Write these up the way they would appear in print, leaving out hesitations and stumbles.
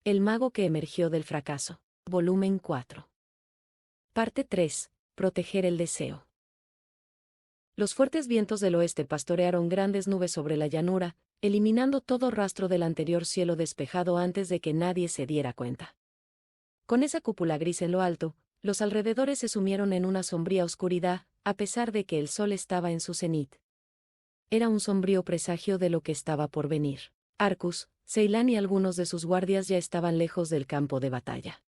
El mago que emergió del fracaso. Volumen 4. Parte 3. Proteger el deseo. Los fuertes vientos del oeste pastorearon grandes nubes sobre la llanura, eliminando todo rastro del anterior cielo despejado antes de que nadie se diera cuenta. Con esa cúpula gris en lo alto, los alrededores se sumieron en una sombría oscuridad, a pesar de que el sol estaba en su cenit. Era un sombrío presagio de lo que estaba por venir. Arcus, Ceylan y algunos de sus guardias ya estaban lejos del campo de batalla.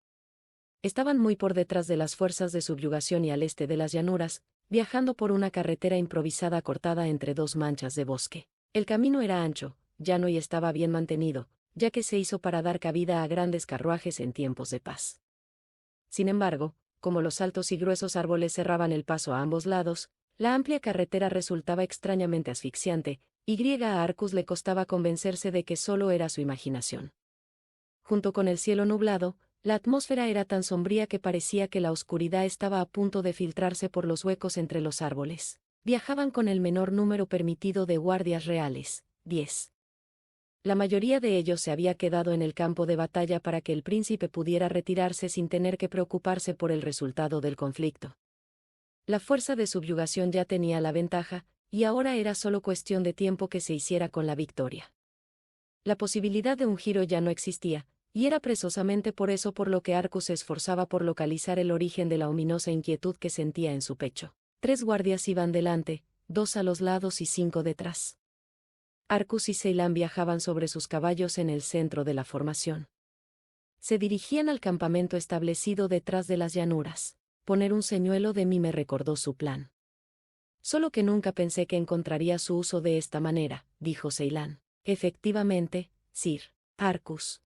Estaban muy por detrás de las fuerzas de subyugación y al este de las llanuras, viajando por una carretera improvisada cortada entre dos manchas de bosque. El camino era ancho, llano y estaba bien mantenido, ya que se hizo para dar cabida a grandes carruajes en tiempos de paz. Sin embargo, como los altos y gruesos árboles cerraban el paso a ambos lados, la amplia carretera resultaba extrañamente asfixiante, y a Arcus le costaba convencerse de que solo era su imaginación. Junto con el cielo nublado, la atmósfera era tan sombría que parecía que la oscuridad estaba a punto de filtrarse por los huecos entre los árboles. Viajaban con el menor número permitido de guardias reales, 10. La mayoría de ellos se había quedado en el campo de batalla para que el príncipe pudiera retirarse sin tener que preocuparse por el resultado del conflicto. La fuerza de subyugación ya tenía la ventaja, y ahora era solo cuestión de tiempo que se hiciera con la victoria. La posibilidad de un giro ya no existía, y era precisamente por eso por lo que Arcus se esforzaba por localizar el origen de la ominosa inquietud que sentía en su pecho. 3 guardias iban delante, 2 a los lados y 5 detrás. Arcus y Ceylan viajaban sobre sus caballos en el centro de la formación. Se dirigían al campamento establecido detrás de las llanuras. Poner un señuelo de mí me recordó su plan. Solo que nunca pensé que encontraría su uso de esta manera, dijo Ceylan. Efectivamente, Sir Arcus.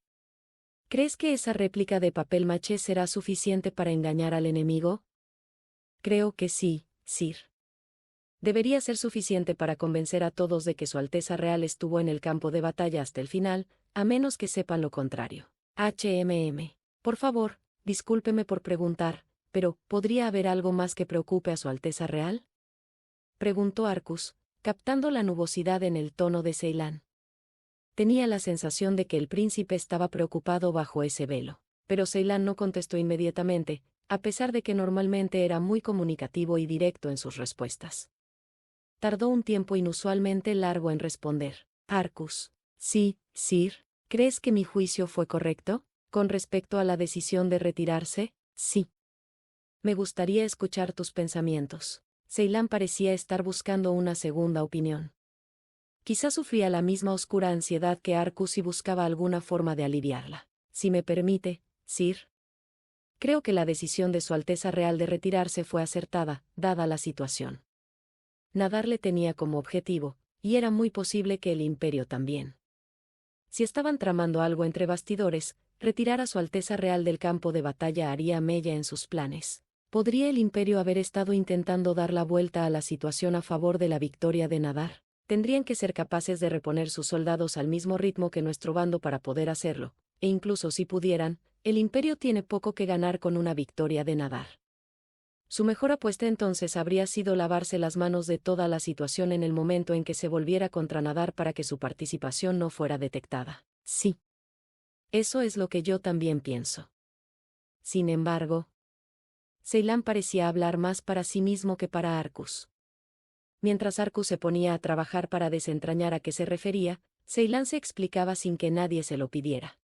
¿Crees que esa réplica de papel maché será suficiente para engañar al enemigo? Creo que sí, Sir. Debería ser suficiente para convencer a todos de que Su Alteza Real estuvo en el campo de batalla hasta el final, a menos que sepan lo contrario. Por favor, discúlpeme por preguntar, pero ¿podría haber algo más que preocupe a Su Alteza Real? Preguntó Arcus, captando la nubosidad en el tono de Ceylan. Tenía la sensación de que el príncipe estaba preocupado bajo ese velo, pero Ceylan no contestó inmediatamente, a pesar de que normalmente era muy comunicativo y directo en sus respuestas. Tardó un tiempo inusualmente largo en responder. Arcus. Sí, Sir. ¿Crees que mi juicio fue correcto? Con respecto a la decisión de retirarse, sí. Me gustaría escuchar tus pensamientos. Ceylan parecía estar buscando una segunda opinión. Quizá sufría la misma oscura ansiedad que Arcus y buscaba alguna forma de aliviarla. Si me permite, Sir. Creo que la decisión de Su Alteza Real de retirarse fue acertada, dada la situación. Nadar le tenía como objetivo, y era muy posible que el Imperio también. Si estaban tramando algo entre bastidores, retirar a Su Alteza Real del campo de batalla haría mella en sus planes. ¿Podría el Imperio haber estado intentando dar la vuelta a la situación a favor de la victoria de Nadar? Tendrían que ser capaces de reponer sus soldados al mismo ritmo que nuestro bando para poder hacerlo, e incluso si pudieran, el Imperio tiene poco que ganar con una victoria de Nadar. Su mejor apuesta entonces habría sido lavarse las manos de toda la situación en el momento en que se volviera contra Nadar para que su participación no fuera detectada. Sí. Eso es lo que yo también pienso. Sin embargo, Ceylan parecía hablar más para sí mismo que para Arcus. Mientras Arcus se ponía a trabajar para desentrañar a qué se refería, Ceylan se explicaba sin que nadie se lo pidiera.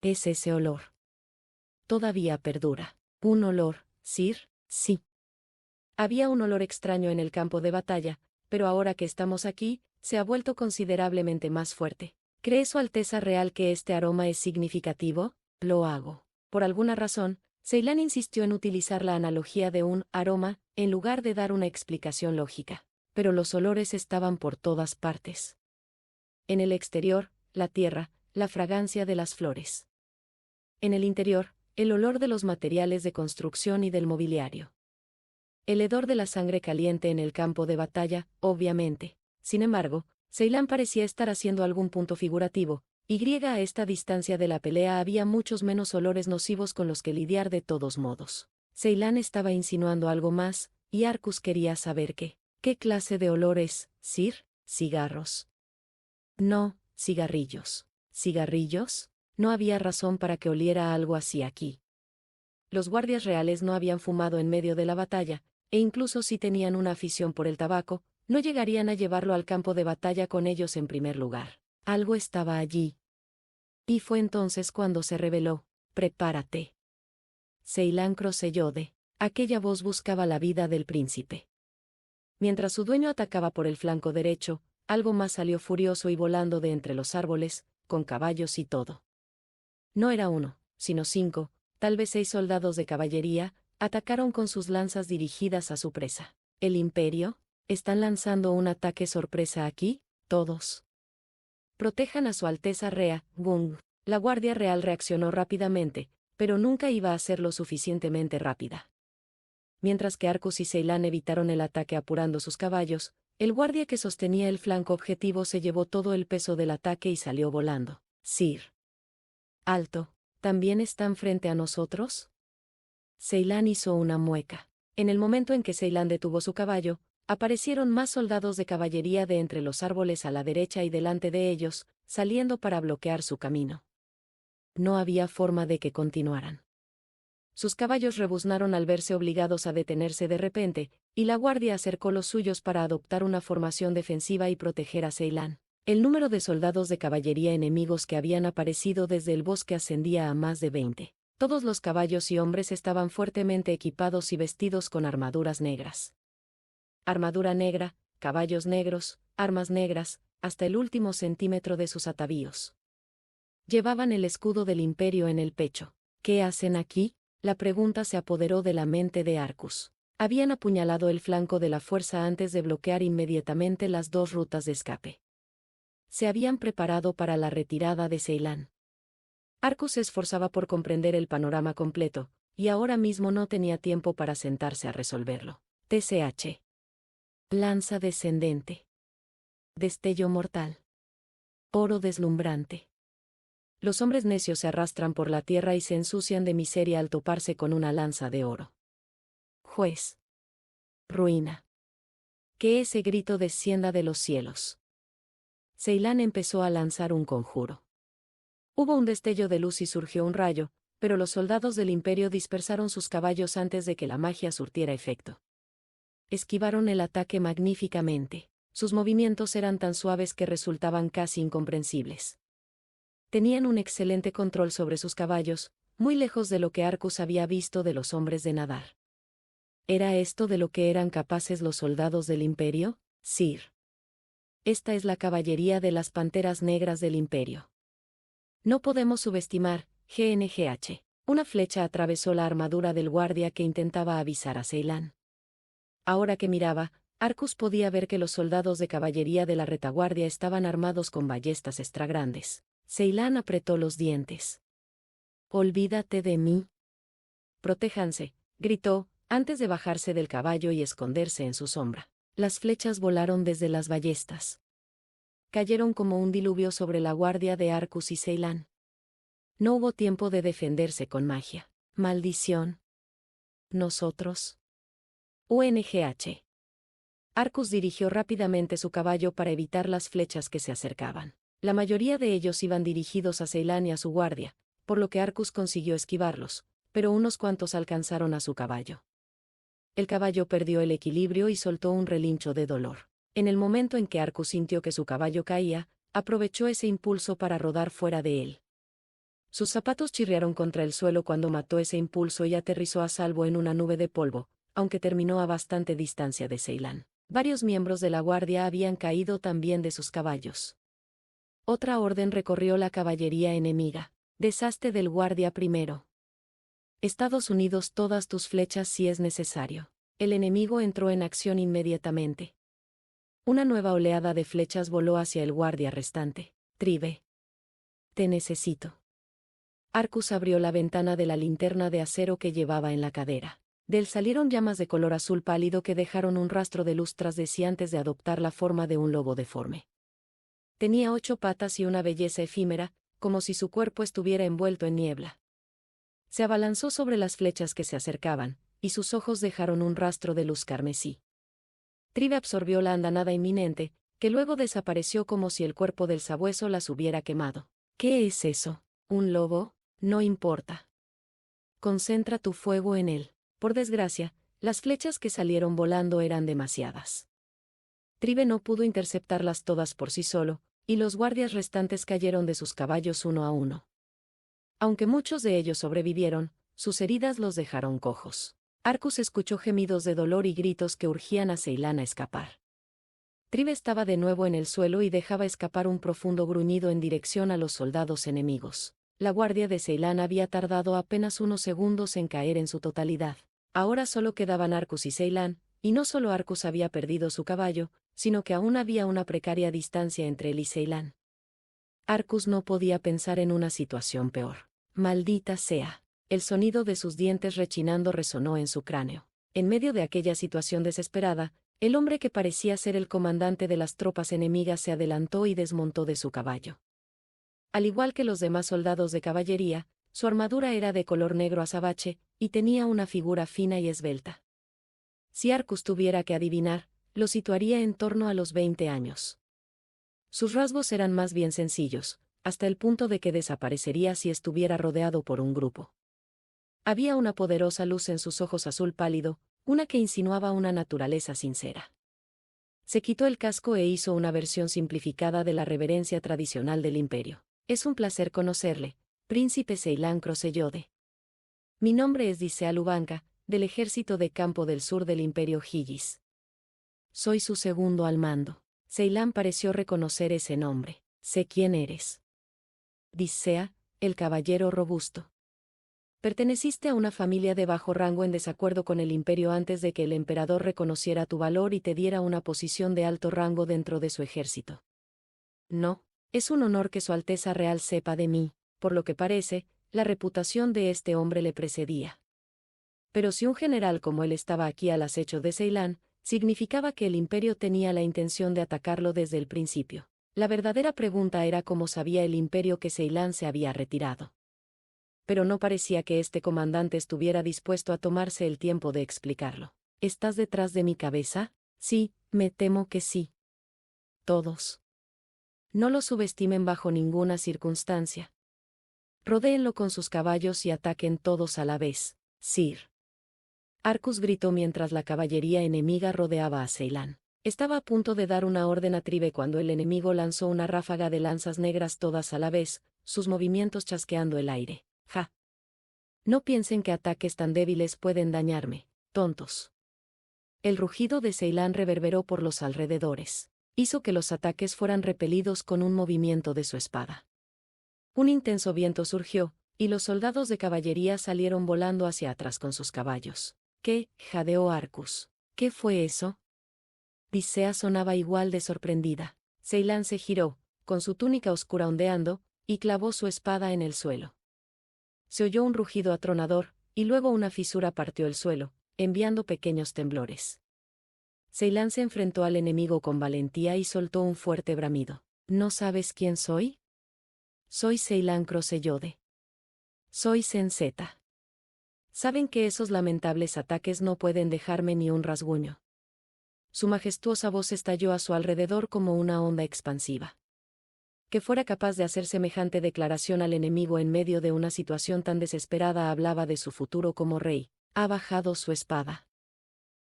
Es ese olor. Todavía perdura. Un olor, Sir, sí. Había un olor extraño en el campo de batalla, pero ahora que estamos aquí, se ha vuelto considerablemente más fuerte. ¿Cree Su Alteza Real que este aroma es significativo? Lo hago. Por alguna razón, Ceylan insistió en utilizar la analogía de un aroma, en lugar de dar una explicación lógica. Pero los olores estaban por todas partes. En el exterior, la tierra, la fragancia de las flores. En el interior, el olor de los materiales de construcción y del mobiliario. El hedor de la sangre caliente en el campo de batalla, obviamente. Sin embargo, Ceylan parecía estar haciendo algún punto figurativo, y a esta distancia de la pelea había muchos menos olores nocivos con los que lidiar de todos modos. Ceylan estaba insinuando algo más, y Arcus quería saber ¿qué clase de olores, Sir? Cigarros. No, cigarrillos. ¿Cigarrillos? No había razón para que oliera algo así aquí. Los guardias reales no habían fumado en medio de la batalla, e incluso si tenían una afición por el tabaco, no llegarían a llevarlo al campo de batalla con ellos en primer lugar. Algo estaba allí. Y fue entonces cuando se reveló: «Prepárate». Ceylan Crosellode. Aquella voz buscaba la vida del príncipe. Mientras su dueño atacaba por el flanco derecho, algo más salió furioso y volando de entre los árboles, con caballos y todo. No era uno, sino 5, tal vez 6 soldados de caballería, atacaron con sus lanzas dirigidas a su presa. ¿El Imperio? ¿Están lanzando un ataque sorpresa aquí? Todos. Protejan a su Alteza Rea, Gung. La Guardia Real reaccionó rápidamente, pero nunca iba a ser lo suficientemente rápida. Mientras que Arcus y Ceylan evitaron el ataque apurando sus caballos, el guardia que sostenía el flanco objetivo se llevó todo el peso del ataque y salió volando. Sir. Alto, ¿también están frente a nosotros? Ceylan hizo una mueca. En el momento en que Ceylan detuvo su caballo, aparecieron más soldados de caballería de entre los árboles a la derecha y delante de ellos, saliendo para bloquear su camino. No había forma de que continuaran. Sus caballos rebuznaron al verse obligados a detenerse de repente, y la guardia acercó los suyos para adoptar una formación defensiva y proteger a Ceylan. El número de soldados de caballería enemigos que habían aparecido desde el bosque ascendía a más de 20. Todos los caballos y hombres estaban fuertemente equipados y vestidos con armaduras negras. Armadura negra, caballos negros, armas negras, hasta el último centímetro de sus atavíos. Llevaban el escudo del Imperio en el pecho. ¿Qué hacen aquí? La pregunta se apoderó de la mente de Arcus. Habían apuñalado el flanco de la fuerza antes de bloquear inmediatamente las 2 rutas de escape. Se habían preparado para la retirada de Ceylan. Arcus se esforzaba por comprender el panorama completo, y ahora mismo no tenía tiempo para sentarse a resolverlo. TCH. Lanza descendente. Destello mortal. Oro deslumbrante. Los hombres necios se arrastran por la tierra y se ensucian de miseria al toparse con una lanza de oro. Juez. Ruina. Que ese grito descienda de los cielos. Ceylan empezó a lanzar un conjuro. Hubo un destello de luz y surgió un rayo, pero los soldados del Imperio dispersaron sus caballos antes de que la magia surtiera efecto. Esquivaron el ataque magníficamente. Sus movimientos eran tan suaves que resultaban casi incomprensibles. Tenían un excelente control sobre sus caballos, muy lejos de lo que Arcus había visto de los hombres de nadar. ¿Era esto de lo que eran capaces los soldados del Imperio? Sir. Esta es la caballería de las Panteras Negras del Imperio. No podemos subestimar, GNGH. Una flecha atravesó la armadura del guardia que intentaba avisar a Ceylan. Ahora que miraba, Arcus podía ver que los soldados de caballería de la retaguardia estaban armados con ballestas extra grandes. Ceylan apretó los dientes. «Olvídate de mí». «Protéjanse», gritó, antes de bajarse del caballo y esconderse en su sombra. Las flechas volaron desde las ballestas. Cayeron como un diluvio sobre la guardia de Arcus y Ceylan. No hubo tiempo de defenderse con magia. «Maldición». «Nosotros». UNGH. Arcus dirigió rápidamente su caballo para evitar las flechas que se acercaban. La mayoría de ellos iban dirigidos a Ceylan y a su guardia, por lo que Arcus consiguió esquivarlos, pero unos cuantos alcanzaron a su caballo. El caballo perdió el equilibrio y soltó un relincho de dolor. En el momento en que Arcus sintió que su caballo caía, aprovechó ese impulso para rodar fuera de él. Sus zapatos chirriaron contra el suelo cuando mató ese impulso y aterrizó a salvo en una nube de polvo, aunque terminó a bastante distancia de Ceylan. Varios miembros de la guardia habían caído también de sus caballos. Otra orden recorrió la caballería enemiga. Deshazte del guardia primero. Estados Unidos, todas tus flechas si es necesario. El enemigo entró en acción inmediatamente. Una nueva oleada de flechas voló hacia el guardia restante. Tribe. Te necesito. Arcus abrió la ventana de la linterna de acero que llevaba en la cadera. De él salieron llamas de color azul pálido que dejaron un rastro de luz tras de sí antes de adoptar la forma de un lobo deforme. Tenía 8 patas y una belleza efímera, como si su cuerpo estuviera envuelto en niebla. Se abalanzó sobre las flechas que se acercaban, y sus ojos dejaron un rastro de luz carmesí. Tribe absorbió la andanada inminente, que luego desapareció como si el cuerpo del sabueso las hubiera quemado. ¿Qué es eso? ¿Un lobo? No importa. Concentra tu fuego en él. Por desgracia, las flechas que salieron volando eran demasiadas. Tribe no pudo interceptarlas todas por sí solo, y los guardias restantes cayeron de sus caballos uno a uno. Aunque muchos de ellos sobrevivieron, sus heridas los dejaron cojos. Arcus escuchó gemidos de dolor y gritos que urgían a Ceylan a escapar. Tribe estaba de nuevo en el suelo y dejaba escapar un profundo gruñido en dirección a los soldados enemigos. La guardia de Ceylan había tardado apenas unos segundos en caer en su totalidad. Ahora solo quedaban Arcus y Ceylan, y no solo Arcus había perdido su caballo, sino que aún había una precaria distancia entre él y Ceylan. Arcus no podía pensar en una situación peor. Maldita sea. El sonido de sus dientes rechinando resonó en su cráneo. En medio de aquella situación desesperada, el hombre que parecía ser el comandante de las tropas enemigas se adelantó y desmontó de su caballo. Al igual que los demás soldados de caballería, su armadura era de color negro azabache, y tenía una figura fina y esbelta. Si Arcus tuviera que adivinar, lo situaría en torno a los 20 años. Sus rasgos eran más bien sencillos, hasta el punto de que desaparecería si estuviera rodeado por un grupo. Había una poderosa luz en sus ojos azul pálido, una que insinuaba una naturaleza sincera. Se quitó el casco e hizo una versión simplificada de la reverencia tradicional del imperio. Es un placer conocerle, príncipe Ceylan Crosellode. Mi nombre es Dicea Lubanca, del ejército de campo del sur del imperio Higis. Soy su segundo al mando. Ceylan pareció reconocer ese nombre. Sé quién eres. Dicea, el caballero robusto. Perteneciste a una familia de bajo rango en desacuerdo con el imperio antes de que el emperador reconociera tu valor y te diera una posición de alto rango dentro de su ejército. No, es un honor que Su Alteza Real sepa de mí, por lo que parece, la reputación de este hombre le precedía. Pero si un general como él estaba aquí al acecho de Ceylan, significaba que el imperio tenía la intención de atacarlo desde el principio. La verdadera pregunta era cómo sabía el imperio que Ceylan se había retirado. Pero no parecía que este comandante estuviera dispuesto a tomarse el tiempo de explicarlo. ¿Estás detrás de mi cabeza? Sí, me temo que sí. Todos. No lo subestimen bajo ninguna circunstancia. Rodéenlo con sus caballos y ataquen todos a la vez, Sir. Arcus gritó mientras la caballería enemiga rodeaba a Ceylan. Estaba a punto de dar una orden a Tribe cuando el enemigo lanzó una ráfaga de lanzas negras todas a la vez, sus movimientos chasqueando el aire. ¡Ja! No piensen que ataques tan débiles pueden dañarme, tontos. El rugido de Ceylan reverberó por los alrededores. Hizo que los ataques fueran repelidos con un movimiento de su espada. Un intenso viento surgió, y los soldados de caballería salieron volando hacia atrás con sus caballos. ¿Qué? Jadeó Arcus. ¿Qué fue eso? Dicea sonaba igual de sorprendida. Ceylan se giró, con su túnica oscura ondeando, y clavó su espada en el suelo. Se oyó un rugido atronador, y luego una fisura partió el suelo, enviando pequeños temblores. Ceylan se enfrentó al enemigo con valentía y soltó un fuerte bramido. ¿No sabes quién soy? Soy Ceylan Crosellode. Soy Senzeta. Saben que esos lamentables ataques no pueden dejarme ni un rasguño. Su majestuosa voz estalló a su alrededor como una onda expansiva. Que fuera capaz de hacer semejante declaración al enemigo en medio de una situación tan desesperada hablaba de su futuro como rey. Ha bajado su espada.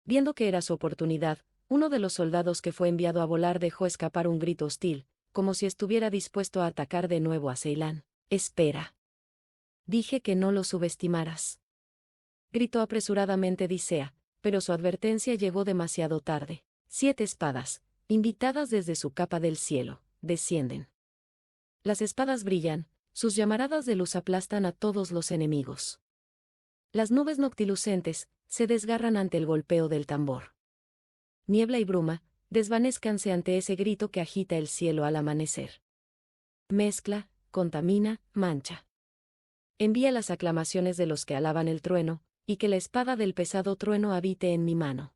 Viendo que era su oportunidad, uno de los soldados que fue enviado a volar dejó escapar un grito hostil, como si estuviera dispuesto a atacar de nuevo a Ceylan. Espera. Dije que no lo subestimaras. Gritó apresuradamente Dicea, pero su advertencia llegó demasiado tarde. 7 espadas, invitadas desde su capa del cielo, descienden. Las espadas brillan, sus llamaradas de luz aplastan a todos los enemigos. Las nubes noctilucentes se desgarran ante el golpeo del tambor. Niebla y bruma, desvanézcanse ante ese grito que agita el cielo al amanecer. Mezcla, contamina, mancha. Envía las aclamaciones de los que alaban el trueno, y que la espada del pesado trueno habite en mi mano.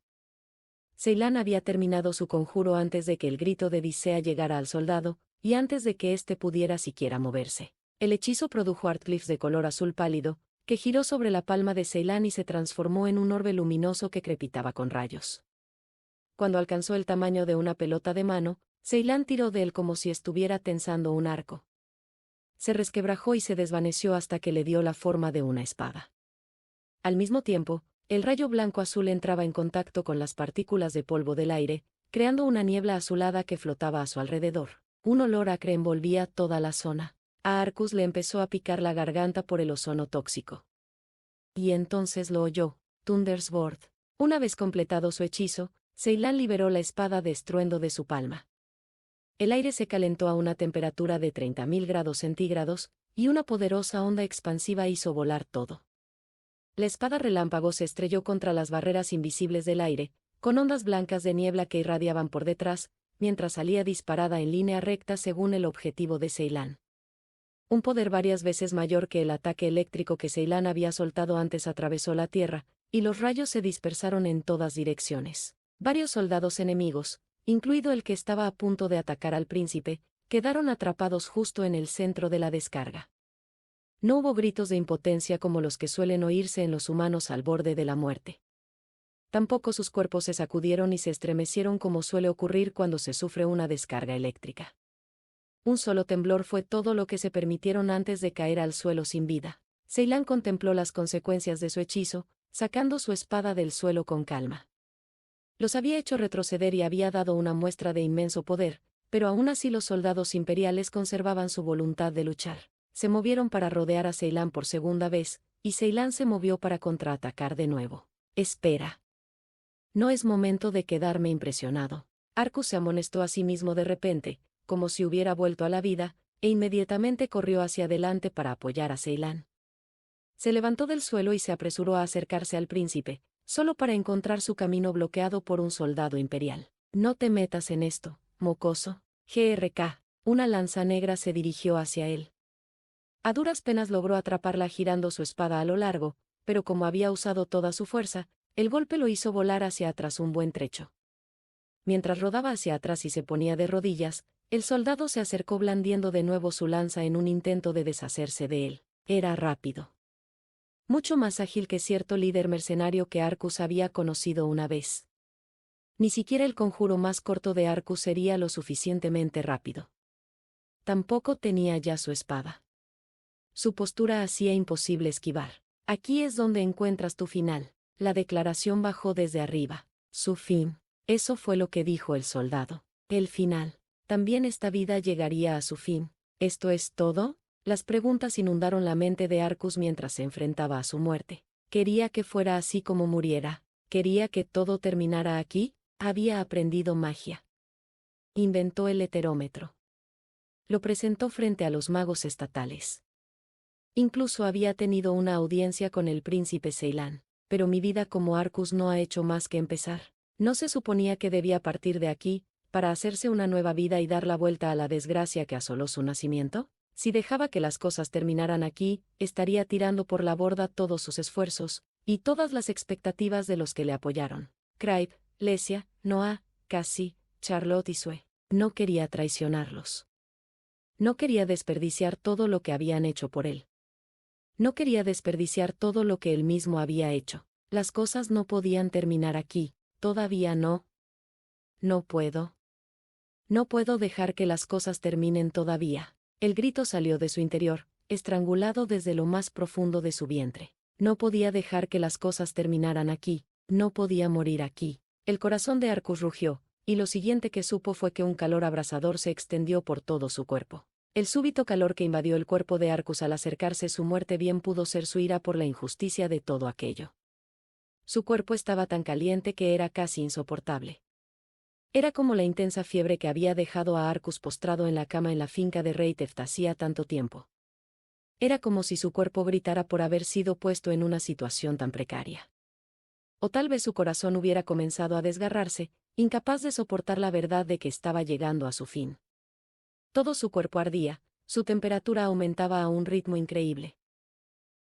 Ceylan había terminado su conjuro antes de que el grito de Dicea llegara al soldado, y antes de que éste pudiera siquiera moverse. El hechizo produjo artglyphs de color azul pálido, que giró sobre la palma de Ceylan y se transformó en un orbe luminoso que crepitaba con rayos. Cuando alcanzó el tamaño de una pelota de mano, Ceylan tiró de él como si estuviera tensando un arco. se resquebrajó y se desvaneció hasta que le dio la forma de una espada. Al mismo tiempo, el rayo blanco-azul entraba en contacto con las partículas de polvo del aire, creando una niebla azulada que flotaba a su alrededor. Un olor acre envolvía toda la zona. A Arcus le empezó a picar la garganta por el ozono tóxico. Y entonces lo oyó, Thundersword. Una vez completado su hechizo, Ceylan liberó la espada de estruendo de su palma. El aire se calentó a una temperatura de 30.000 grados centígrados, y una poderosa onda expansiva hizo volar todo. La espada relámpago se estrelló contra las barreras invisibles del aire, con ondas blancas de niebla que irradiaban por detrás, mientras salía disparada en línea recta según el objetivo de Ceylan. Un poder varias veces mayor que el ataque eléctrico que Ceylan había soltado antes atravesó la tierra, y los rayos se dispersaron en todas direcciones. Varios soldados enemigos, incluido el que estaba a punto de atacar al príncipe, quedaron atrapados justo en el centro de la descarga. No hubo gritos de impotencia como los que suelen oírse en los humanos al borde de la muerte. Tampoco sus cuerpos se sacudieron y se estremecieron como suele ocurrir cuando se sufre una descarga eléctrica. Un solo temblor fue todo lo que se permitieron antes de caer al suelo sin vida. Ceylan contempló las consecuencias de su hechizo, sacando su espada del suelo con calma. Los había hecho retroceder y había dado una muestra de inmenso poder, pero aún así los soldados imperiales conservaban su voluntad de luchar. Se movieron para rodear a Ceylan por segunda vez, y Ceylan se movió para contraatacar de nuevo. Espera. No es momento de quedarme impresionado. Arcus se amonestó a sí mismo de repente, como si hubiera vuelto a la vida, e inmediatamente corrió hacia adelante para apoyar a Ceylan. Se levantó del suelo y se apresuró a acercarse al príncipe, solo para encontrar su camino bloqueado por un soldado imperial. No te metas en esto, mocoso. GRK. Una lanza negra se dirigió hacia él. A duras penas logró atraparla girando su espada a lo largo, pero como había usado toda su fuerza, el golpe lo hizo volar hacia atrás un buen trecho. Mientras rodaba hacia atrás y se ponía de rodillas, el soldado se acercó blandiendo de nuevo su lanza en un intento de deshacerse de él. Era rápido. Mucho más ágil que cierto líder mercenario que Arcus había conocido una vez. Ni siquiera el conjuro más corto de Arcus sería lo suficientemente rápido. Tampoco tenía ya su espada. Su postura hacía imposible esquivar. Aquí es donde encuentras tu final. La declaración bajó desde arriba. Su fin. Eso fue lo que dijo el soldado. El final. También esta vida llegaría a su fin. ¿Esto es todo? Las preguntas inundaron la mente de Arcus mientras se enfrentaba a su muerte. Quería que fuera así como muriera. Quería que todo terminara aquí. Había aprendido magia. Inventó el heterómetro. Lo presentó frente a los magos estatales. Incluso había tenido una audiencia con el príncipe Ceylan. Pero mi vida como Arcus no ha hecho más que empezar. ¿No se suponía que debía partir de aquí, para hacerse una nueva vida y dar la vuelta a la desgracia que asoló su nacimiento? Si dejaba que las cosas terminaran aquí, estaría tirando por la borda todos sus esfuerzos, y todas las expectativas de los que le apoyaron. Craig, Lesia, Noah, Cassie, Charlotte y Sue. No quería traicionarlos. No quería desperdiciar todo lo que habían hecho por él. No quería desperdiciar todo lo que él mismo había hecho. Las cosas no podían terminar aquí, todavía no. No puedo. No puedo dejar que las cosas terminen todavía. El grito salió de su interior, estrangulado desde lo más profundo de su vientre. No podía dejar que las cosas terminaran aquí, no podía morir aquí. El corazón de Arcus rugió, y lo siguiente que supo fue que un calor abrasador se extendió por todo su cuerpo. El súbito calor que invadió el cuerpo de Arcus al acercarse su muerte bien pudo ser su ira por la injusticia de todo aquello. Su cuerpo estaba tan caliente que era casi insoportable. Era como la intensa fiebre que había dejado a Arcus postrado en la cama en la finca de Rey Teft hacía tanto tiempo. Era como si su cuerpo gritara por haber sido puesto en una situación tan precaria. O tal vez su corazón hubiera comenzado a desgarrarse, incapaz de soportar la verdad de que estaba llegando a su fin. Todo su cuerpo ardía, su temperatura aumentaba a un ritmo increíble.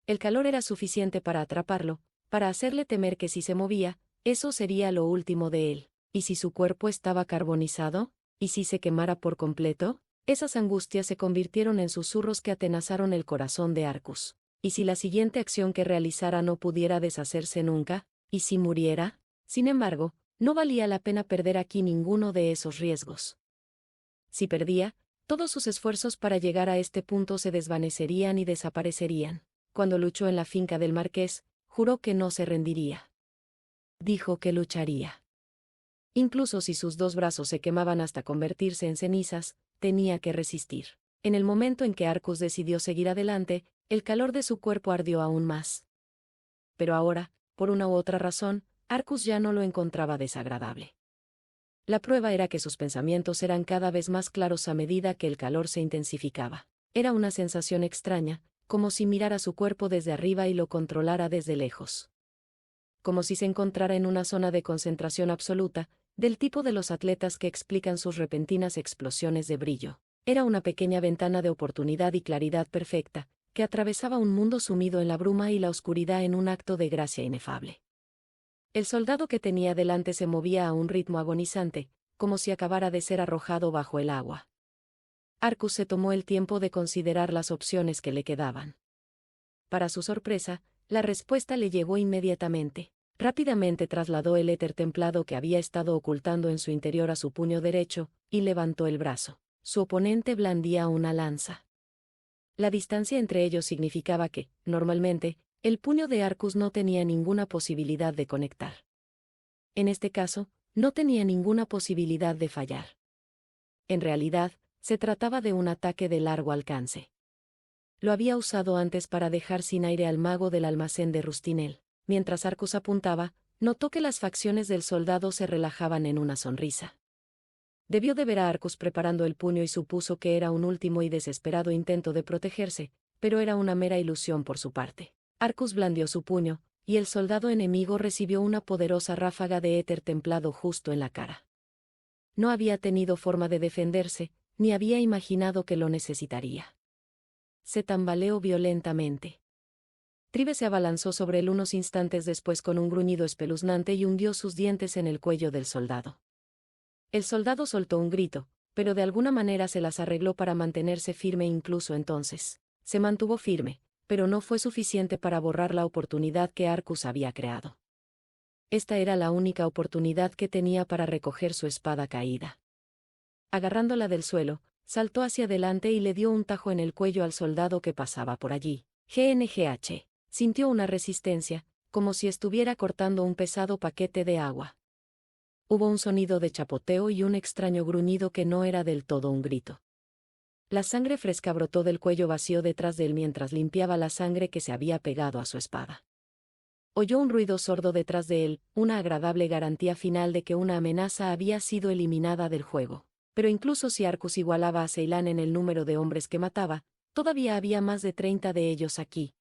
El calor era suficiente para atraparlo, para hacerle temer que si se movía, eso sería lo último de él. ¿Y si su cuerpo estaba carbonizado? ¿Y si se quemara por completo? Esas angustias se convirtieron en susurros que atenazaron el corazón de Arcus. ¿Y si la siguiente acción que realizara no pudiera deshacerse nunca? ¿Y si muriera? Sin embargo, no valía la pena perder aquí ninguno de esos riesgos. Si perdía, Todos sus esfuerzos para llegar a este punto se desvanecerían y desaparecerían. Cuando luchó en la finca del marqués, juró que no se rendiría. Dijo que lucharía. Incluso si sus dos brazos se quemaban hasta convertirse en cenizas, tenía que resistir. En el momento en que Arcus decidió seguir adelante, el calor de su cuerpo ardió aún más. Pero ahora, por una u otra razón, Arcus ya no lo encontraba desagradable. La prueba era que sus pensamientos eran cada vez más claros a medida que el calor se intensificaba. Era una sensación extraña, como si mirara su cuerpo desde arriba y lo controlara desde lejos. Como si se encontrara en una zona de concentración absoluta, del tipo de los atletas que explican sus repentinas explosiones de brillo. Era una pequeña ventana de oportunidad y claridad perfecta, que atravesaba un mundo sumido en la bruma y la oscuridad en un acto de gracia inefable. El soldado que tenía delante se movía a un ritmo agonizante, como si acabara de ser arrojado bajo el agua. Arcus se tomó el tiempo de considerar las opciones que le quedaban. Para su sorpresa, la respuesta le llegó inmediatamente. Rápidamente trasladó el éter templado que había estado ocultando en su interior a su puño derecho, y levantó el brazo. Su oponente blandía una lanza. La distancia entre ellos significaba que, normalmente, el puño de Arcus no tenía ninguna posibilidad de conectar. En este caso, no tenía ninguna posibilidad de fallar. En realidad, se trataba de un ataque de largo alcance. Lo había usado antes para dejar sin aire al mago del almacén de Rustinel. Mientras Arcus apuntaba, notó que las facciones del soldado se relajaban en una sonrisa. Debió de ver a Arcus preparando el puño y supuso que era un último y desesperado intento de protegerse, pero era una mera ilusión por su parte. Arcus blandió su puño, y el soldado enemigo recibió una poderosa ráfaga de éter templado justo en la cara. No había tenido forma de defenderse, ni había imaginado que lo necesitaría. Se tambaleó violentamente. Tribe se abalanzó sobre él unos instantes después con un gruñido espeluznante y hundió sus dientes en el cuello del soldado. El soldado soltó un grito, pero de alguna manera se las arregló para mantenerse firme incluso entonces. Se mantuvo firme, pero no fue suficiente para borrar la oportunidad que Arcus había creado. Esta era la única oportunidad que tenía para recoger su espada caída. Agarrándola del suelo, saltó hacia adelante y le dio un tajo en el cuello al soldado que pasaba por allí. GNGH. Sintió una resistencia, como si estuviera cortando un pesado paquete de agua. Hubo un sonido de chapoteo y un extraño gruñido que no era del todo un grito. La sangre fresca brotó del cuello vacío detrás de él mientras limpiaba la sangre que se había pegado a su espada. Oyó un ruido sordo detrás de él, una agradable garantía final de que una amenaza había sido eliminada del juego. Pero incluso si Arcus igualaba a Ceylan en el número de hombres que mataba, todavía había más de 30 de ellos aquí.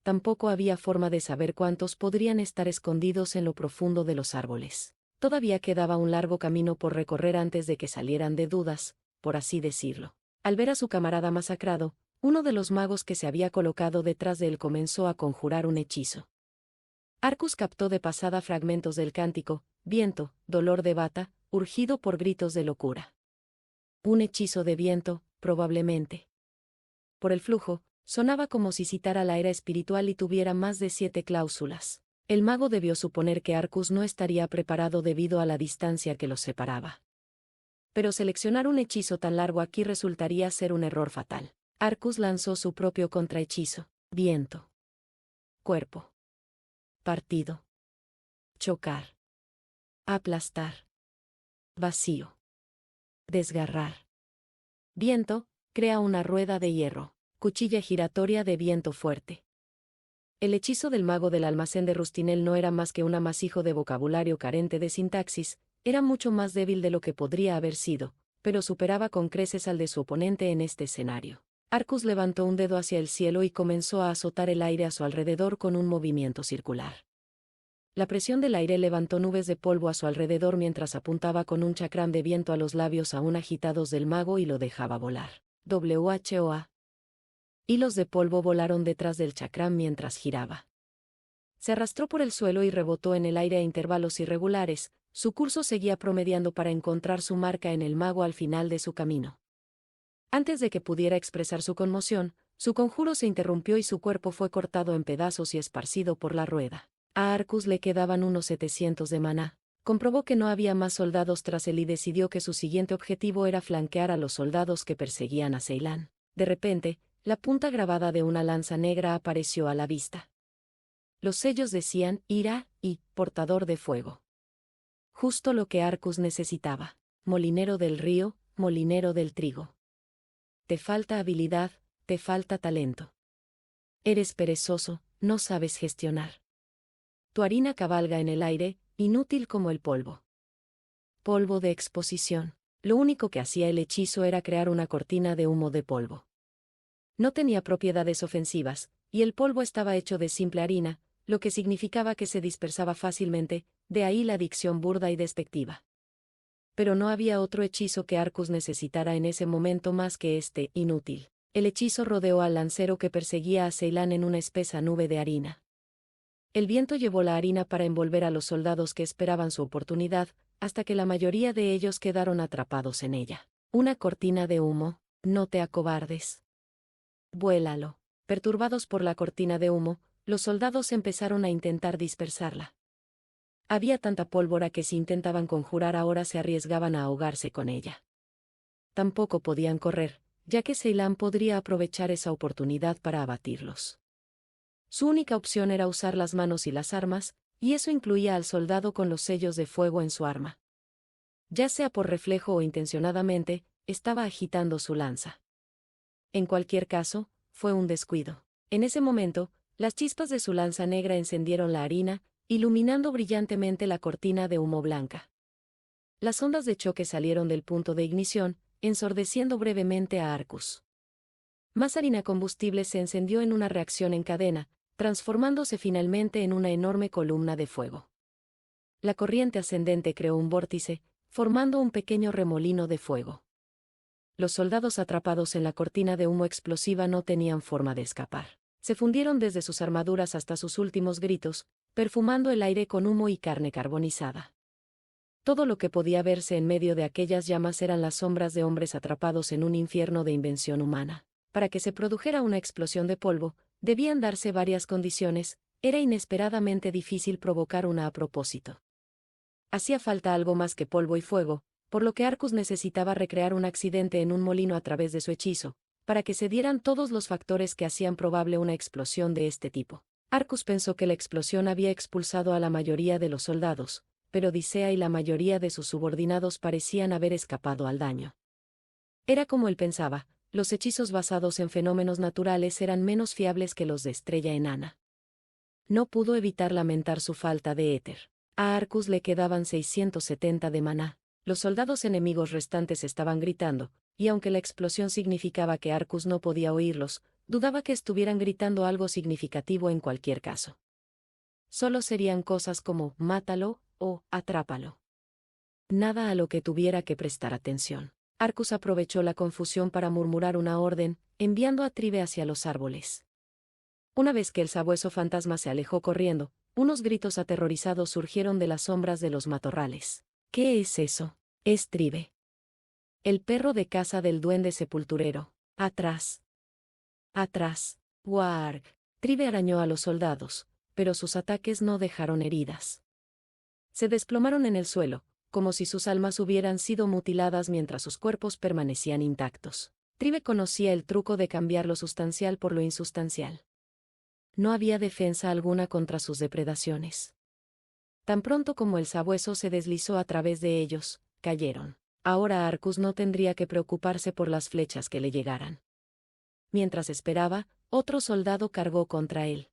Tampoco había forma de saber cuántos podrían estar escondidos en lo profundo de los árboles. Todavía quedaba un largo camino por recorrer antes de que salieran de dudas, por así decirlo. Al ver a su camarada masacrado, uno de los magos que se había colocado detrás de él comenzó a conjurar un hechizo. Arcus captó de pasada fragmentos del cántico, viento, dolor de bata, urgido por gritos de locura. Un hechizo de viento, probablemente. Por el flujo, sonaba como si citara la era espiritual y tuviera más de 7 cláusulas. El mago debió suponer que Arcus no estaría preparado debido a la distancia que los separaba. Pero seleccionar un hechizo tan largo aquí resultaría ser un error fatal. Arcus lanzó su propio contrahechizo. Viento. Cuerpo. Partido. Chocar. Aplastar. Vacío. Desgarrar. Viento, crea una rueda de hierro. Cuchilla giratoria de viento fuerte. El hechizo del mago del almacén de Rustinel no era más que un amasijo de vocabulario carente de sintaxis, era mucho más débil de lo que podría haber sido, pero superaba con creces al de su oponente en este escenario. Arcus levantó un dedo hacia el cielo y comenzó a azotar el aire a su alrededor con un movimiento circular. La presión del aire levantó nubes de polvo a su alrededor mientras apuntaba con un chakram de viento a los labios aún agitados del mago y lo dejaba volar. WHOA. Hilos de polvo volaron detrás del chakram mientras giraba. Se arrastró por el suelo y rebotó en el aire a intervalos irregulares, su curso seguía promediando para encontrar su marca en el mago al final de su camino. Antes de que pudiera expresar su conmoción, su conjuro se interrumpió y su cuerpo fue cortado en pedazos y esparcido por la rueda. A Arcus le quedaban unos 700 de maná. Comprobó que no había más soldados tras él y decidió que su siguiente objetivo era flanquear a los soldados que perseguían a Ceylan. De repente, la punta grabada de una lanza negra apareció a la vista. Los sellos decían Ira y portador de fuego. Justo lo que Arcus necesitaba. Molinero del río, molinero del trigo. Te falta habilidad, te falta talento. Eres perezoso, no sabes gestionar. Tu harina cabalga en el aire, inútil como el polvo. Polvo de exposición. Lo único que hacía el hechizo era crear una cortina de humo de polvo. No tenía propiedades ofensivas, y el polvo estaba hecho de simple harina, lo que significaba que se dispersaba fácilmente, de ahí la dicción burda y despectiva. Pero no había otro hechizo que Arcus necesitara en ese momento más que este, inútil. El hechizo rodeó al lancero que perseguía a Ceylan en una espesa nube de harina. El viento llevó la harina para envolver a los soldados que esperaban su oportunidad, hasta que la mayoría de ellos quedaron atrapados en ella. Una cortina de humo, no te acobardes. Vuélalo. Perturbados por la cortina de humo, los soldados empezaron a intentar dispersarla. Había tanta pólvora que si intentaban conjurar ahora se arriesgaban a ahogarse con ella. Tampoco podían correr, ya que Ceylan podría aprovechar esa oportunidad para abatirlos. Su única opción era usar las manos y las armas, y eso incluía al soldado con los sellos de fuego en su arma. Ya sea por reflejo o intencionadamente, estaba agitando su lanza. En cualquier caso, fue un descuido. En ese momento, las chispas de su lanza negra encendieron la harina, iluminando brillantemente la cortina de humo blanca. Las ondas de choque salieron del punto de ignición, ensordeciendo brevemente a Arcus. Más harina combustible se encendió en una reacción en cadena, transformándose finalmente en una enorme columna de fuego. La corriente ascendente creó un vórtice, formando un pequeño remolino de fuego. Los soldados atrapados en la cortina de humo explosiva no tenían forma de escapar. Se fundieron desde sus armaduras hasta sus últimos gritos, perfumando el aire con humo y carne carbonizada. Todo lo que podía verse en medio de aquellas llamas eran las sombras de hombres atrapados en un infierno de invención humana. Para que se produjera una explosión de polvo, debían darse varias condiciones, era inesperadamente difícil provocar una a propósito. Hacía falta algo más que polvo y fuego, por lo que Arcus necesitaba recrear un accidente en un molino a través de su hechizo, para que se dieran todos los factores que hacían probable una explosión de este tipo. Arcus pensó que la explosión había expulsado a la mayoría de los soldados, pero Odisea y la mayoría de sus subordinados parecían haber escapado al daño. Era como él pensaba, los hechizos basados en fenómenos naturales eran menos fiables que los de Estrella Enana. No pudo evitar lamentar su falta de éter. A Arcus le quedaban 670 de maná. Los soldados enemigos restantes estaban gritando, y aunque la explosión significaba que Arcus no podía oírlos, dudaba que estuvieran gritando algo significativo en cualquier caso. Solo serían cosas como «mátalo» o «atrápalo». Nada a lo que tuviera que prestar atención. Arcus aprovechó la confusión para murmurar una orden, enviando a Tribe hacia los árboles. Una vez que el sabueso fantasma se alejó corriendo, unos gritos aterrorizados surgieron de las sombras de los matorrales. ¿Qué es eso? Es Tribe. El perro de caza del duende sepulturero. Atrás. Atrás. Warg. Tribe arañó a los soldados, pero sus ataques no dejaron heridas. Se desplomaron en el suelo, como si sus almas hubieran sido mutiladas mientras sus cuerpos permanecían intactos. Tribe conocía el truco de cambiar lo sustancial por lo insustancial. No había defensa alguna contra sus depredaciones. Tan pronto como el sabueso se deslizó a través de ellos, cayeron. Ahora Arcus no tendría que preocuparse por las flechas que le llegaran. Mientras esperaba, otro soldado cargó contra él.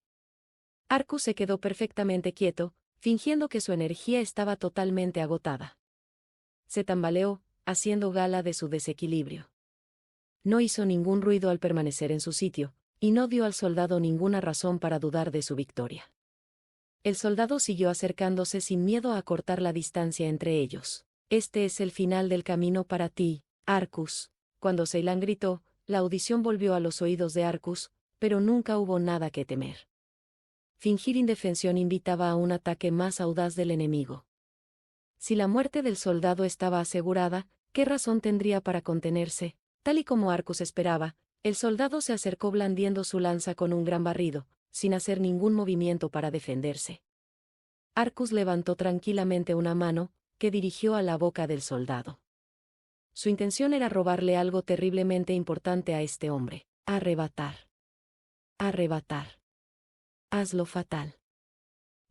Arcus se quedó perfectamente quieto, fingiendo que su energía estaba totalmente agotada. Se tambaleó, haciendo gala de su desequilibrio. No hizo ningún ruido al permanecer en su sitio, y no dio al soldado ninguna razón para dudar de su victoria. El soldado siguió acercándose sin miedo a cortar la distancia entre ellos. Este es el final del camino para ti, Arcus. Cuando Ceylan gritó, la audición volvió a los oídos de Arcus, pero nunca hubo nada que temer. Fingir indefensión invitaba a un ataque más audaz del enemigo. Si la muerte del soldado estaba asegurada, ¿qué razón tendría para contenerse? Tal y como Arcus esperaba, el soldado se acercó blandiendo su lanza con un gran barrido, sin hacer ningún movimiento para defenderse. Arcus levantó tranquilamente una mano, que dirigió a la boca del soldado. Su intención era robarle algo terriblemente importante a este hombre. Arrebatar. Arrebatar. Hazlo fatal.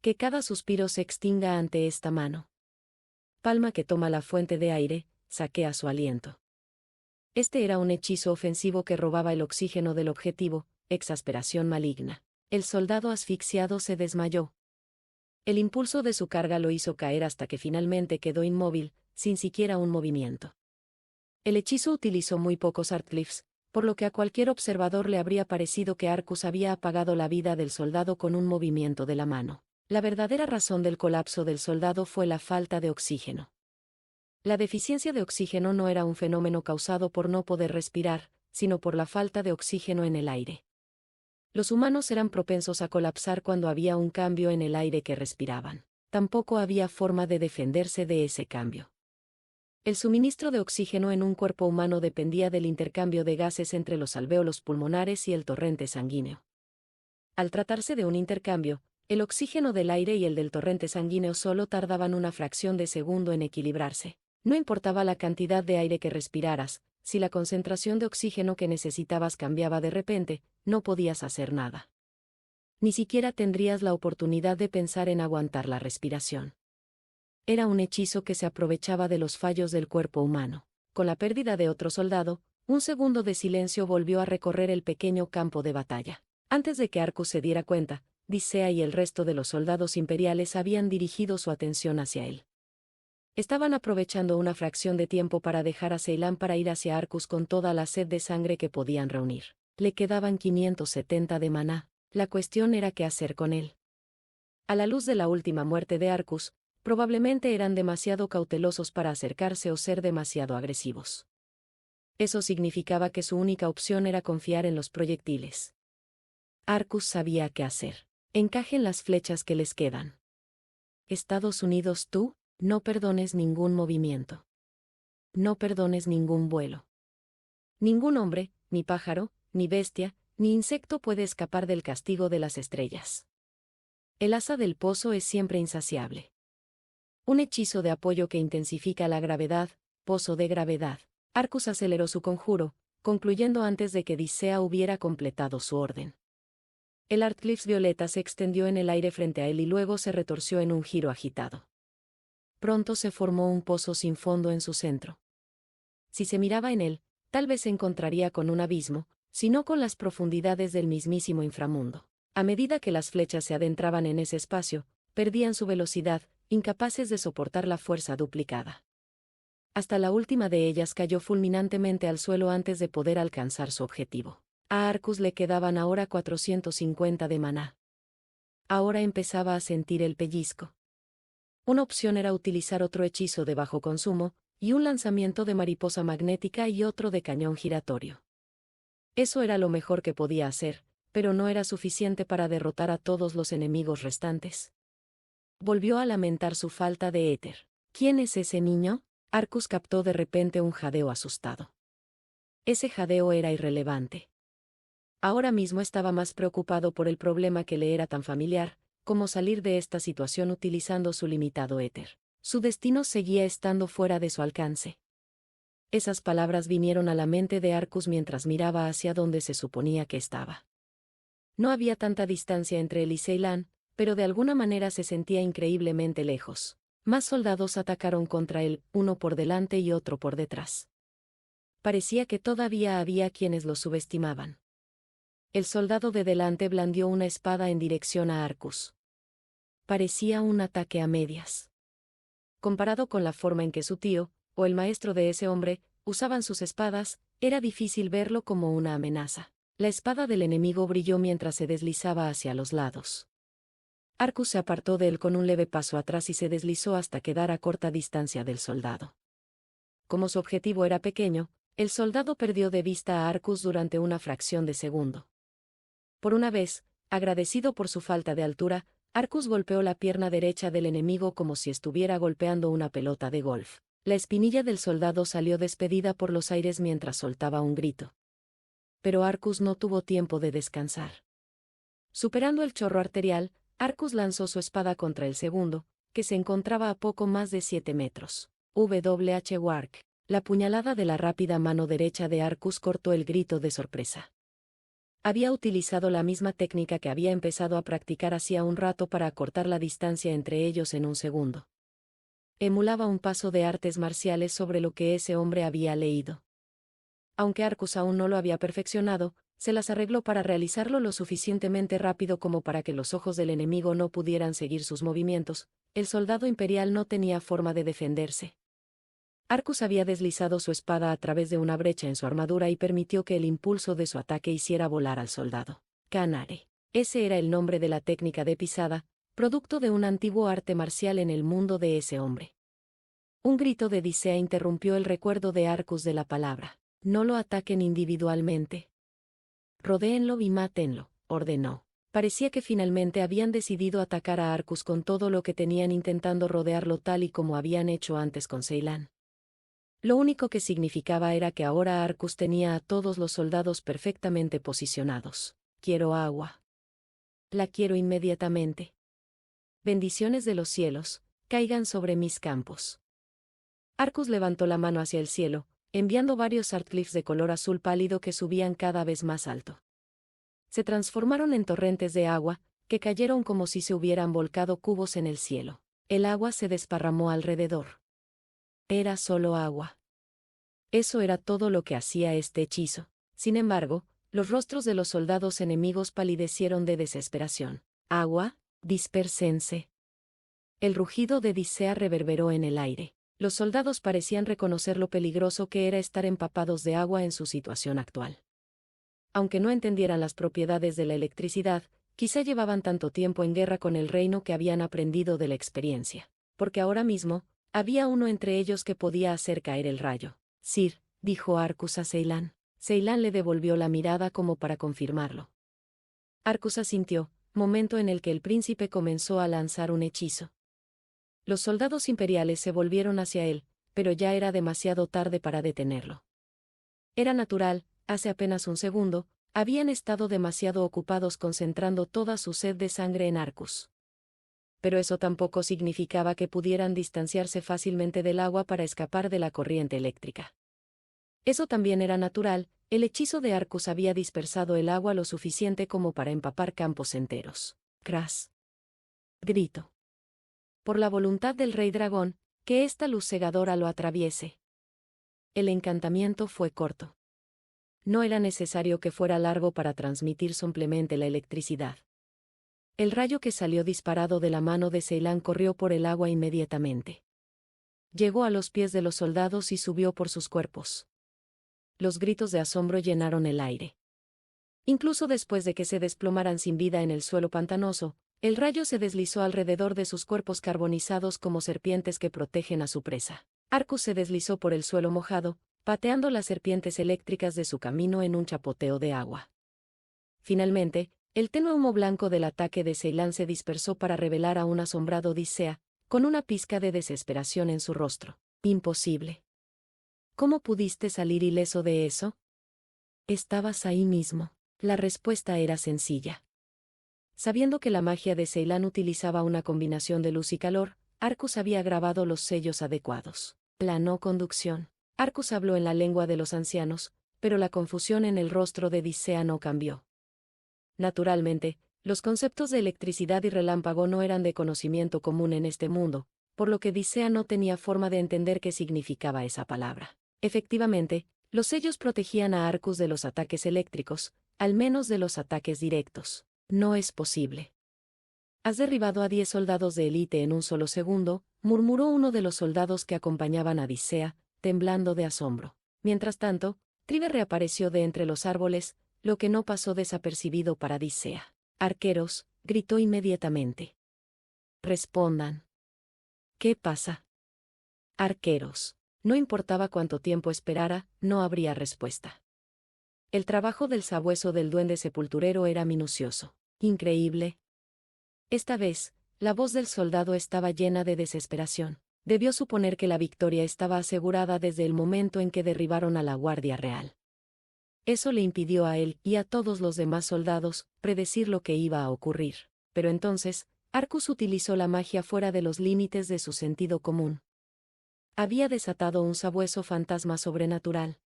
Que cada suspiro se extinga ante esta mano. Palma que toma la fuente de aire, saquea su aliento. Este era un hechizo ofensivo que robaba el oxígeno del objetivo, exasperación maligna. El soldado asfixiado se desmayó. El impulso de su carga lo hizo caer hasta que finalmente quedó inmóvil, sin siquiera un movimiento. El hechizo utilizó muy pocos artglyphs, por lo que a cualquier observador le habría parecido que Arcus había apagado la vida del soldado con un movimiento de la mano. La verdadera razón del colapso del soldado fue la falta de oxígeno. La deficiencia de oxígeno no era un fenómeno causado por no poder respirar, sino por la falta de oxígeno en el aire. Los humanos eran propensos a colapsar cuando había un cambio en el aire que respiraban. Tampoco había forma de defenderse de ese cambio. El suministro de oxígeno en un cuerpo humano dependía del intercambio de gases entre los alvéolos pulmonares y el torrente sanguíneo. Al tratarse de un intercambio, el oxígeno del aire y el del torrente sanguíneo solo tardaban una fracción de segundo en equilibrarse. No importaba la cantidad de aire que respiraras, si la concentración de oxígeno que necesitabas cambiaba de repente, no podías hacer nada. Ni siquiera tendrías la oportunidad de pensar en aguantar la respiración. Era un hechizo que se aprovechaba de los fallos del cuerpo humano. Con la pérdida de otro soldado, un segundo de silencio volvió a recorrer el pequeño campo de batalla. Antes de que Arcus se diera cuenta, Dicea y el resto de los soldados imperiales habían dirigido su atención hacia él. Estaban aprovechando una fracción de tiempo para dejar a Ceylan para ir hacia Arcus con toda la sed de sangre que podían reunir. Le quedaban 570 de maná. La cuestión era qué hacer con él. A la luz de la última muerte de Arcus, probablemente eran demasiado cautelosos para acercarse o ser demasiado agresivos. Eso significaba que su única opción era confiar en los proyectiles. Arcus sabía qué hacer. Encajen las flechas que les quedan. Estados Unidos, tú, no perdones ningún movimiento. No perdones ningún vuelo. Ningún hombre, ni pájaro, ni bestia, ni insecto puede escapar del castigo de las estrellas. El asa del pozo es siempre insaciable. Un hechizo de apoyo que intensifica la gravedad, pozo de gravedad. Arcus aceleró su conjuro, concluyendo antes de que Dicea hubiera completado su orden. El Artglyphs violeta se extendió en el aire frente a él y luego se retorció en un giro agitado. Pronto se formó un pozo sin fondo en su centro. Si se miraba en él, tal vez se encontraría con un abismo, si no con las profundidades del mismísimo inframundo. A medida que las flechas se adentraban en ese espacio, perdían su velocidad, incapaces de soportar la fuerza duplicada. Hasta la última de ellas cayó fulminantemente al suelo antes de poder alcanzar su objetivo. A Arcus le quedaban ahora 450 de maná. Ahora empezaba a sentir el pellizco. Una opción era utilizar otro hechizo de bajo consumo, y un lanzamiento de mariposa magnética y otro de cañón giratorio. Eso era lo mejor que podía hacer, pero no era suficiente para derrotar a todos los enemigos restantes. Volvió a lamentar su falta de éter. ¿Quién es ese niño? Arcus captó de repente un jadeo asustado. Ese jadeo era irrelevante. Ahora mismo estaba más preocupado por el problema que le era tan familiar, como salir de esta situación utilizando su limitado éter. Su destino seguía estando fuera de su alcance. Esas palabras vinieron a la mente de Arcus mientras miraba hacia donde se suponía que estaba. No había tanta distancia entre él y Ceylan, pero de alguna manera se sentía increíblemente lejos. Más soldados atacaron contra él, uno por delante y otro por detrás. Parecía que todavía había quienes lo subestimaban. El soldado de delante blandió una espada en dirección a Arcus. Parecía un ataque a medias. Comparado con la forma en que su tío, o el maestro de ese hombre, usaban sus espadas, era difícil verlo como una amenaza. La espada del enemigo brilló mientras se deslizaba hacia los lados. Arcus se apartó de él con un leve paso atrás y se deslizó hasta quedar a corta distancia del soldado. Como su objetivo era pequeño, el soldado perdió de vista a Arcus durante una fracción de segundo. Por una vez, agradecido por su falta de altura, Arcus golpeó la pierna derecha del enemigo como si estuviera golpeando una pelota de golf. La espinilla del soldado salió despedida por los aires mientras soltaba un grito. Pero Arcus no tuvo tiempo de descansar. Superando el chorro arterial, Arcus lanzó su espada contra el segundo, que se encontraba a poco más de 7 metros. WH Wark. La puñalada de la rápida mano derecha de Arcus cortó el grito de sorpresa. Había utilizado la misma técnica que había empezado a practicar hacía un rato para acortar la distancia entre ellos en un segundo. Emulaba un paso de artes marciales sobre lo que ese hombre había leído. Aunque Arcus aún no lo había perfeccionado, se las arregló para realizarlo lo suficientemente rápido como para que los ojos del enemigo no pudieran seguir sus movimientos. El soldado imperial no tenía forma de defenderse. Arcus había deslizado su espada a través de una brecha en su armadura y permitió que el impulso de su ataque hiciera volar al soldado. Canare. Ese era el nombre de la técnica de pisada, producto de un antiguo arte marcial en el mundo de ese hombre. Un grito de Dicea interrumpió el recuerdo de Arcus de la palabra. No lo ataquen individualmente. Rodéenlo y mátenlo, ordenó. Parecía que finalmente habían decidido atacar a Arcus con todo lo que tenían, intentando rodearlo tal y como habían hecho antes con Ceylan. Lo único que significaba era que ahora Arcus tenía a todos los soldados perfectamente posicionados. Quiero agua. La quiero inmediatamente. Bendiciones de los cielos, caigan sobre mis campos. Arcus levantó la mano hacia el cielo, enviando varios artcliffs de color azul pálido que subían cada vez más alto. Se transformaron en torrentes de agua, que cayeron como si se hubieran volcado cubos en el cielo. El agua se desparramó alrededor. Era solo agua. Eso era todo lo que hacía este hechizo. Sin embargo, los rostros de los soldados enemigos palidecieron de desesperación. Agua, dispérsense. El rugido de Dicea reverberó en el aire. Los soldados parecían reconocer lo peligroso que era estar empapados de agua en su situación actual. Aunque no entendieran las propiedades de la electricidad, quizá llevaban tanto tiempo en guerra con el reino que habían aprendido de la experiencia. Porque ahora mismo, había uno entre ellos que podía hacer caer el rayo. Sir, dijo Arcus a Ceylan. Ceylan le devolvió la mirada como para confirmarlo. Arcus asintió, momento en el que el príncipe comenzó a lanzar un hechizo. Los soldados imperiales se volvieron hacia él, pero ya era demasiado tarde para detenerlo. Era natural, hace apenas un segundo, habían estado demasiado ocupados concentrando toda su sed de sangre en Arcus. Pero eso tampoco significaba que pudieran distanciarse fácilmente del agua para escapar de la corriente eléctrica. Eso también era natural, el hechizo de Arcus había dispersado el agua lo suficiente como para empapar campos enteros. Cras. Grito. Por la voluntad del rey dragón, que esta luz cegadora lo atraviese. El encantamiento fue corto. No era necesario que fuera largo para transmitir simplemente la electricidad. El rayo que salió disparado de la mano de Ceylan corrió por el agua inmediatamente. Llegó a los pies de los soldados y subió por sus cuerpos. Los gritos de asombro llenaron el aire. Incluso después de que se desplomaran sin vida en el suelo pantanoso, el rayo se deslizó alrededor de sus cuerpos carbonizados como serpientes que protegen a su presa. Arcus se deslizó por el suelo mojado, pateando las serpientes eléctricas de su camino en un chapoteo de agua. Finalmente, el tenue humo blanco del ataque de Ceylan se dispersó para revelar a un asombrado Dicea, con una pizca de desesperación en su rostro. Imposible. ¿Cómo pudiste salir ileso de eso? Estabas ahí mismo. La respuesta era sencilla. Sabiendo que la magia de Ceylan utilizaba una combinación de luz y calor, Arcus había grabado los sellos adecuados. La no conducción. Arcus habló en la lengua de los ancianos, pero la confusión en el rostro de Dicea no cambió. Naturalmente, los conceptos de electricidad y relámpago no eran de conocimiento común en este mundo, por lo que Dicea no tenía forma de entender qué significaba esa palabra. Efectivamente, los sellos protegían a Arcus de los ataques eléctricos, al menos de los ataques directos. No es posible. Has derribado a 10 soldados de élite en un solo segundo, murmuró uno de los soldados que acompañaban a Dicea, temblando de asombro. Mientras tanto, Tribe reapareció de entre los árboles, lo que no pasó desapercibido para Dicea. Arqueros, gritó inmediatamente. Respondan. ¿Qué pasa? Arqueros. No importaba cuánto tiempo esperara, no habría respuesta. El trabajo del sabueso del duende sepulturero era minucioso. Increíble. Esta vez, la voz del soldado estaba llena de desesperación. Debió suponer que la victoria estaba asegurada desde el momento en que derribaron a la Guardia Real. Eso le impidió a él y a todos los demás soldados predecir lo que iba a ocurrir. Pero entonces, Arcus utilizó la magia fuera de los límites de su sentido común. Había desatado un sabueso fantasma sobrenatural.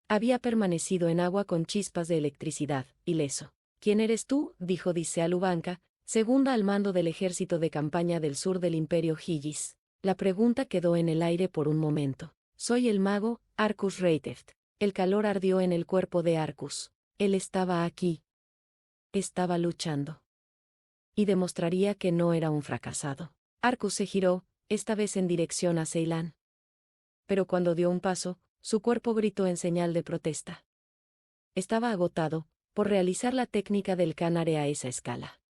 Había permanecido en agua con chispas de electricidad, ileso. ¿Quién eres tú?, dijo Dicea Lubanca, segunda al mando del ejército de campaña del sur del Imperio Higis. La pregunta quedó en el aire por un momento. Soy el mago, Arcus Reiteft. El calor ardió en el cuerpo de Arcus. Él estaba aquí. Estaba luchando. Y demostraría que no era un fracasado. Arcus se giró, esta vez en dirección a Ceilán. Pero cuando dio un paso, su cuerpo gritó en señal de protesta. Estaba agotado, por realizar la técnica del canare a esa escala.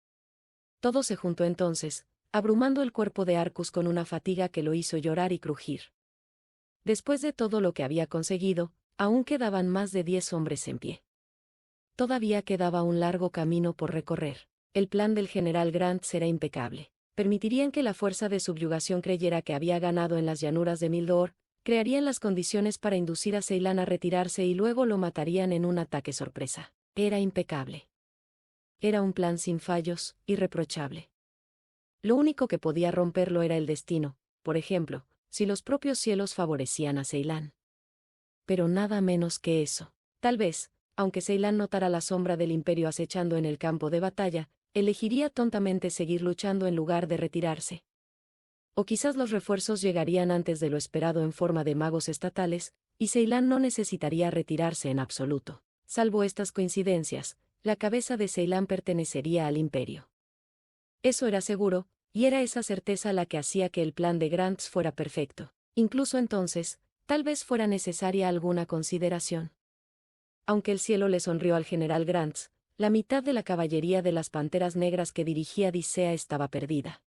Todo se juntó entonces, abrumando el cuerpo de Arcus con una fatiga que lo hizo llorar y crujir. Después de todo lo que había conseguido, aún quedaban más de 10 hombres en pie. Todavía quedaba un largo camino por recorrer. El plan del general Grant era impecable. Permitirían que la fuerza de subyugación creyera que había ganado en las llanuras de Mildor, crearían las condiciones para inducir a Ceilán a retirarse y luego lo matarían en un ataque sorpresa. Era impecable. Era un plan sin fallos, irreprochable. Lo único que podía romperlo era el destino, por ejemplo, si los propios cielos favorecían a Ceilán. Pero nada menos que eso. Tal vez, aunque Ceilán notara la sombra del imperio acechando en el campo de batalla, elegiría tontamente seguir luchando en lugar de retirarse. O quizás los refuerzos llegarían antes de lo esperado en forma de magos estatales, y Ceilán no necesitaría retirarse en absoluto. Salvo estas coincidencias, la cabeza de Ceilán pertenecería al imperio. Eso era seguro, y era esa certeza la que hacía que el plan de Grant fuera perfecto. Incluso entonces, tal vez fuera necesaria alguna consideración. Aunque el cielo le sonrió al general Grant, la mitad de la caballería de las Panteras Negras que dirigía Dicea estaba perdida.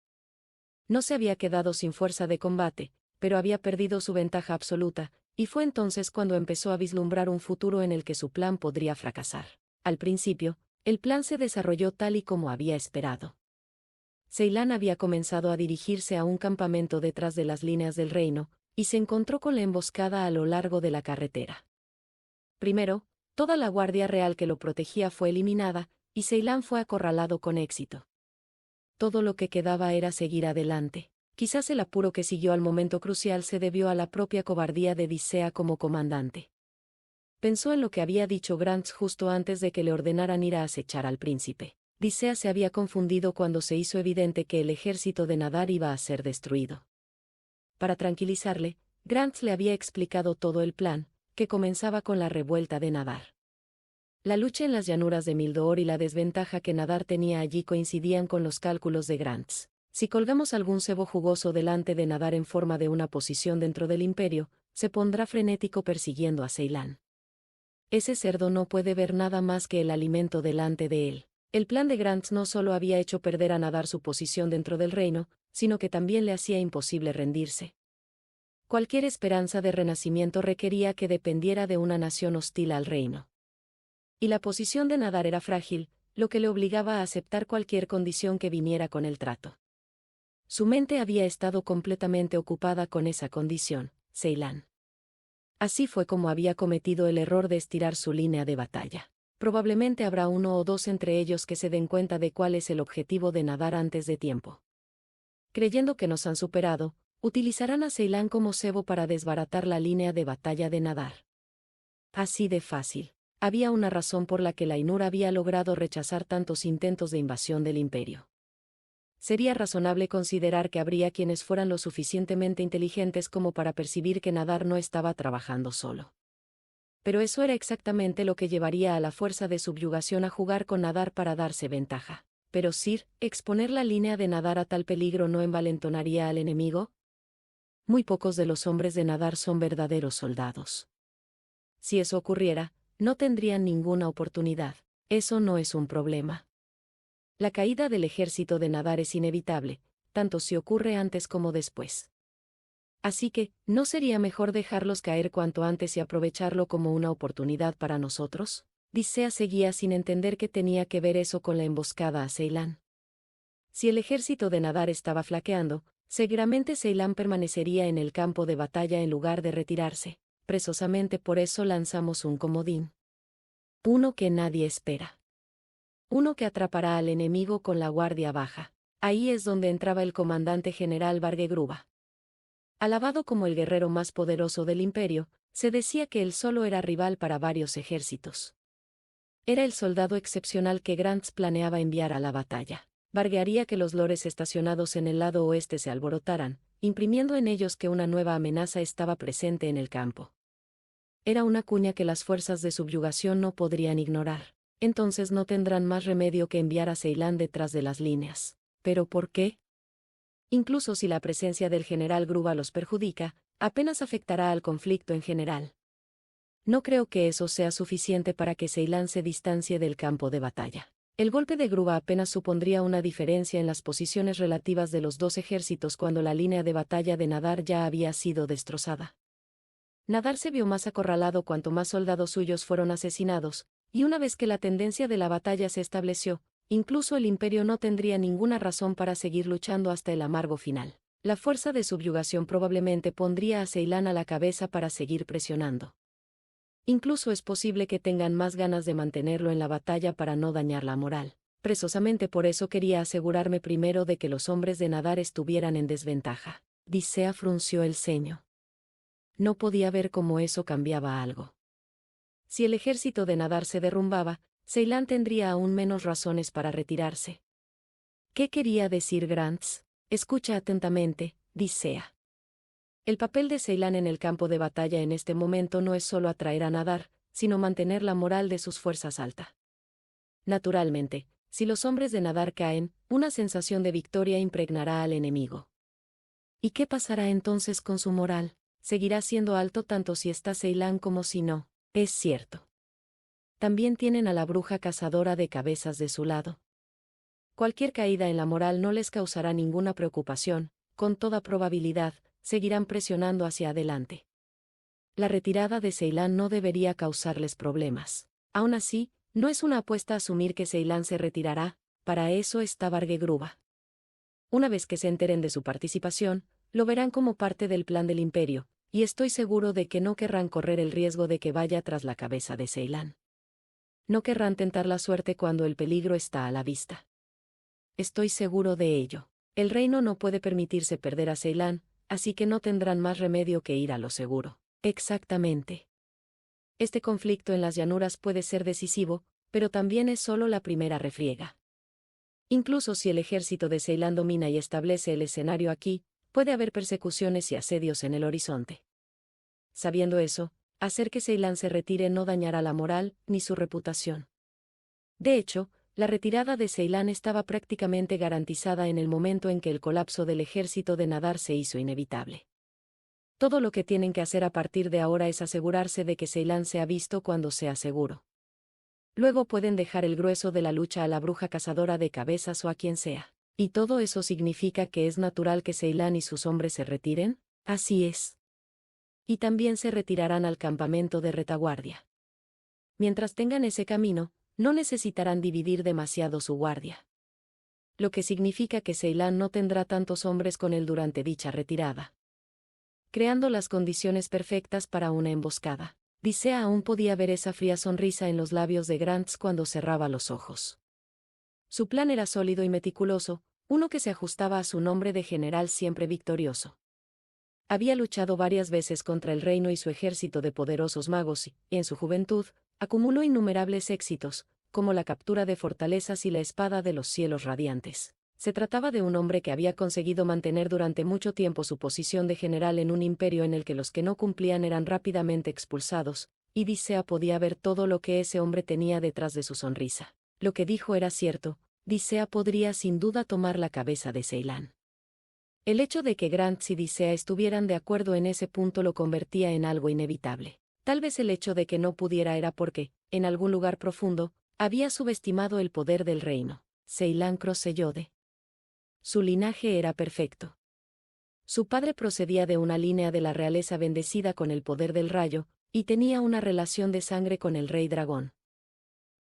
No se había quedado sin fuerza de combate, pero había perdido su ventaja absoluta, y fue entonces cuando empezó a vislumbrar un futuro en el que su plan podría fracasar. Al principio, el plan se desarrolló tal y como había esperado. Ceilán había comenzado a dirigirse a un campamento detrás de las líneas del reino, y se encontró con la emboscada a lo largo de la carretera. Primero, toda la guardia real que lo protegía fue eliminada, y Ceilán fue acorralado con éxito. Todo lo que quedaba era seguir adelante. Quizás el apuro que siguió al momento crucial se debió a la propia cobardía de Dicea como comandante. Pensó en lo que había dicho Grant justo antes de que le ordenaran ir a acechar al príncipe. Dicea se había confundido cuando se hizo evidente que el ejército de Nadar iba a ser destruido. Para tranquilizarle, Grant le había explicado todo el plan, que comenzaba con la revuelta de Nadar. La lucha en las llanuras de Mildor y la desventaja que Nadar tenía allí coincidían con los cálculos de Grant. Si colgamos algún cebo jugoso delante de Nadar en forma de una posición dentro del imperio, se pondrá frenético persiguiendo a Ceilán. Ese cerdo no puede ver nada más que el alimento delante de él. El plan de Grant no solo había hecho perder a Nadar su posición dentro del reino, sino que también le hacía imposible rendirse. Cualquier esperanza de renacimiento requería que dependiera de una nación hostil al reino. Y la posición de Nadar era frágil, lo que le obligaba a aceptar cualquier condición que viniera con el trato. Su mente había estado completamente ocupada con esa condición, Ceilán. Así fue como había cometido el error de estirar su línea de batalla. Probablemente habrá uno o dos entre ellos que se den cuenta de cuál es el objetivo de Nadar antes de tiempo. Creyendo que nos han superado, utilizarán a Ceilán como cebo para desbaratar la línea de batalla de Nadar. Así de fácil. Había una razón por la que la Ainur había logrado rechazar tantos intentos de invasión del imperio. Sería razonable considerar que habría quienes fueran lo suficientemente inteligentes como para percibir que Nadar no estaba trabajando solo. Pero eso era exactamente lo que llevaría a la fuerza de subyugación a jugar con Nadar para darse ventaja. Pero Sir, ¿exponer la línea de Nadar a tal peligro no envalentonaría al enemigo? Muy pocos de los hombres de Nadar son verdaderos soldados. Si eso ocurriera, no tendrían ninguna oportunidad. Eso no es un problema. La caída del ejército de Nadar es inevitable, tanto si ocurre antes como después. Así que, ¿no sería mejor dejarlos caer cuanto antes y aprovecharlo como una oportunidad para nosotros? Dicea seguía sin entender qué tenía que ver eso con la emboscada a Ceilán. Si el ejército de Nadar estaba flaqueando, seguramente Ceilán permanecería en el campo de batalla en lugar de retirarse. Precisamente por eso lanzamos un comodín. Uno que nadie espera. uno que atrapará al enemigo con la guardia baja. Ahí es donde entraba el comandante general Vargegruva. Alabado como el guerrero más poderoso del imperio, se decía que él solo era rival para varios ejércitos. Era el soldado excepcional que Grants planeaba enviar a la batalla. Vargue haría que los lores estacionados en el lado oeste se alborotaran, imprimiendo en ellos que una nueva amenaza estaba presente en el campo. Era una cuña que las fuerzas de subyugación no podrían ignorar. Entonces no tendrán más remedio que enviar a Ceilán detrás de las líneas. ¿Pero por qué? Incluso si la presencia del general Gruba los perjudica, apenas afectará al conflicto en general. No creo que eso sea suficiente para que Ceilán se distancie del campo de batalla. El golpe de Gruba apenas supondría una diferencia en las posiciones relativas de los dos ejércitos cuando la línea de batalla de Nadar ya había sido destrozada. Nadar se vio más acorralado cuanto más soldados suyos fueron asesinados, y una vez que la tendencia de la batalla se estableció, incluso el imperio no tendría ninguna razón para seguir luchando hasta el amargo final. La fuerza de subyugación probablemente pondría a Ceilán a la cabeza para seguir presionando. Incluso es posible que tengan más ganas de mantenerlo en la batalla para no dañar la moral. Precisamente por eso quería asegurarme primero de que los hombres de Nadar estuvieran en desventaja. Dicea frunció el ceño. No podía ver cómo eso cambiaba algo. Si el ejército de Nadar se derrumbaba, Ceilán tendría aún menos razones para retirarse. ¿Qué quería decir Grants? Escucha atentamente, Dicea. El papel de Ceilán en el campo de batalla en este momento no es solo atraer a Nadar, sino mantener la moral de sus fuerzas alta. Naturalmente, si los hombres de Nadar caen, una sensación de victoria impregnará al enemigo. ¿Y qué pasará entonces con su moral? Seguirá siendo alto tanto si está Ceilán como si no. Es cierto. También tienen a la bruja cazadora de cabezas de su lado. Cualquier caída en la moral no les causará ninguna preocupación, con toda probabilidad, seguirán presionando hacia adelante. La retirada de Ceilán no debería causarles problemas. Aún así, no es una apuesta asumir que Ceilán se retirará, para eso está Vargegruva. Una vez que se enteren de su participación, lo verán como parte del plan del imperio, y estoy seguro de que no querrán correr el riesgo de que vaya tras la cabeza de Ceilán. No querrán tentar la suerte cuando el peligro está a la vista. Estoy seguro de ello. El reino no puede permitirse perder a Ceilán, así que no tendrán más remedio que ir a lo seguro. Exactamente. Este conflicto en las llanuras puede ser decisivo, pero también es solo la primera refriega. Incluso si el ejército de Ceilán domina y establece el escenario aquí, puede haber persecuciones y asedios en el horizonte. Sabiendo eso, hacer que Ceilán se retire no dañará la moral ni su reputación. De hecho, la retirada de Ceilán estaba prácticamente garantizada en el momento en que el colapso del ejército de Nadar se hizo inevitable. Todo lo que tienen que hacer a partir de ahora es asegurarse de que Ceilán sea visto cuando sea seguro. Luego pueden dejar el grueso de la lucha a la bruja cazadora de cabezas o a quien sea. ¿Y todo eso significa que es natural que Ceilán y sus hombres se retiren? Así es. Y también se retirarán al campamento de retaguardia. Mientras tengan ese camino, no necesitarán dividir demasiado su guardia. Lo que significa que Ceilán no tendrá tantos hombres con él durante dicha retirada. Creando las condiciones perfectas para una emboscada. Dicea aún podía ver esa fría sonrisa en los labios de Grants cuando cerraba los ojos. Su plan era sólido y meticuloso, uno que se ajustaba a su nombre de general siempre victorioso. Había luchado varias veces contra el reino y su ejército de poderosos magos y, en su juventud, acumuló innumerables éxitos, como la captura de fortalezas y la espada de los cielos radiantes. Se trataba de un hombre que había conseguido mantener durante mucho tiempo su posición de general en un imperio en el que los que no cumplían eran rápidamente expulsados, y Dicea podía ver todo lo que ese hombre tenía detrás de su sonrisa. Lo que dijo era cierto, Dicea podría sin duda tomar la cabeza de Ceilán. El hecho de que Grants y Dicea estuvieran de acuerdo en ese punto lo convertía en algo inevitable. Tal vez el hecho de que no pudiera era porque, en algún lugar profundo, había subestimado el poder del reino. Ceilán Crosellode. Su linaje era perfecto. Su padre procedía de una línea de la realeza bendecida con el poder del rayo, y tenía una relación de sangre con el rey dragón.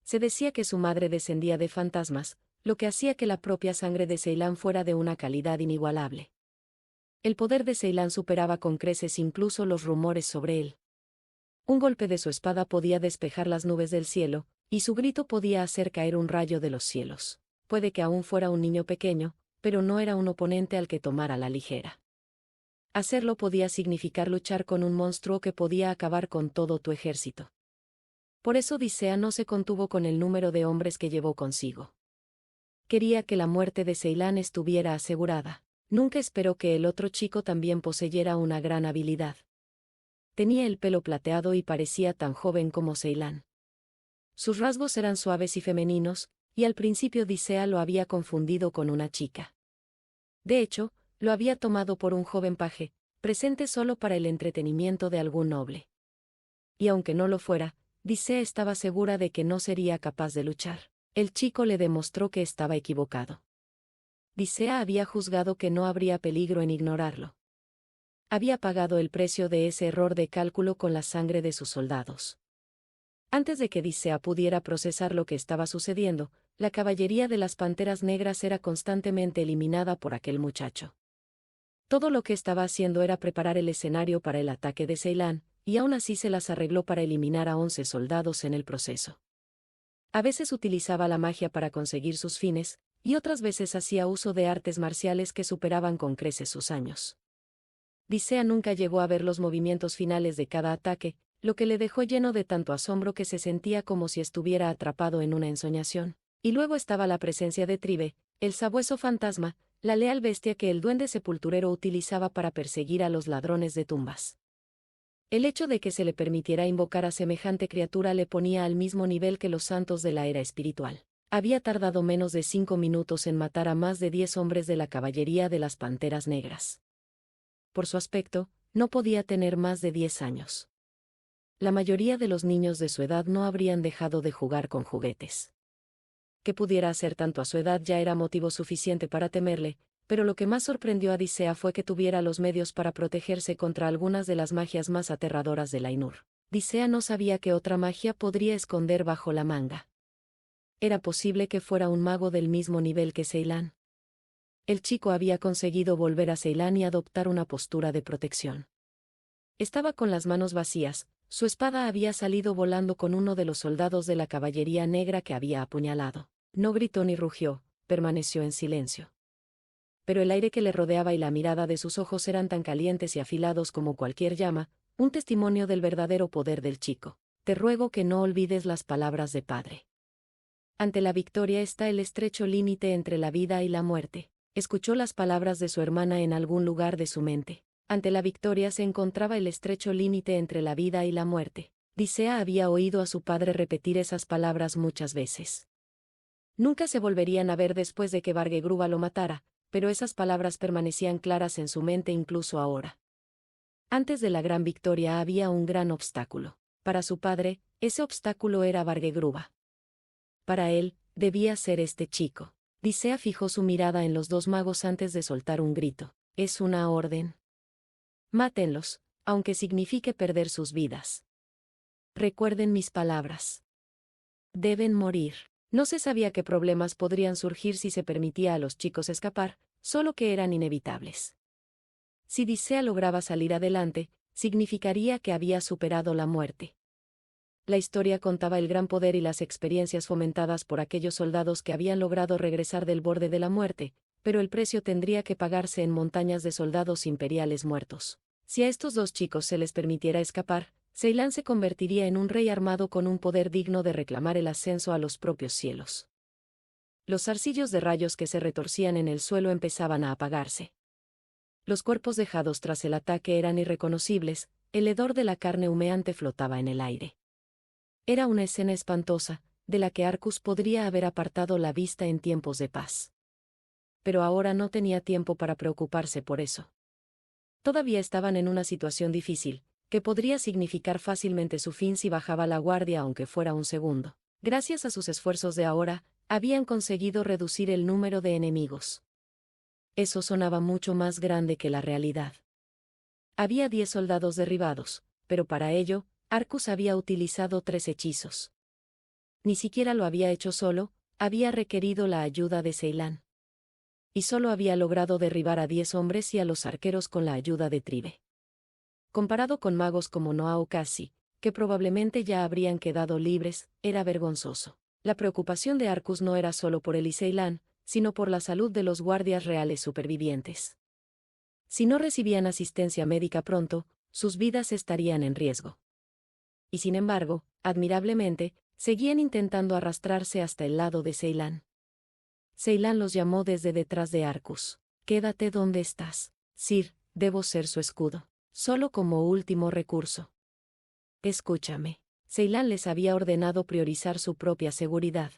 Se decía que su madre descendía de fantasmas, lo que hacía que la propia sangre de Ceilán fuera de una calidad inigualable. El poder de Ceilán superaba con creces incluso los rumores sobre él. Un golpe de su espada podía despejar las nubes del cielo, y su grito podía hacer caer un rayo de los cielos. Puede que aún fuera un niño pequeño, pero no era un oponente al que tomar a la ligera. Hacerlo podía significar luchar con un monstruo que podía acabar con todo tu ejército. Por eso Odisea no se contuvo con el número de hombres que llevó consigo. Quería que la muerte de Ceilán estuviera asegurada. Nunca esperó que el otro chico también poseyera una gran habilidad. Tenía el pelo plateado y parecía tan joven como Ceilán. Sus rasgos eran suaves y femeninos, y al principio Odisea lo había confundido con una chica. De hecho, lo había tomado por un joven paje, presente solo para el entretenimiento de algún noble. Y aunque no lo fuera, Odisea estaba segura de que no sería capaz de luchar. El chico le demostró que estaba equivocado. Odisea había juzgado que no habría peligro en ignorarlo. Había pagado el precio de ese error de cálculo con la sangre de sus soldados. Antes de que Odisea pudiera procesar lo que estaba sucediendo, la caballería de las Panteras Negras era constantemente eliminada por aquel muchacho. Todo lo que estaba haciendo era preparar el escenario para el ataque de Ceilán, y aún así se las arregló para eliminar a 11 soldados en el proceso. A veces utilizaba la magia para conseguir sus fines, y otras veces hacía uso de artes marciales que superaban con creces sus años. Odisea nunca llegó a ver los movimientos finales de cada ataque, lo que le dejó lleno de tanto asombro que se sentía como si estuviera atrapado en una ensoñación. Y luego estaba la presencia de Tribe, el sabueso fantasma, la leal bestia que el duende sepulturero utilizaba para perseguir a los ladrones de tumbas. El hecho de que se le permitiera invocar a semejante criatura le ponía al mismo nivel que los santos de la era espiritual. Había tardado menos de 5 minutos en matar a más de 10 hombres de la caballería de las Panteras Negras. Por su aspecto, no podía tener más de 10 años. La mayoría de los niños de su edad no habrían dejado de jugar con juguetes. Que pudiera hacer tanto a su edad ya era motivo suficiente para temerle, pero lo que más sorprendió a Odisea fue que tuviera los medios para protegerse contra algunas de las magias más aterradoras de Ainur. Odisea no sabía qué otra magia podría esconder bajo la manga. Era posible que fuera un mago del mismo nivel que Ceilán. El chico había conseguido volver a Ceilán y adoptar una postura de protección. Estaba con las manos vacías, su espada había salido volando con uno de los soldados de la caballería negra que había apuñalado. No gritó ni rugió, permaneció en silencio. Pero el aire que le rodeaba y la mirada de sus ojos eran tan calientes y afilados como cualquier llama, un testimonio del verdadero poder del chico. Te ruego que no olvides las palabras de padre. Ante la victoria está el estrecho límite entre la vida y la muerte. Escuchó las palabras de su hermana en algún lugar de su mente. Ante la victoria se encontraba el estrecho límite entre la vida y la muerte. Odisea había oído a su padre repetir esas palabras muchas veces. Nunca se volverían a ver después de que Vargegruva lo matara, pero esas palabras permanecían claras en su mente incluso ahora. Antes de la gran victoria había un gran obstáculo. Para su padre, ese obstáculo era Vargegruva. Para él, debía ser este chico. Odisea fijó su mirada en los dos magos antes de soltar un grito. Es una orden. Mátenlos, aunque signifique perder sus vidas. Recuerden mis palabras. Deben morir. No se sabía qué problemas podrían surgir si se permitía a los chicos escapar, solo que eran inevitables. Si Odisea lograba salir adelante, significaría que había superado la muerte. La historia contaba el gran poder y las experiencias fomentadas por aquellos soldados que habían logrado regresar del borde de la muerte, pero el precio tendría que pagarse en montañas de soldados imperiales muertos. Si a estos dos chicos se les permitiera escapar, Ceilán se convertiría en un rey armado con un poder digno de reclamar el ascenso a los propios cielos. Los zarcillos de rayos que se retorcían en el suelo empezaban a apagarse. Los cuerpos dejados tras el ataque eran irreconocibles, el hedor de la carne humeante flotaba en el aire. Era una escena espantosa, de la que Arcus podría haber apartado la vista en tiempos de paz. Pero ahora no tenía tiempo para preocuparse por eso. Todavía estaban en una situación difícil, que podría significar fácilmente su fin si bajaba la guardia aunque fuera un segundo. Gracias a sus esfuerzos de ahora, habían conseguido reducir el número de enemigos. Eso sonaba mucho más grande que la realidad. Había 10 soldados derribados, pero para ello, Arcus había utilizado 3 hechizos. Ni siquiera lo había hecho solo, había requerido la ayuda de Ceilán. Y solo había logrado derribar a 10 hombres y a los arqueros con la ayuda de Tribe. Comparado con magos como Noa o Cassi, que probablemente ya habrían quedado libres, era vergonzoso. La preocupación de Arcus no era solo por él y Ceylan, sino por la salud de los guardias reales supervivientes. Si no recibían asistencia médica pronto, sus vidas estarían en riesgo. Y sin embargo, admirablemente, seguían intentando arrastrarse hasta el lado de Ceylan. Ceylan los llamó desde detrás de Arcus. «Quédate donde estás, Sir, debo ser su escudo. Solo como último recurso. Escúchame». Ceylan les había ordenado priorizar su propia seguridad.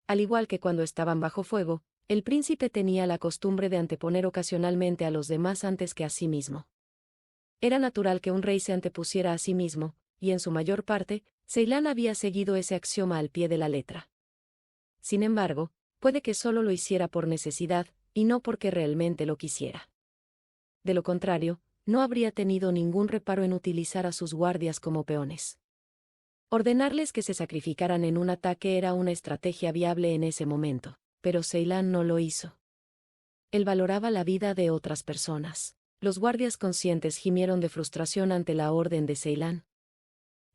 Al igual que cuando estaban bajo fuego, el príncipe tenía la costumbre de anteponer ocasionalmente a los demás antes que a sí mismo. Era natural que un rey se antepusiera a sí mismo, y en su mayor parte, Ceylan había seguido ese axioma al pie de la letra. Sin embargo, puede que solo lo hiciera por necesidad, y no porque realmente lo quisiera. De lo contrario, no habría tenido ningún reparo en utilizar a sus guardias como peones. Ordenarles que se sacrificaran en un ataque era una estrategia viable en ese momento, pero Ceylan no lo hizo. Él valoraba la vida de otras personas. Los guardias conscientes gimieron de frustración ante la orden de Ceylan.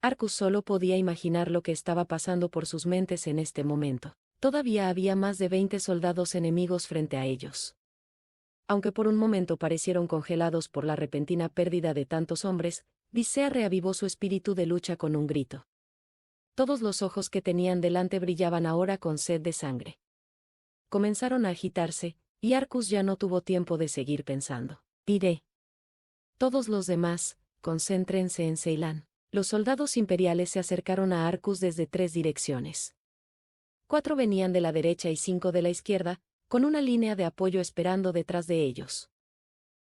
Arcus solo podía imaginar lo que estaba pasando por sus mentes en este momento. Todavía había más de 20 soldados enemigos frente a ellos. Aunque por un momento parecieron congelados por la repentina pérdida de tantos hombres, Dicea reavivó su espíritu de lucha con un grito. Todos los ojos que tenían delante brillaban ahora con sed de sangre. Comenzaron a agitarse, y Arcus ya no tuvo tiempo de seguir pensando. «Iré. Todos los demás, concéntrense en Ceylan». Los soldados imperiales se acercaron a Arcus desde 3 direcciones. 4 venían de la derecha y 5 de la izquierda, con una línea de apoyo esperando detrás de ellos.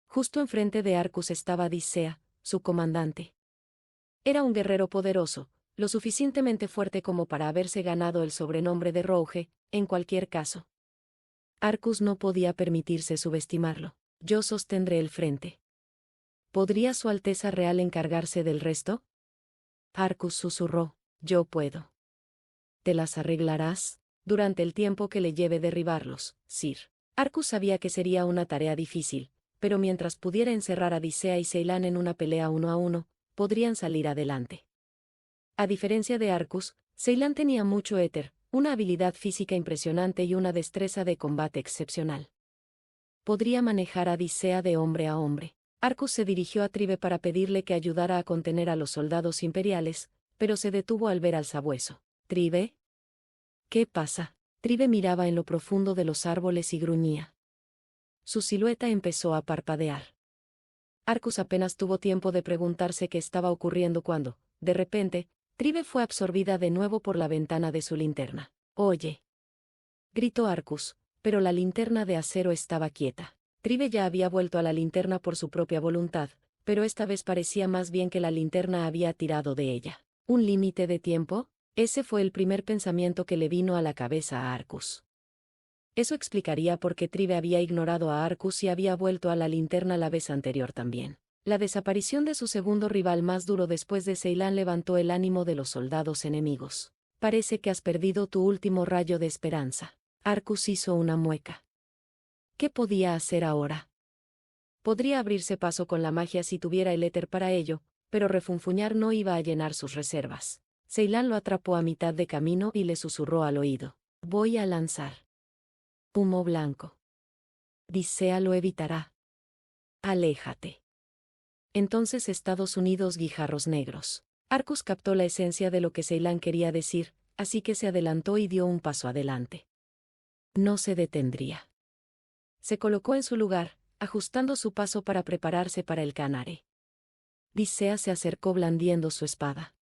Justo enfrente de Arcus estaba Dicea, su comandante. Era un guerrero poderoso, lo suficientemente fuerte como para haberse ganado el sobrenombre de Rouge, en cualquier caso. Arcus no podía permitirse subestimarlo. «Yo sostendré el frente». ¿Podría Su Alteza Real encargarse del resto? Arcus susurró. «Yo puedo». «¿Te las arreglarás?» «Durante el tiempo que le lleve derribarlos, Sir». Arcus sabía que sería una tarea difícil, pero mientras pudiera encerrar a Dicea y Ceylan en una pelea 1 a 1, podrían salir adelante. A diferencia de Arcus, Ceylan tenía mucho éter, una habilidad física impresionante y una destreza de combate excepcional. Podría manejar a Dicea de hombre a hombre. Arcus se dirigió a Tribe para pedirle que ayudara a contener a los soldados imperiales, pero se detuvo al ver al sabueso. «¿Tribe? ¿Qué pasa?» Tribe miraba en lo profundo de los árboles y gruñía. Su silueta empezó a parpadear. Arcus apenas tuvo tiempo de preguntarse qué estaba ocurriendo cuando, de repente, Tribe fue absorbida de nuevo por la ventana de su linterna. «Oye», gritó Arcus, pero la linterna de acero estaba quieta. Tribe ya había vuelto a la linterna por su propia voluntad, pero esta vez parecía más bien que la linterna había tirado de ella. ¿Un límite de tiempo? Ese fue el primer pensamiento que le vino a la cabeza a Arcus. Eso explicaría por qué Tribe había ignorado a Arcus y había vuelto a la linterna la vez anterior también. La desaparición de su segundo rival más duro después de Ceylan levantó el ánimo de los soldados enemigos. «Parece que has perdido tu último rayo de esperanza». Arcus hizo una mueca. ¿Qué podía hacer ahora? Podría abrirse paso con la magia si tuviera el éter para ello, pero refunfuñar no iba a llenar sus reservas. Ceylan lo atrapó a mitad de camino y le susurró al oído. «Voy a lanzar humo blanco. Dicea lo evitará. Aléjate». Entonces Estados Unidos guijarros negros. Arcus captó la esencia de lo que Ceylan quería decir, así que se adelantó y dio un paso adelante. No se detendría. Se colocó en su lugar, ajustando su paso para prepararse para el canare. Dicea se acercó blandiendo su espada.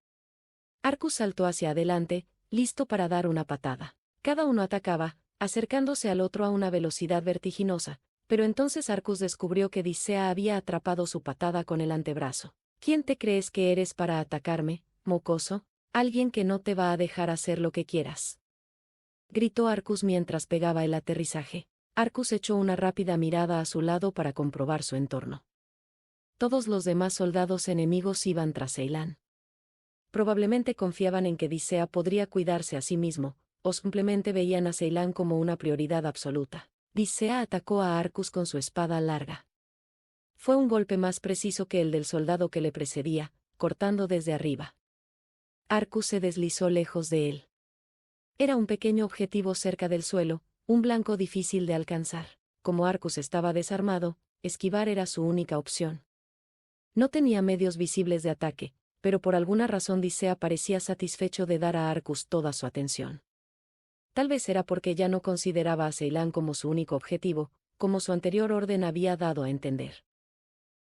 Arcus saltó hacia adelante, listo para dar una patada. Cada uno atacaba, acercándose al otro a una velocidad vertiginosa, pero entonces Arcus descubrió que Dicea había atrapado su patada con el antebrazo. «¿Quién te crees que eres para atacarme, mocoso? Alguien que no te va a dejar hacer lo que quieras», gritó Arcus mientras pegaba el aterrizaje. Arcus echó una rápida mirada a su lado para comprobar su entorno. Todos los demás soldados enemigos iban tras Ceylan. Probablemente confiaban en que Dicea podría cuidarse a sí mismo, o simplemente veían a Ceylan como una prioridad absoluta. Dicea atacó a Arcus con su espada larga. Fue un golpe más preciso que el del soldado que le precedía, cortando desde arriba. Arcus se deslizó lejos de él. Era un pequeño objetivo cerca del suelo, un blanco difícil de alcanzar. Como Arcus estaba desarmado, esquivar era su única opción. No tenía medios visibles de ataque, pero por alguna razón Dicea parecía satisfecho de dar a Arcus toda su atención. Tal vez era porque ya no consideraba a Ceylan como su único objetivo, como su anterior orden había dado a entender.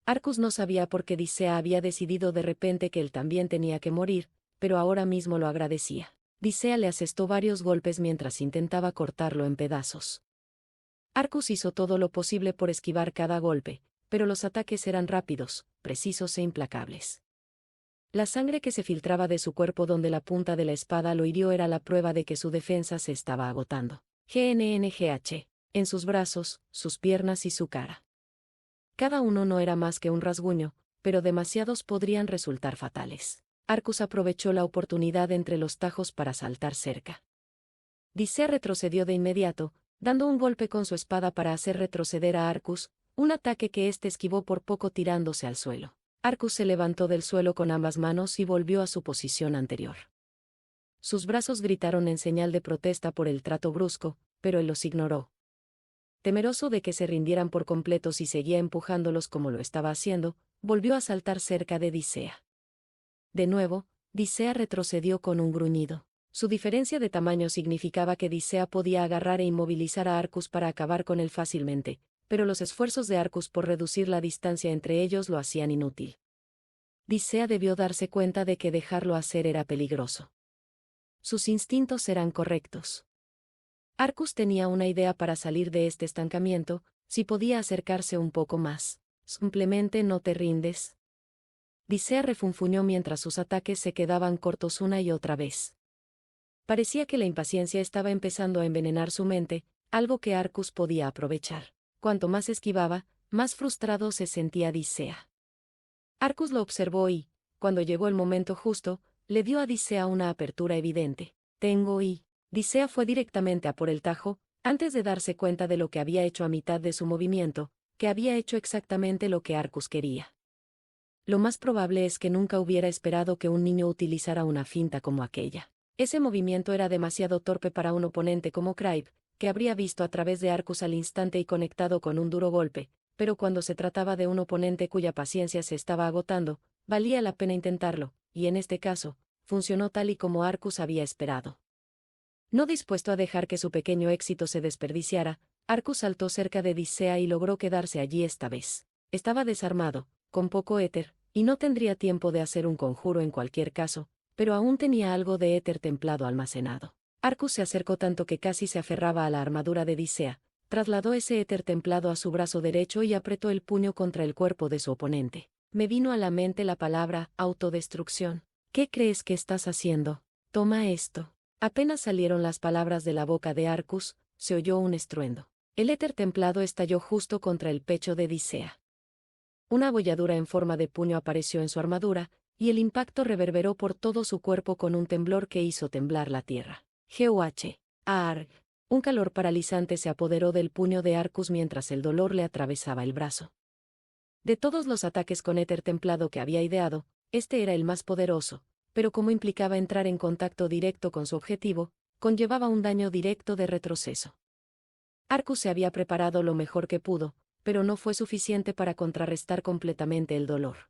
Arcus no sabía por qué Dicea había decidido de repente que él también tenía que morir, pero ahora mismo lo agradecía. Dicea le asestó varios golpes mientras intentaba cortarlo en pedazos. Arcus hizo todo lo posible por esquivar cada golpe, pero los ataques eran rápidos, precisos e implacables. La sangre que se filtraba de su cuerpo donde la punta de la espada lo hirió era la prueba de que su defensa se estaba agotando. GNNGH. En sus brazos, sus piernas y su cara. Cada uno no era más que un rasguño, pero demasiados podrían resultar fatales. Arcus aprovechó la oportunidad entre los tajos para saltar cerca. Dicea retrocedió de inmediato, dando un golpe con su espada para hacer retroceder a Arcus, un ataque que éste esquivó por poco tirándose al suelo. Arcus se levantó del suelo con ambas manos y volvió a su posición anterior. Sus brazos gritaron en señal de protesta por el trato brusco, pero él los ignoró. Temeroso de que se rindieran por completo si seguía empujándolos como lo estaba haciendo, volvió a saltar cerca de Dicea. De nuevo, Dicea retrocedió con un gruñido. Su diferencia de tamaño significaba que Dicea podía agarrar e inmovilizar a Arcus para acabar con él fácilmente, pero los esfuerzos de Arcus por reducir la distancia entre ellos lo hacían inútil. Dicea debió darse cuenta de que dejarlo hacer era peligroso. Sus instintos eran correctos. Arcus tenía una idea para salir de este estancamiento, si podía acercarse un poco más. Simplemente no te rindes. Dicea refunfuñó mientras sus ataques se quedaban cortos una y otra vez. Parecía que la impaciencia estaba empezando a envenenar su mente, algo que Arcus podía aprovechar. Cuanto más esquivaba, más frustrado se sentía Dicea. Arcus lo observó y, cuando llegó el momento justo, le dio a Dicea una apertura evidente. Dicea fue directamente a por el tajo, antes de darse cuenta de lo que había hecho a mitad de su movimiento, que había hecho exactamente lo que Arcus quería. Lo más probable es que nunca hubiera esperado que un niño utilizara una finta como aquella. Ese movimiento era demasiado torpe para un oponente como Crybe, que habría visto a través de Arcus al instante y conectado con un duro golpe, pero cuando se trataba de un oponente cuya paciencia se estaba agotando, valía la pena intentarlo, y en este caso, funcionó tal y como Arcus había esperado. No dispuesto a dejar que su pequeño éxito se desperdiciara, Arcus saltó cerca de Dicea y logró quedarse allí esta vez. Estaba desarmado, con poco éter, y no tendría tiempo de hacer un conjuro en cualquier caso, pero aún tenía algo de éter templado almacenado. Arcus se acercó tanto que casi se aferraba a la armadura de Dicea, trasladó ese éter templado a su brazo derecho y apretó el puño contra el cuerpo de su oponente. Me vino a la mente la palabra autodestrucción. ¿Qué crees que estás haciendo? Toma esto. Apenas salieron las palabras de la boca de Arcus, se oyó un estruendo. El éter templado estalló justo contra el pecho de Dicea. Una abolladura en forma de puño apareció en su armadura, y el impacto reverberó por todo su cuerpo con un temblor que hizo temblar la tierra. GOH. Arg. Un calor paralizante se apoderó del puño de Arcus mientras el dolor le atravesaba el brazo. De todos los ataques con éter templado que había ideado, este era el más poderoso, pero como implicaba entrar en contacto directo con su objetivo, conllevaba un daño directo de retroceso. Arcus se había preparado lo mejor que pudo, pero no fue suficiente para contrarrestar completamente el dolor.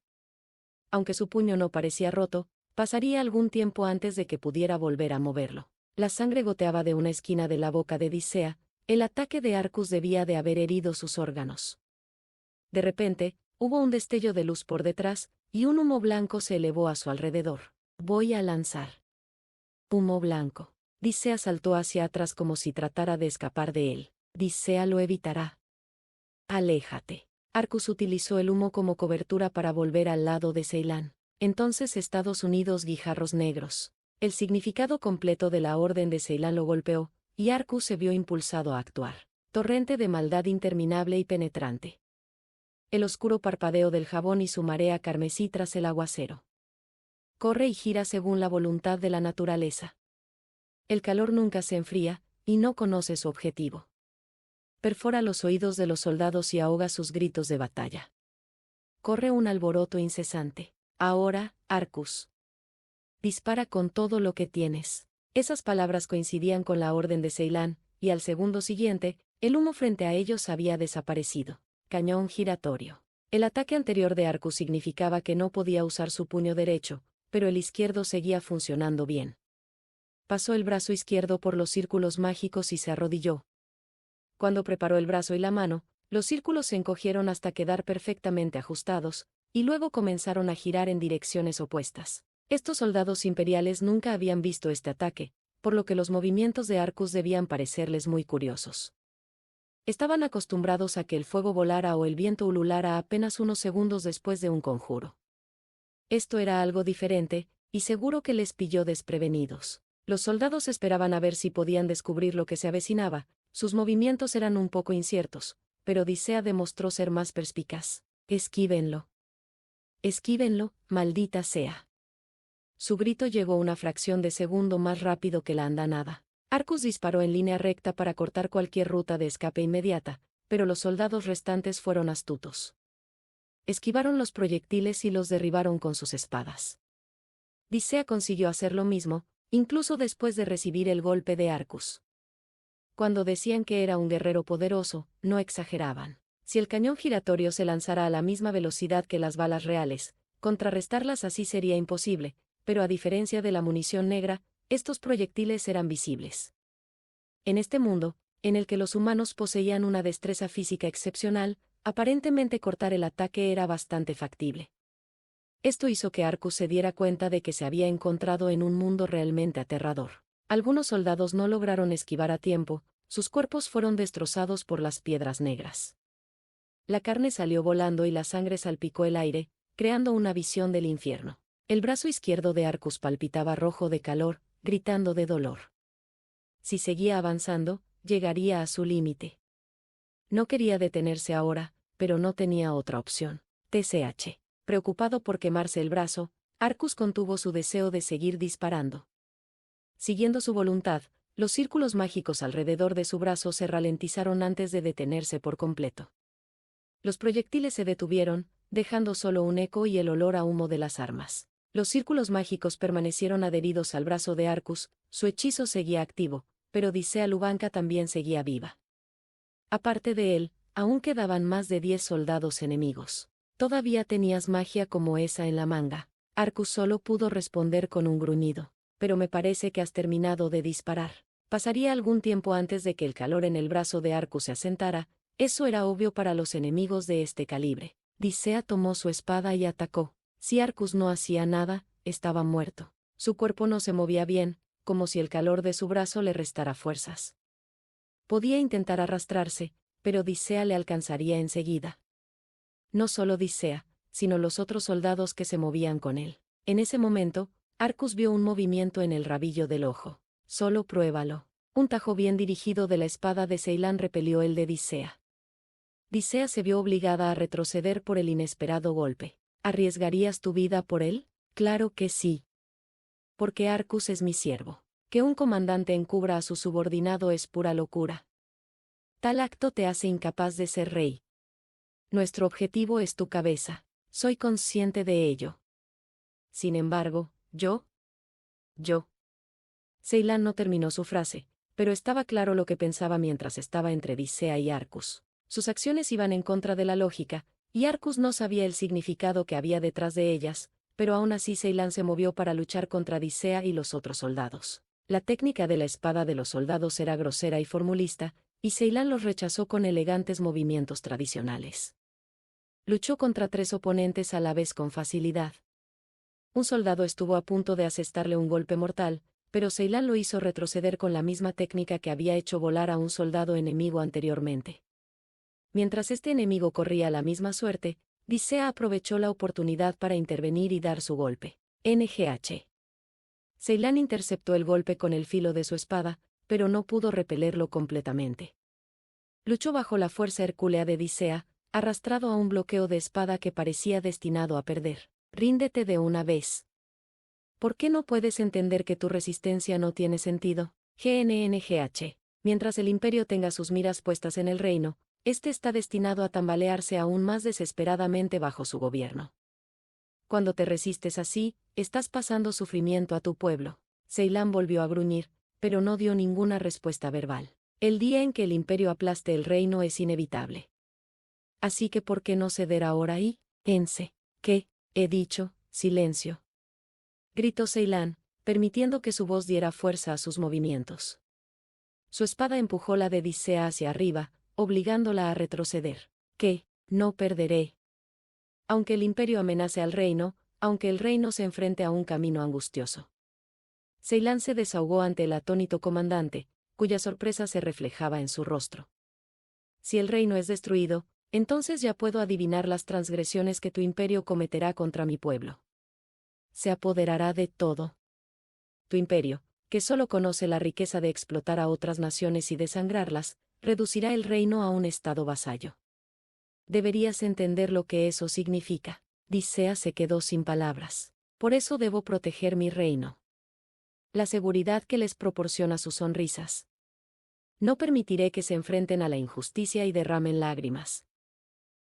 Aunque su puño no parecía roto, pasaría algún tiempo antes de que pudiera volver a moverlo. La sangre goteaba de una esquina de la boca de Dicea, el ataque de Arcus debía de haber herido sus órganos. De repente, hubo un destello de luz por detrás, y un humo blanco se elevó a su alrededor. Voy a lanzar. Humo blanco. Dicea saltó hacia atrás como si tratara de escapar de él. Dicea lo evitará. Aléjate. Arcus utilizó el humo como cobertura para volver al lado de Ceylan. Entonces Estados Unidos guijarros negros. El significado completo de la orden de Ceylan lo golpeó, y Arcus se vio impulsado a actuar. Torrente de maldad interminable y penetrante. El oscuro parpadeo del jabón y su marea carmesí tras el aguacero. Corre y gira según la voluntad de la naturaleza. El calor nunca se enfría, y no conoce su objetivo. Perfora los oídos de los soldados y ahoga sus gritos de batalla. Corre un alboroto incesante. Ahora, Arcus. Dispara con todo lo que tienes. Esas palabras coincidían con la orden de Ceilán, y al segundo siguiente, el humo frente a ellos había desaparecido. Cañón giratorio. El ataque anterior de Arcus significaba que no podía usar su puño derecho, pero el izquierdo seguía funcionando bien. Pasó el brazo izquierdo por los círculos mágicos y se arrodilló. Cuando preparó el brazo y la mano, los círculos se encogieron hasta quedar perfectamente ajustados, y luego comenzaron a girar en direcciones opuestas. Estos soldados imperiales nunca habían visto este ataque, por lo que los movimientos de Arcus debían parecerles muy curiosos. Estaban acostumbrados a que el fuego volara o el viento ululara apenas unos segundos después de un conjuro. Esto era algo diferente, y seguro que les pilló desprevenidos. Los soldados esperaban a ver si podían descubrir lo que se avecinaba. Sus movimientos eran un poco inciertos, pero Odisea demostró ser más perspicaz. «Esquívenlo. Esquívenlo, maldita sea». Su grito llegó una fracción de segundo más rápido que la andanada. Arcus disparó en línea recta para cortar cualquier ruta de escape inmediata, pero los soldados restantes fueron astutos. Esquivaron los proyectiles y los derribaron con sus espadas. Odisea consiguió hacer lo mismo, incluso después de recibir el golpe de Arcus. Cuando decían que era un guerrero poderoso, no exageraban. Si el cañón giratorio se lanzara a la misma velocidad que las balas reales, contrarrestarlas así sería imposible, pero a diferencia de la munición negra, estos proyectiles eran visibles. En este mundo, en el que los humanos poseían una destreza física excepcional, aparentemente cortar el ataque era bastante factible. Esto hizo que Arcus se diera cuenta de que se había encontrado en un mundo realmente aterrador. Algunos soldados no lograron esquivar a tiempo, sus cuerpos fueron destrozados por las piedras negras. La carne salió volando y la sangre salpicó el aire, creando una visión del infierno. El brazo izquierdo de Arcus palpitaba rojo de calor, gritando de dolor. Si seguía avanzando, llegaría a su límite. No quería detenerse ahora, pero no tenía otra opción. TCH. Preocupado por quemarse el brazo, Arcus contuvo su deseo de seguir disparando. Siguiendo su voluntad, los círculos mágicos alrededor de su brazo se ralentizaron antes de detenerse por completo. Los proyectiles se detuvieron, dejando solo un eco y el olor a humo de las armas. Los círculos mágicos permanecieron adheridos al brazo de Arcus, su hechizo seguía activo, pero Odisea Lubanca también seguía viva. Aparte de él, aún quedaban más de 10 soldados enemigos. «Todavía tenías magia como esa en la manga». Arcus solo pudo responder con un gruñido. «Pero me parece que has terminado de disparar». Pasaría algún tiempo antes de que el calor en el brazo de Arcus se asentara, eso era obvio para los enemigos de este calibre. Odisea tomó su espada y atacó. Si Arcus no hacía nada, estaba muerto. Su cuerpo no se movía bien, como si el calor de su brazo le restara fuerzas. Podía intentar arrastrarse, pero Odisea le alcanzaría enseguida. No solo Odisea, sino los otros soldados que se movían con él. En ese momento, Arcus vio un movimiento en el rabillo del ojo. «Solo pruébalo». Un tajo bien dirigido de la espada de Ceilán repelió el de Odisea. Odisea se vio obligada a retroceder por el inesperado golpe. «¿Arriesgarías tu vida por él?» «Claro que sí. Porque Arcus es mi siervo. Que un comandante encubra a su subordinado es pura locura. Tal acto te hace incapaz de ser rey. Nuestro objetivo es tu cabeza. Soy consciente de ello. Sin embargo, yo. Ceilán no terminó su frase, pero estaba claro lo que pensaba mientras estaba entre Odisea y Arcus. Sus acciones iban en contra de la lógica, y Arcus no sabía el significado que había detrás de ellas, pero aún así Ceilán se movió para luchar contra Odisea y los otros soldados. La técnica de la espada de los soldados era grosera y formulista, y Ceilán los rechazó con elegantes movimientos tradicionales. Luchó contra 3 oponentes a la vez con facilidad. Un soldado estuvo a punto de asestarle un golpe mortal, pero Ceilán lo hizo retroceder con la misma técnica que había hecho volar a un soldado enemigo anteriormente. Mientras este enemigo corría la misma suerte, Odisea aprovechó la oportunidad para intervenir y dar su golpe. NGH. Ceilán interceptó el golpe con el filo de su espada, pero no pudo repelerlo completamente. Luchó bajo la fuerza hercúlea de Odisea, arrastrado a un bloqueo de espada que parecía destinado a perder. «Ríndete de una vez. ¿Por qué no puedes entender que tu resistencia no tiene sentido?» GNNGH. Mientras el imperio tenga sus miras puestas en el reino, este está destinado a tambalearse aún más desesperadamente bajo su gobierno. cuando te resistes así, estás pasando sufrimiento a tu pueblo. Ceylan volvió a gruñir, pero no dio ninguna respuesta verbal. El día en que el imperio aplaste el reino es inevitable. Así que ¿por qué no ceder ahora y, Ense? ¿Qué? He dicho, silencio. Gritó Ceylan, permitiendo que su voz diera fuerza a sus movimientos. Su espada empujó la de Dicea hacia arriba, obligándola a retroceder. ¿Qué? No perderé. Aunque el imperio amenace al reino, aunque el reino se enfrente a un camino angustioso. Ceylan se desahogó ante el atónito comandante, cuya sorpresa se reflejaba en su rostro. Si el reino es destruido, entonces ya puedo adivinar las transgresiones que tu imperio cometerá contra mi pueblo. Se apoderará de todo. Tu imperio, que solo conoce la riqueza de explotar a otras naciones y desangrarlas, reducirá el reino a un estado vasallo. Deberías entender lo que eso significa. Dicea se quedó sin palabras. Por eso debo proteger mi reino. La seguridad que les proporciona sus sonrisas. No permitiré que se enfrenten a la injusticia y derramen lágrimas.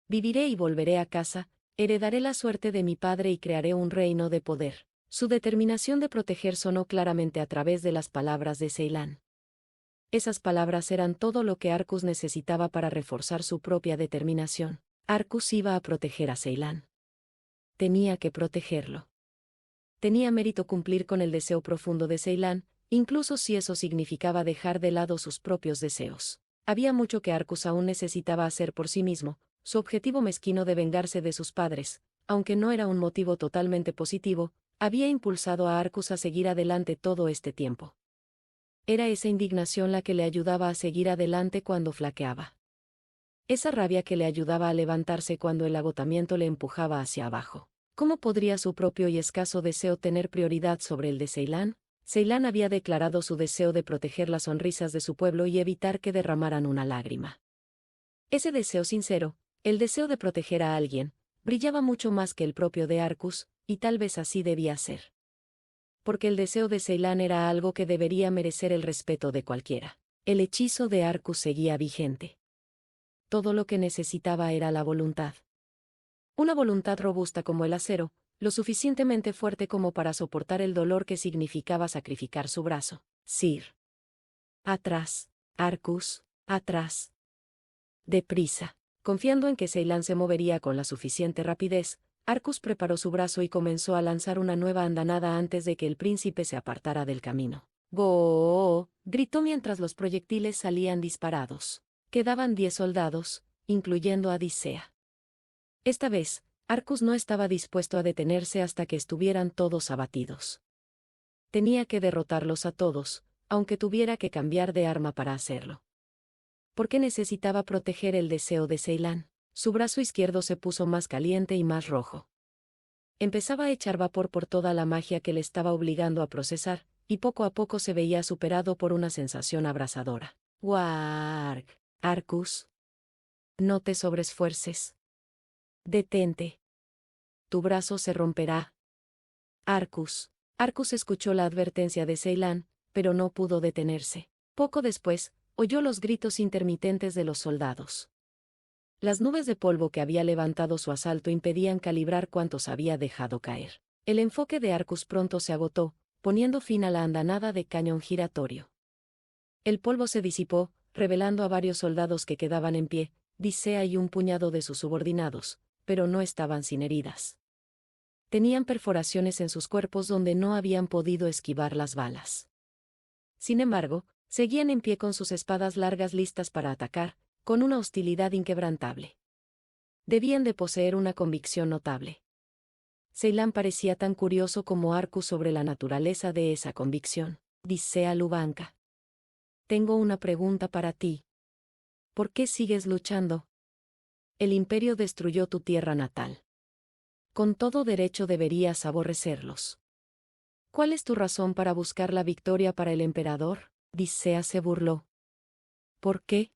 Viviré y volveré a casa, heredaré la suerte de mi padre y crearé un reino de poder. Su determinación de proteger sonó claramente a través de las palabras de Ceylan. Esas palabras eran todo lo que Arcus necesitaba para reforzar su propia determinación. Arcus iba a proteger a Ceylan. Tenía que protegerlo. Tenía mérito cumplir con el deseo profundo de Ceylan, incluso si eso significaba dejar de lado sus propios deseos. Había mucho que Arcus aún necesitaba hacer por sí mismo, su objetivo mezquino de vengarse de sus padres, aunque no era un motivo totalmente positivo, había impulsado a Arcus a seguir adelante todo este tiempo. Era esa indignación la que le ayudaba a seguir adelante cuando flaqueaba. Esa rabia que le ayudaba a levantarse cuando el agotamiento le empujaba hacia abajo. ¿Cómo podría su propio y escaso deseo tener prioridad sobre el de Ceylan? Ceylan había declarado su deseo de proteger las sonrisas de su pueblo y evitar que derramaran una lágrima. Ese deseo sincero, el deseo de proteger a alguien, brillaba mucho más que el propio de Arcus, y tal vez así debía ser. Porque el deseo de Ceylan era algo que debería merecer el respeto de cualquiera. El hechizo de Arcus seguía vigente. Todo lo que necesitaba era la voluntad. Una voluntad robusta como el acero, lo suficientemente fuerte como para soportar el dolor que significaba sacrificar su brazo. Sir. Atrás, Arcus, atrás. Deprisa. Confiando en que Ceylan se movería con la suficiente rapidez, Arcus preparó su brazo y comenzó a lanzar una nueva andanada antes de que el príncipe se apartara del camino. ¡Go! Gritó mientras los proyectiles salían disparados. Quedaban 10 soldados, incluyendo a Dicea. Esta vez, Arcus no estaba dispuesto a detenerse hasta que estuvieran todos abatidos. Tenía que derrotarlos a todos, aunque tuviera que cambiar de arma para hacerlo. Porque necesitaba proteger el deseo de Ceylan. Su brazo izquierdo se puso más caliente y más rojo. Empezaba a echar vapor por toda la magia que le estaba obligando a procesar, y poco a poco se veía superado por una sensación abrasadora. ¡Warg! Arcus. No te sobreesfuerces. Detente. Tu brazo se romperá. Arcus. Arcus escuchó la advertencia de Ceylan, pero no pudo detenerse. Poco después, oyó los gritos intermitentes de los soldados. Las nubes de polvo que había levantado su asalto impedían calibrar cuántos había dejado caer. El enfoque de Arcus pronto se agotó, poniendo fin a la andanada de cañón giratorio. El polvo se disipó, revelando a varios soldados que quedaban en pie, Dicea y un puñado de sus subordinados, pero no estaban sin heridas. Tenían perforaciones en sus cuerpos donde no habían podido esquivar las balas. Sin embargo, seguían en pie con sus espadas largas listas para atacar, con una hostilidad inquebrantable. Debían de poseer una convicción notable. Ceylan parecía tan curioso como Arcus sobre la naturaleza de esa convicción. Dicea Lubanka. Tengo una pregunta para ti. ¿Por qué sigues luchando? El imperio destruyó tu tierra natal. Con todo derecho deberías aborrecerlos. ¿Cuál es tu razón para buscar la victoria para el emperador? Dicea se burló. ¿Por qué?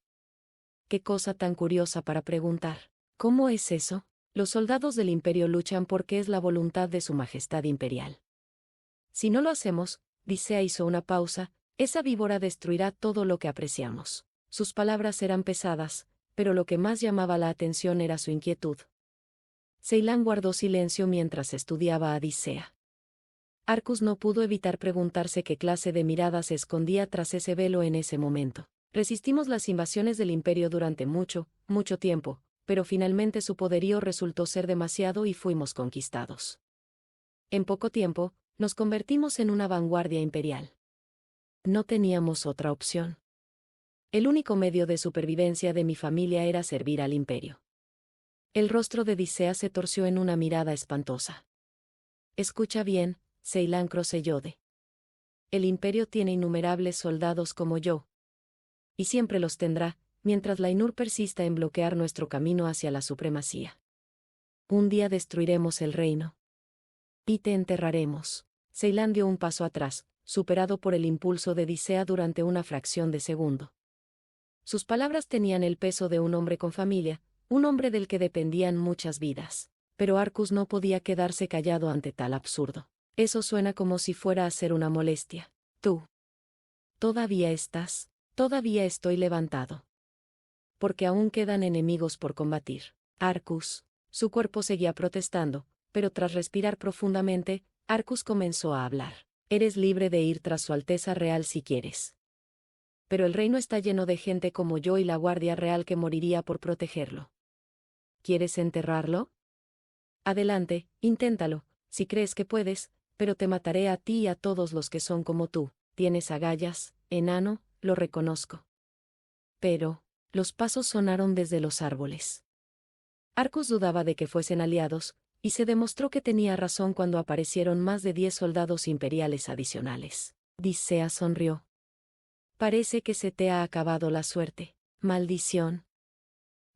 Qué cosa tan curiosa para preguntar. ¿Cómo es eso? Los soldados del imperio luchan porque es la voluntad de su majestad imperial. Si no lo hacemos, Dicea hizo una pausa, esa víbora destruirá todo lo que apreciamos. Sus palabras eran pesadas, pero lo que más llamaba la atención era su inquietud. Ceilán guardó silencio mientras estudiaba a Odisea. Arcus no pudo evitar preguntarse qué clase de mirada se escondía tras ese velo en ese momento. Resistimos las invasiones del Imperio durante mucho, mucho tiempo, pero finalmente su poderío resultó ser demasiado y fuimos conquistados. En poco tiempo, nos convertimos en una vanguardia imperial. No teníamos otra opción. El único medio de supervivencia de mi familia era servir al Imperio. El rostro de Odisea se torció en una mirada espantosa. Escucha bien, Ceilán Crossellode. El Imperio tiene innumerables soldados como yo. Y siempre los tendrá, mientras la Ainur persista en bloquear nuestro camino hacia la supremacía. Un día destruiremos el reino. Y te enterraremos. Ceilán dio un paso atrás, superado por el impulso de Odisea durante una fracción de segundo. Sus palabras tenían el peso de un hombre con familia, un hombre del que dependían muchas vidas. Pero Arcus no podía quedarse callado ante tal absurdo. Eso suena como si fuera a ser una molestia. Tú. Todavía estás. Todavía estoy levantado. Porque aún quedan enemigos por combatir. Arcus. Su cuerpo seguía protestando, pero tras respirar profundamente, Arcus comenzó a hablar. Eres libre de ir tras su Alteza Real si quieres. Pero el reino está lleno de gente como yo y la Guardia Real que moriría por protegerlo. ¿Quieres enterrarlo? Adelante, inténtalo, si crees que puedes, pero te mataré a ti y a todos los que son como tú. Tienes agallas, enano, lo reconozco. Pero, los pasos sonaron desde los árboles. Arcus dudaba de que fuesen aliados, y se demostró que tenía razón cuando aparecieron más de 10 soldados imperiales adicionales. Odisea sonrió. Parece que se te ha acabado la suerte. Maldición.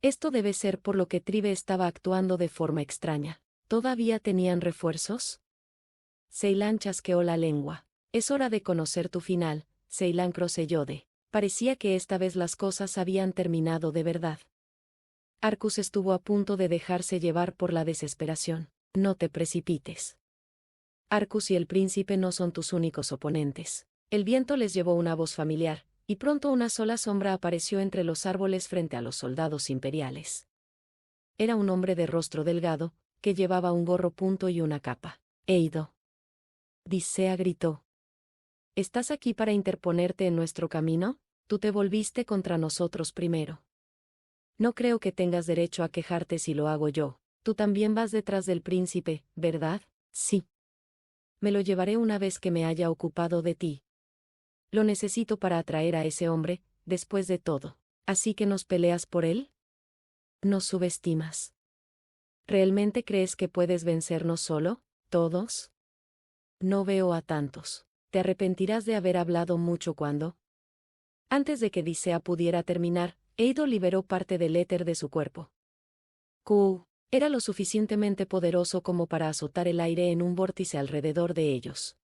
Esto debe ser por lo que Tribe estaba actuando de forma extraña. ¿Todavía tenían refuerzos? Ceilán chasqueó la lengua. Es hora de conocer tu final, Ceilán Crossellode. Parecía que esta vez las cosas habían terminado de verdad. Arcus estuvo a punto de dejarse llevar por la desesperación. No te precipites. Arcus y el príncipe no son tus únicos oponentes. El viento les llevó una voz familiar, y pronto una sola sombra apareció entre los árboles frente a los soldados imperiales. Era un hombre de rostro delgado, que llevaba un gorro punto y una capa. Eido. Odisea gritó. ¿Estás aquí para interponerte en nuestro camino? Tú te volviste contra nosotros primero. No creo que tengas derecho a quejarte si lo hago yo. Tú también vas detrás del príncipe, ¿verdad? Sí. Me lo llevaré una vez que me haya ocupado de ti. Lo necesito para atraer a ese hombre, después de todo. ¿Así que nos peleas por él? Nos subestimas. ¿Realmente crees que puedes vencernos solo, todos? No veo a tantos. Te arrepentirás de haber hablado mucho cuando... Antes de que Odisea pudiera terminar, Eido liberó parte del éter de su cuerpo. Q. Era lo suficientemente poderoso como para azotar el aire en un vórtice alrededor de ellos.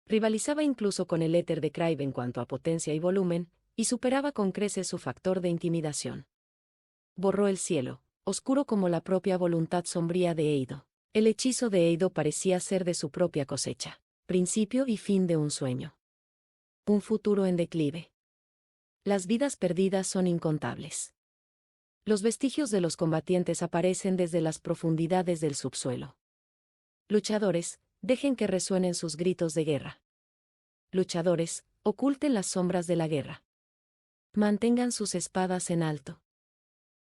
Rivalizaba incluso con el éter de Crave en cuanto a potencia y volumen, y superaba con creces su factor de intimidación. Borró el cielo, oscuro como la propia voluntad sombría de Eido. El hechizo de Eido parecía ser de su propia cosecha, principio y fin de un sueño. Un futuro en declive. Las vidas perdidas son incontables. Los vestigios de los combatientes aparecen desde las profundidades del subsuelo. Luchadores, dejen que resuenen sus gritos de guerra. Luchadores, oculten las sombras de la guerra. Mantengan sus espadas en alto.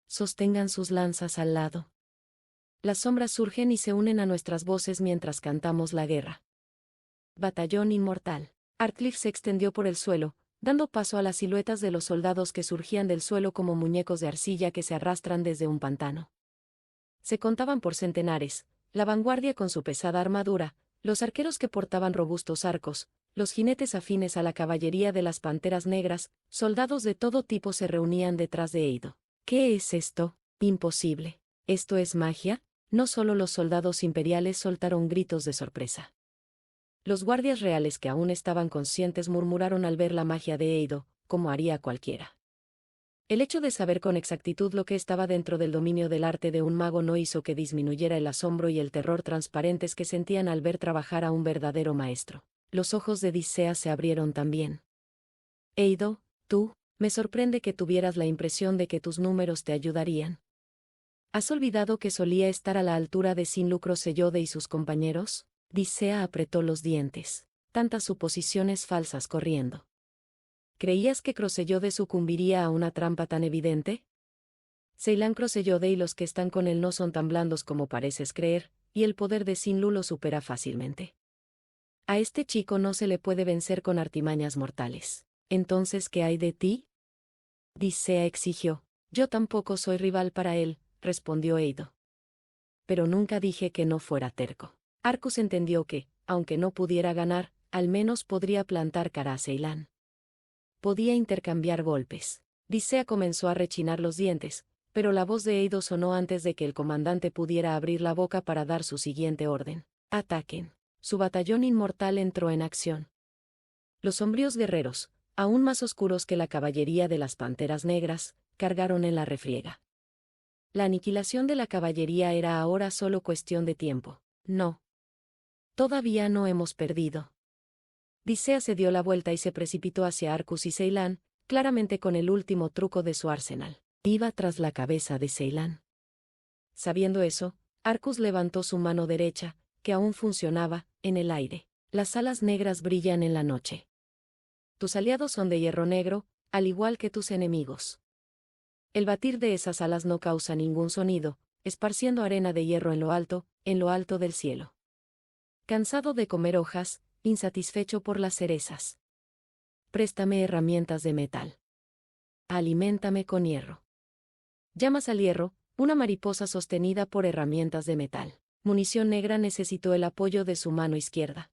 Sostengan sus lanzas al lado. Las sombras surgen y se unen a nuestras voces mientras cantamos la guerra. Batallón inmortal. Artcliffe se extendió por el suelo, dando paso a las siluetas de los soldados que surgían del suelo como muñecos de arcilla que se arrastran desde un pantano. Se contaban por centenares, la vanguardia con su pesada armadura, los arqueros que portaban robustos arcos, los jinetes afines a la caballería de las panteras negras, soldados de todo tipo se reunían detrás de Eido. ¿Qué es esto? Imposible. ¿Esto es magia? No solo los soldados imperiales soltaron gritos de sorpresa. Los guardias reales que aún estaban conscientes murmuraron al ver la magia de Eido, como haría cualquiera. El hecho de saber con exactitud lo que estaba dentro del dominio del arte de un mago no hizo que disminuyera el asombro y el terror transparentes que sentían al ver trabajar a un verdadero maestro. Los ojos de Odisea se abrieron también. Eido, tú, me sorprende que tuvieras la impresión de que tus números te ayudarían. ¿Has olvidado que solía estar a la altura de Sin Lucro Sellode y sus compañeros? Dicea apretó los dientes. Tantas suposiciones falsas corriendo. ¿Creías que Crosellode sucumbiría a una trampa tan evidente? Ceylan Crosellode y los que están con él no son tan blandos como pareces creer, y el poder de Sinlu lo supera fácilmente. A este chico no se le puede vencer con artimañas mortales. ¿Entonces qué hay de ti? Dicea exigió. Yo tampoco soy rival para él, respondió Eido. Pero nunca dije que no fuera terco. Arcus entendió que, aunque no pudiera ganar, al menos podría plantar cara a Ceylan. Podía intercambiar golpes. Dicea comenzó a rechinar los dientes, pero la voz de Eido sonó antes de que el comandante pudiera abrir la boca para dar su siguiente orden. Ataquen. Su batallón inmortal entró en acción. Los sombríos guerreros, aún más oscuros que la caballería de las Panteras Negras, cargaron en la refriega. La aniquilación de la caballería era ahora solo cuestión de tiempo. No. Todavía no hemos perdido. Dicea se dio la vuelta y se precipitó hacia Arcus y Ceylan, claramente con el último truco de su arsenal. Iba tras la cabeza de Ceylan. Sabiendo eso, Arcus levantó su mano derecha, que aún funcionaba, en el aire. Las alas negras brillan en la noche. Tus aliados son de hierro negro, al igual que tus enemigos. El batir de esas alas no causa ningún sonido, esparciendo arena de hierro en lo alto del cielo. Cansado de comer hojas, insatisfecho por las cerezas. Préstame herramientas de metal. Aliméntame con hierro. Llamas al hierro, una mariposa sostenida por herramientas de metal. Munición Negra necesitó el apoyo de su mano izquierda.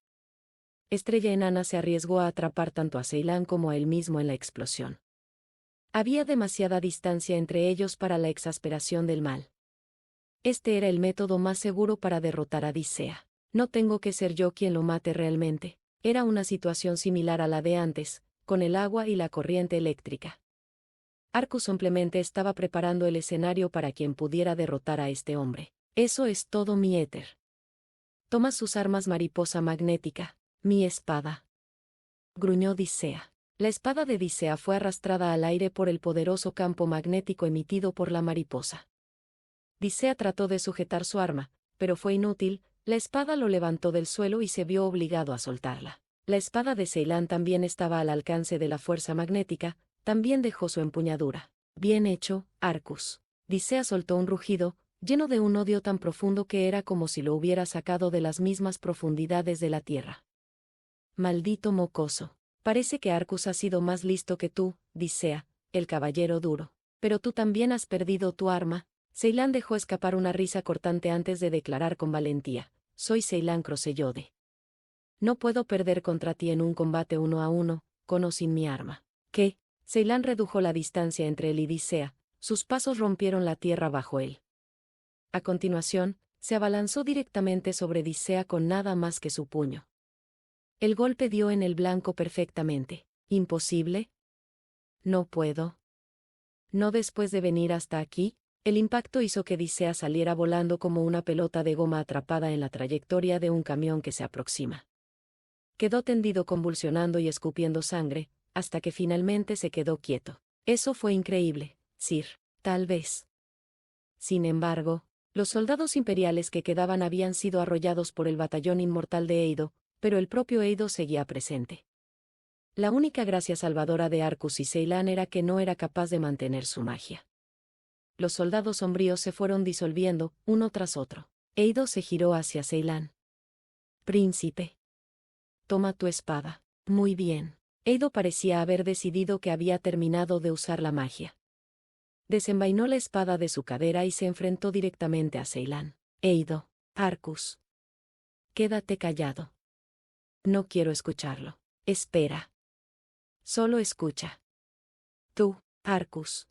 Estrella Enana se arriesgó a atrapar tanto a Ceylan como a él mismo en la explosión. Había demasiada distancia entre ellos para la exasperación del mal. Este era el método más seguro para derrotar a Dicea. No tengo que ser yo quien lo mate realmente. Era una situación similar a la de antes, con el agua y la corriente eléctrica. Arcus simplemente estaba preparando el escenario para quien pudiera derrotar a este hombre. Eso es todo mi éter. Toma sus armas, mariposa magnética, mi espada. Gruñó Dicea. La espada de Dicea fue arrastrada al aire por el poderoso campo magnético emitido por la mariposa. Dicea trató de sujetar su arma, pero fue inútil, la espada lo levantó del suelo y se vio obligado a soltarla. La espada de Ceylan también estaba al alcance de la fuerza magnética, también dejó su empuñadura. Bien hecho, Arcus. Dicea soltó un rugido, lleno de un odio tan profundo que era como si lo hubiera sacado de las mismas profundidades de la tierra. Maldito mocoso. Parece que Arcus ha sido más listo que tú, Dicea, el caballero duro. Pero tú también has perdido tu arma. Ceylan dejó escapar una risa cortante antes de declarar con valentía. Soy Ceylan Crosellode. No puedo perder contra ti en un combate 1 a 1, con o sin mi arma. ¿Qué? Ceylan redujo la distancia entre él y Dicea, sus pasos rompieron la tierra bajo él. A continuación, se abalanzó directamente sobre Dicea con nada más que su puño. El golpe dio en el blanco perfectamente. ¿Imposible? No puedo. No después de venir hasta aquí. El impacto hizo que Dicea saliera volando como una pelota de goma atrapada en la trayectoria de un camión que se aproxima. Quedó tendido convulsionando y escupiendo sangre, hasta que finalmente se quedó quieto. Eso fue increíble, Sir. Tal vez. Sin embargo, los soldados imperiales que quedaban habían sido arrollados por el batallón inmortal de Eido, pero el propio Eido seguía presente. La única gracia salvadora de Arcus y Ceylan era que no era capaz de mantener su magia. Los soldados sombríos se fueron disolviendo, uno tras otro. Eido se giró hacia Ceylan. Príncipe. Toma tu espada. Muy bien. Eido parecía haber decidido que había terminado de usar la magia. Desenvainó la espada de su cadera y se enfrentó directamente a Ceylan. Eido. Arcus. Quédate callado. No quiero escucharlo. Espera. Solo escucha. Tú, Arcus.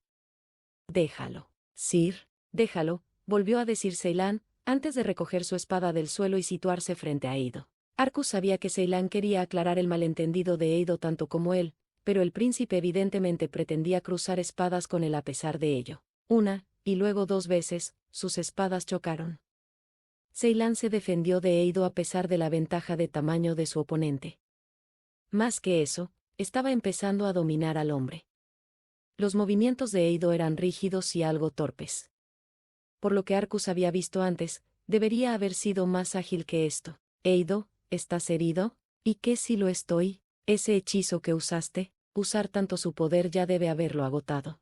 Déjalo. Sir, déjalo, volvió a decir Ceylan, antes de recoger su espada del suelo y situarse frente a Eido. Arcus sabía que Ceylan quería aclarar el malentendido de Eido tanto como él, pero el príncipe evidentemente pretendía cruzar espadas con él a pesar de ello. Una, y luego 2 veces, sus espadas chocaron. Ceylan se defendió de Eido a pesar de la ventaja de tamaño de su oponente. Más que eso, estaba empezando a dominar al hombre. Los movimientos de Eido eran rígidos y algo torpes. por lo que Arcus había visto antes, debería haber sido más ágil que esto. Eido, ¿estás herido? ¿Y qué si lo estoy? Ese hechizo que usaste, usar tanto su poder ya debe haberlo agotado.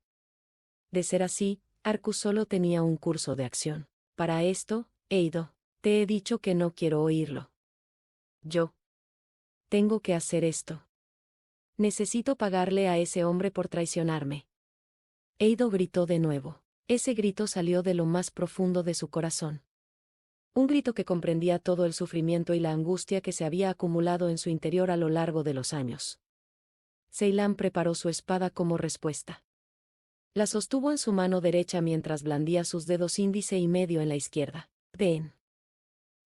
De ser así, Arcus solo tenía un curso de acción. Para esto, Eido, te he dicho que no quiero oírlo. Yo tengo que hacer esto. Necesito pagarle a ese hombre por traicionarme. Eido gritó de nuevo. Ese grito salió de lo más profundo de su corazón. Un grito que comprendía todo el sufrimiento y la angustia que se había acumulado en su interior a lo largo de los años. Ceylan preparó su espada como respuesta. La sostuvo en su mano derecha mientras blandía sus dedos índice y medio en la izquierda. Ven.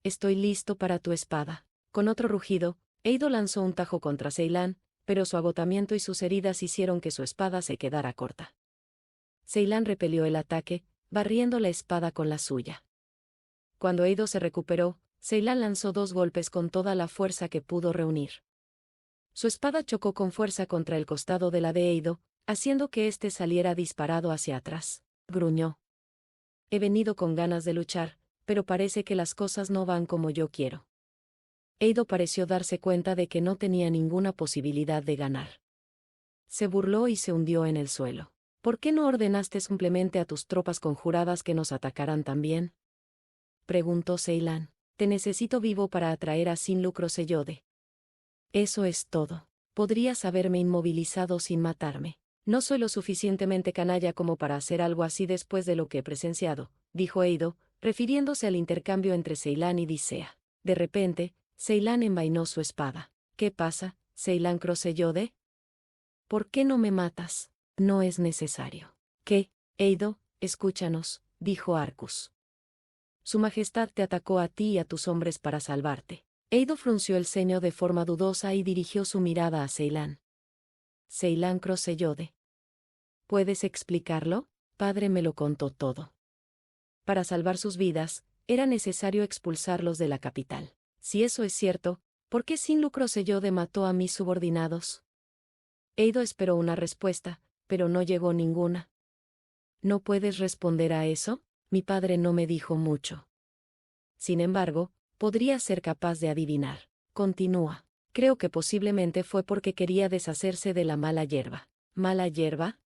Estoy listo para tu espada. Con otro rugido, Eido lanzó un tajo contra Ceylan, pero su agotamiento y sus heridas hicieron que su espada se quedara corta. Ceylan repelió el ataque, barriendo la espada con la suya. Cuando Eido se recuperó, Ceylan lanzó 2 golpes con toda la fuerza que pudo reunir. Su espada chocó con fuerza contra el costado de la de Eido, haciendo que éste saliera disparado hacia atrás. Gruñó. He venido con ganas de luchar, pero parece que las cosas no van como yo quiero. Eido pareció darse cuenta de que no tenía ninguna posibilidad de ganar. Se burló y se hundió en el suelo. ¿Por qué no ordenaste simplemente a tus tropas conjuradas que nos atacaran también? Preguntó Ceylan. Te necesito vivo para atraer a Sinluc Rosellode. Eso es todo. Podrías haberme inmovilizado sin matarme. No soy lo suficientemente canalla como para hacer algo así después de lo que he presenciado, dijo Eido, refiriéndose al intercambio entre Ceylan y Dicea. De repente, Ceylan envainó su espada. ¿Qué pasa, Ceylan Rosellode? ¿Por qué no me matas? No es necesario. ¿Qué? Eido, escúchanos, dijo Arcus. Su Majestad te atacó a ti y a tus hombres para salvarte. Eido frunció el ceño de forma dudosa y dirigió su mirada a Ceylan. Ceylan Rosellode. ¿Puedes explicarlo? Padre me lo contó todo. Para salvar sus vidas, era necesario expulsarlos de la capital. Si eso es cierto, ¿por qué Sinluc Rosellode mató a mis subordinados? Eido esperó una respuesta, pero no llegó ninguna. ¿No puedes responder a eso? Mi padre no me dijo mucho. Sin embargo, podría ser capaz de adivinar. Continúa. Creo que posiblemente fue porque quería deshacerse de la mala hierba. ¿Mala hierba?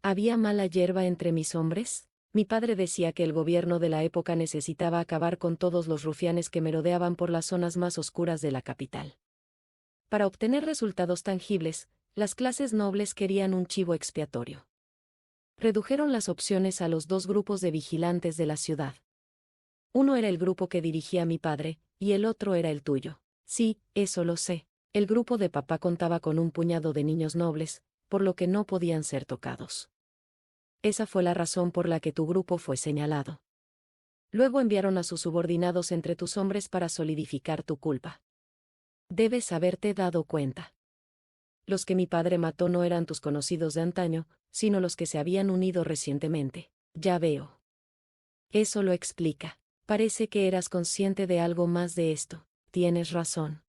¿Había mala hierba entre mis hombres? Mi padre decía que el gobierno de la época necesitaba acabar con todos los rufianes que merodeaban por las zonas más oscuras de la capital. Para obtener resultados tangibles, las clases nobles querían un chivo expiatorio. Redujeron las opciones a los 2 grupos de vigilantes de la ciudad. Uno era el grupo que dirigía mi padre, y el otro era el tuyo. Sí, eso lo sé. El grupo de papá contaba con un puñado de niños nobles, por lo que no podían ser tocados. Esa fue la razón por la que tu grupo fue señalado. Luego enviaron a sus subordinados entre tus hombres para solidificar tu culpa. Debes haberte dado cuenta. Los que mi padre mató no eran tus conocidos de antaño, sino los que se habían unido recientemente. Ya veo. Eso lo explica. Parece que eras consciente de algo más de esto. Tienes razón.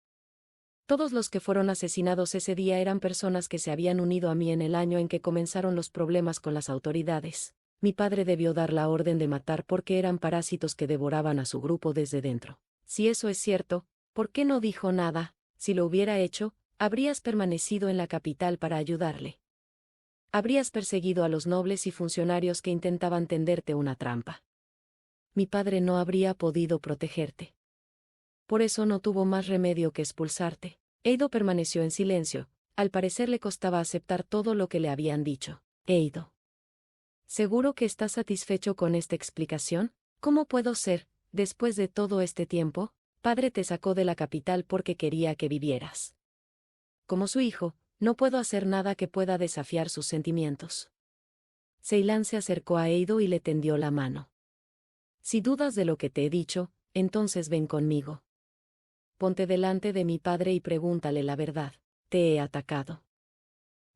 Todos los que fueron asesinados ese día eran personas que se habían unido a mí en el año en que comenzaron los problemas con las autoridades. Mi padre debió dar la orden de matar porque eran parásitos que devoraban a su grupo desde dentro. Si eso es cierto, ¿por qué no dijo nada? Si lo hubiera hecho, habrías permanecido en la capital para ayudarle. Habrías perseguido a los nobles y funcionarios que intentaban tenderte una trampa. Mi padre no habría podido protegerte. Por eso no tuvo más remedio que expulsarte. Eido permaneció en silencio. Al parecer le costaba aceptar todo lo que le habían dicho. Eido. ¿Seguro que estás satisfecho con esta explicación? ¿Cómo puedo ser, después de todo este tiempo? Padre te sacó de la capital porque quería que vivieras. Como su hijo, no puedo hacer nada que pueda desafiar sus sentimientos. Ceylan se acercó a Eido y le tendió la mano. Si dudas de lo que te he dicho, entonces ven conmigo. Ponte delante de mi padre y pregúntale la verdad. Te he atacado.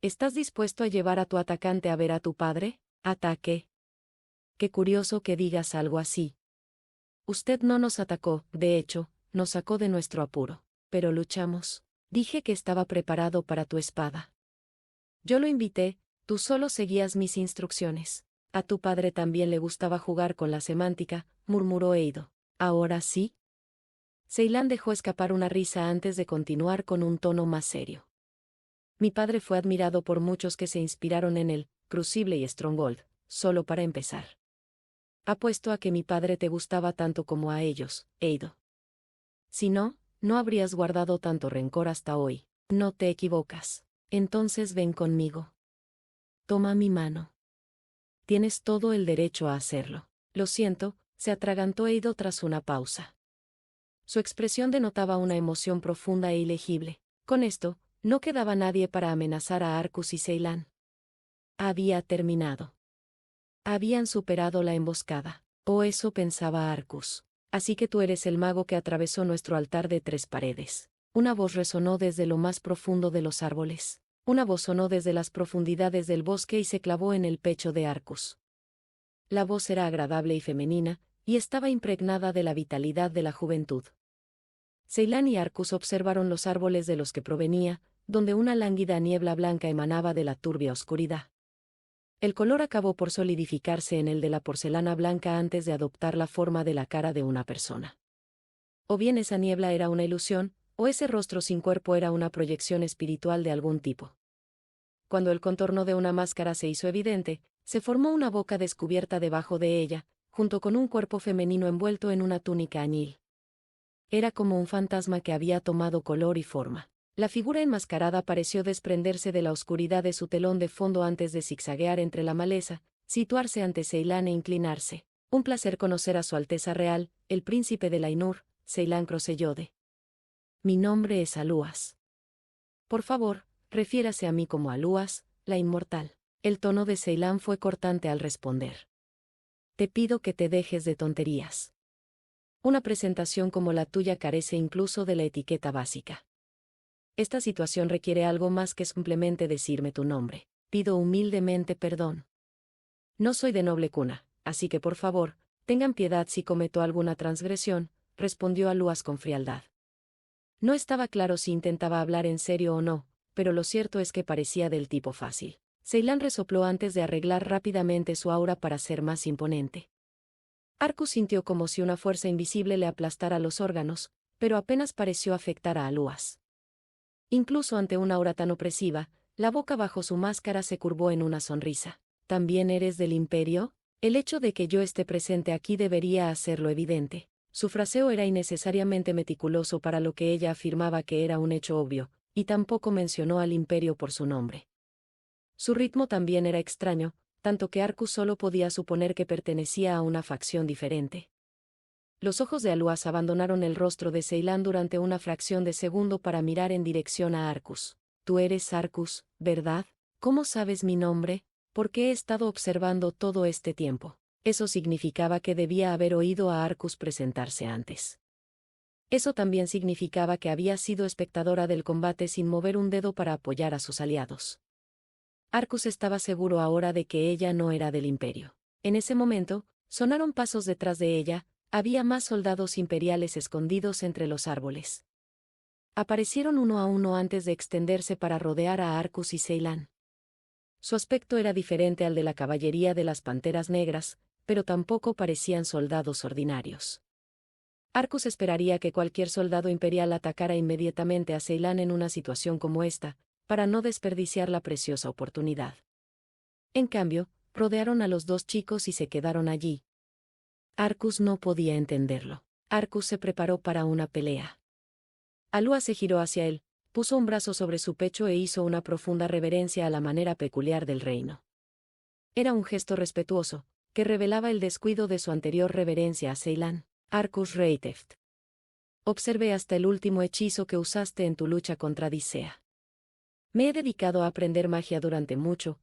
¿Estás dispuesto a llevar a tu atacante a ver a tu padre? ¿Ataque? Qué curioso que digas algo así. Usted no nos atacó, de hecho, nos sacó de nuestro apuro. Pero luchamos. Dije que estaba preparado para tu espada. Yo lo invité, tú solo seguías mis instrucciones. A tu padre también le gustaba jugar con la semántica, murmuró Eido. ¿Ahora sí? Ceylan dejó escapar una risa antes de continuar con un tono más serio. Mi padre fue admirado por muchos que se inspiraron en él, Crucible y Stronghold, solo para empezar. Apuesto a que mi padre te gustaba tanto como a ellos, Eido. Si no, no habrías guardado tanto rencor hasta hoy. No te equivocas. Entonces ven conmigo. Toma mi mano. Tienes todo el derecho a hacerlo. Lo siento, se atragantó Eido tras una pausa. Su expresión denotaba una emoción profunda e ilegible. Con esto, no quedaba nadie para amenazar a Arcus y Ceylan. Había terminado. Habían superado la emboscada. O eso pensaba Arcus. Así que tú eres el mago que atravesó nuestro altar de 3 paredes. Una voz resonó desde lo más profundo de los árboles. Una voz sonó desde las profundidades del bosque y se clavó en el pecho de Arcus. La voz era agradable y femenina, y estaba impregnada de la vitalidad de la juventud. Ceylan y Arcus observaron los árboles de los que provenía, donde una lánguida niebla blanca emanaba de la turbia oscuridad. El color acabó por solidificarse en el de la porcelana blanca antes de adoptar la forma de la cara de una persona. O bien esa niebla era una ilusión, o ese rostro sin cuerpo era una proyección espiritual de algún tipo. Cuando el contorno de una máscara se hizo evidente, se formó una boca descubierta debajo de ella, junto con un cuerpo femenino envuelto en una túnica añil. Era como un fantasma que había tomado color y forma. La figura enmascarada pareció desprenderse de la oscuridad de su telón de fondo antes de zigzaguear entre la maleza, situarse ante Ceylan e inclinarse. Un placer conocer a su Alteza Real, el príncipe de Lainur, Ceylan Crosellode. Mi nombre es Aluas. Por favor, refiérase a mí como Aluas, la inmortal. El tono de Ceylan fue cortante al responder. Te pido que te dejes de tonterías. Una presentación como la tuya carece incluso de la etiqueta básica. Esta situación requiere algo más que simplemente decirme tu nombre. Pido humildemente perdón. No soy de noble cuna, así que por favor, tengan piedad si cometo alguna transgresión, respondió Aluas con frialdad. No estaba claro si intentaba hablar en serio o no, pero lo cierto es que parecía del tipo fácil. Ceylan resopló antes de arreglar rápidamente su aura para ser más imponente. Arcus sintió como si una fuerza invisible le aplastara los órganos, pero apenas pareció afectar a Aluas. Incluso ante una aura tan opresiva, la boca bajo su máscara se curvó en una sonrisa. ¿También eres del Imperio? El hecho de que yo esté presente aquí debería hacerlo evidente. Su fraseo era innecesariamente meticuloso para lo que ella afirmaba que era un hecho obvio, y tampoco mencionó al Imperio por su nombre. Su ritmo también era extraño, tanto que Arcus solo podía suponer que pertenecía a una facción diferente. Los ojos de Aluas abandonaron el rostro de Ceylan durante una fracción de segundo para mirar en dirección a Arcus. Tú eres Arcus, ¿verdad? ¿Cómo sabes mi nombre? Porque he estado observando todo este tiempo. Eso significaba que debía haber oído a Arcus presentarse antes. Eso también significaba que había sido espectadora del combate sin mover un dedo para apoyar a sus aliados. Arcus estaba seguro ahora de que ella no era del Imperio. En ese momento, sonaron pasos detrás de ella. Había más soldados imperiales escondidos entre los árboles. Aparecieron uno a uno antes de extenderse para rodear a Arcus y Ceylan. Su aspecto era diferente al de la caballería de las Panteras Negras, pero tampoco parecían soldados ordinarios. Arcus esperaría que cualquier soldado imperial atacara inmediatamente a Ceylan en una situación como esta, para no desperdiciar la preciosa oportunidad. En cambio, rodearon a los 2 chicos y se quedaron allí. Arcus no podía entenderlo. Arcus se preparó para una pelea. Aluas se giró hacia él, puso un brazo sobre su pecho e hizo una profunda reverencia a la manera peculiar del reino. Era un gesto respetuoso, que revelaba el descuido de su anterior reverencia a Ceylan. Arcus Reiteft. Observé hasta el último hechizo que usaste en tu lucha contra Dicea. Me he dedicado a aprender magia durante mucho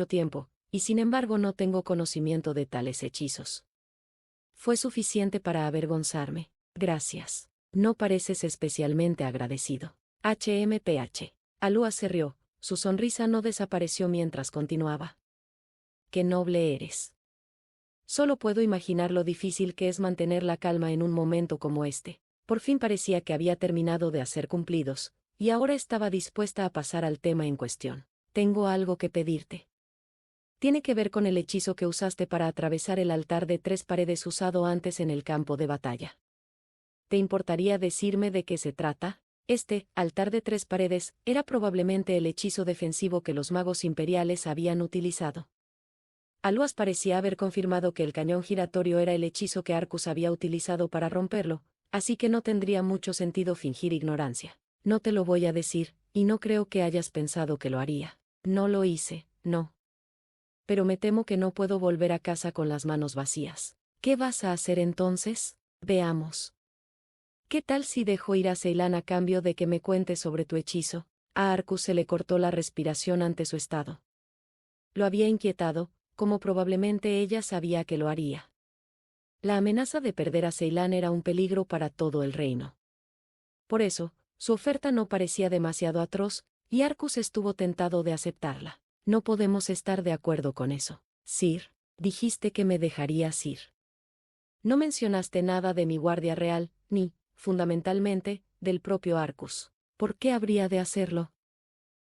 tiempo, y sin embargo no tengo conocimiento de tales hechizos. Fue suficiente para avergonzarme. Gracias. No pareces especialmente agradecido. HMPH. Aluas se rió, su sonrisa no desapareció mientras continuaba. Qué noble eres. Solo puedo imaginar lo difícil que es mantener la calma en un momento como este. Por fin parecía que había terminado de hacer cumplidos, y ahora estaba dispuesta a pasar al tema en cuestión. Tengo algo que pedirte. Tiene que ver con el hechizo que usaste para atravesar el altar de 3 paredes usado antes en el campo de batalla. ¿Te importaría decirme de qué se trata? Este altar de 3 paredes era probablemente el hechizo defensivo que los magos imperiales habían utilizado. Aluas parecía haber confirmado que el cañón giratorio era el hechizo que Arcus había utilizado para romperlo, así que no tendría mucho sentido fingir ignorancia. No te lo voy a decir, y no creo que hayas pensado que lo haría. No lo hice, no. Pero me temo que no puedo volver a casa con las manos vacías. ¿Qué vas a hacer entonces? Veamos. ¿Qué tal si dejo ir a Ceilán a cambio de que me cuentes sobre tu hechizo? A Arcus se le cortó la respiración ante su estado. Lo había inquietado, como probablemente ella sabía que lo haría. La amenaza de perder a Ceilán era un peligro para todo el reino. Por eso, su oferta no parecía demasiado atroz, y Arcus estuvo tentado de aceptarla. No podemos estar de acuerdo con eso. Sir, dijiste que me dejarías ir. No mencionaste nada de mi guardia real, ni, fundamentalmente, del propio Arcus. ¿Por qué habría de hacerlo?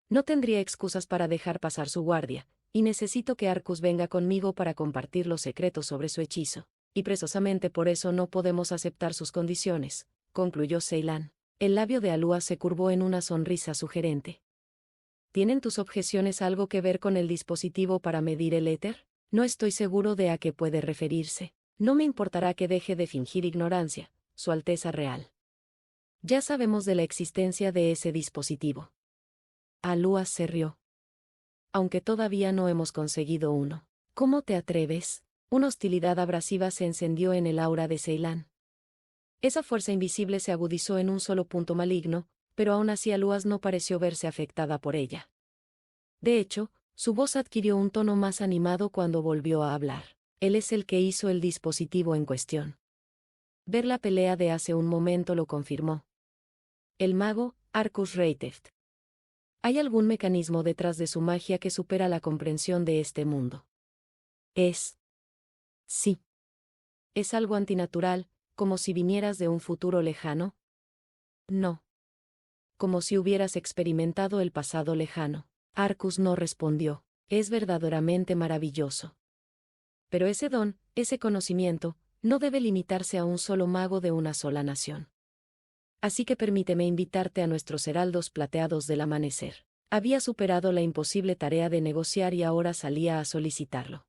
No tendría excusas para dejar pasar su guardia, y necesito que Arcus venga conmigo para compartir los secretos sobre su hechizo. Y precisamente por eso no podemos aceptar sus condiciones, concluyó Ceilán. El labio de Alúa se curvó en una sonrisa sugerente. ¿Tienen tus objeciones algo que ver con el dispositivo para medir el éter? No estoy seguro de a qué puede referirse. No me importará que deje de fingir ignorancia, Su Alteza Real. Ya sabemos de la existencia de ese dispositivo. Alúa se rió. Aunque todavía no hemos conseguido uno. ¿Cómo te atreves? Una hostilidad abrasiva se encendió en el aura de Ceilán. Esa fuerza invisible se agudizó en un solo punto maligno, pero aún así Aluas no pareció verse afectada por ella. De hecho, su voz adquirió un tono más animado cuando volvió a hablar. Él es el que hizo el dispositivo en cuestión. Ver la pelea de hace un momento lo confirmó. El mago, Arcus Reiteft. ¿Hay algún mecanismo detrás de su magia que supera la comprensión de este mundo? Sí. ¿Es algo antinatural, como si vinieras de un futuro lejano? No. Como si hubieras experimentado el pasado lejano. Arcus no respondió. Es verdaderamente maravilloso. Pero ese don, ese conocimiento, no debe limitarse a un solo mago de una sola nación. Así que permíteme invitarte a nuestros heraldos plateados del amanecer. Había superado la imposible tarea de negociar y ahora salía a solicitarlo.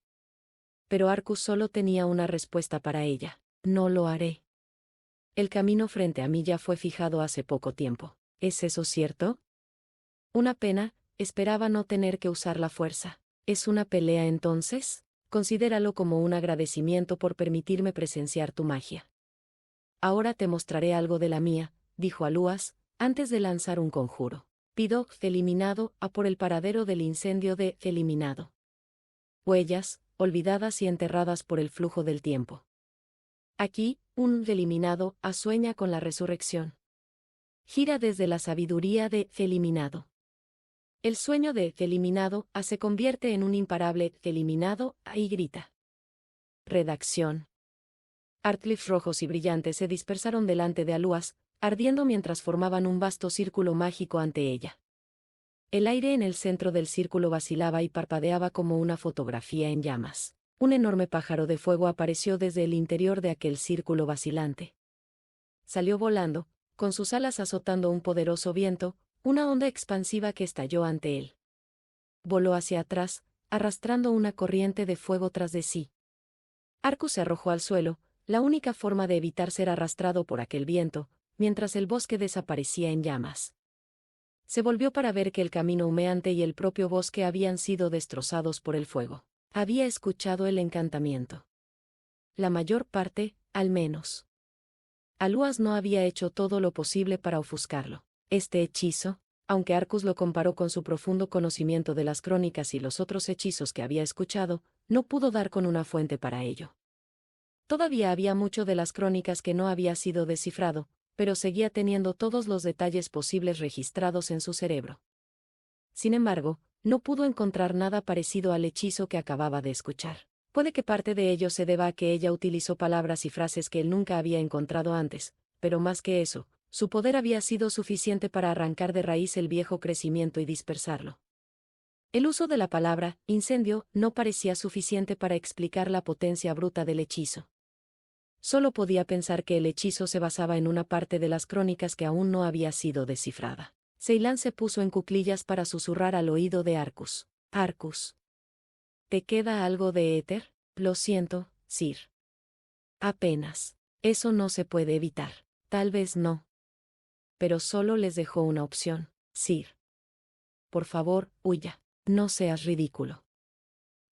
Pero Arcus solo tenía una respuesta para ella. No lo haré. El camino frente a mí ya fue fijado hace poco tiempo. ¿Es eso cierto? Una pena, esperaba no tener que usar la fuerza. ¿Es una pelea entonces? Considéralo como un agradecimiento por permitirme presenciar tu magia. Ahora te mostraré algo de la mía, dijo Aluas, antes de lanzar un conjuro. Pido, eliminado, a por el paradero del incendio de eliminado. Huellas, olvidadas y enterradas por el flujo del tiempo. Aquí, un eliminado, sueña con la resurrección. Gira desde la sabiduría de eliminado. El sueño de eliminado se convierte en un imparable eliminado y grita. Redacción. Artleafs rojos y brillantes se dispersaron delante de Aluas, ardiendo mientras formaban un vasto círculo mágico ante ella. El aire en el centro del círculo vacilaba y parpadeaba como una fotografía en llamas. Un enorme pájaro de fuego apareció desde el interior de aquel círculo vacilante. Salió volando, con sus alas azotando un poderoso viento, una onda expansiva que estalló ante él. Voló hacia atrás, arrastrando una corriente de fuego tras de sí. Arcus se arrojó al suelo, la única forma de evitar ser arrastrado por aquel viento, mientras el bosque desaparecía en llamas. Se volvió para ver que el camino humeante y el propio bosque habían sido destrozados por el fuego. Había escuchado el encantamiento. La mayor parte, al menos. Aluas no había hecho todo lo posible para ofuscarlo. Este hechizo, aunque Arcus lo comparó con su profundo conocimiento de las crónicas y los otros hechizos que había escuchado, no pudo dar con una fuente para ello. Todavía había mucho de las crónicas que no había sido descifrado, pero seguía teniendo todos los detalles posibles registrados en su cerebro. Sin embargo, no pudo encontrar nada parecido al hechizo que acababa de escuchar. Puede que parte de ello se deba a que ella utilizó palabras y frases que él nunca había encontrado antes, pero más que eso, su poder había sido suficiente para arrancar de raíz el viejo crecimiento y dispersarlo. El uso de la palabra incendio no parecía suficiente para explicar la potencia bruta del hechizo. Solo podía pensar que el hechizo se basaba en una parte de las crónicas que aún no había sido descifrada. Ceylan se puso en cuclillas para susurrar al oído de Arcus. Arcus. ¿Te queda algo de éter? Lo siento, Sir. Apenas. Eso no se puede evitar. Tal vez no. Pero solo les dejó una opción, Sir. Por favor, huya. No seas ridículo.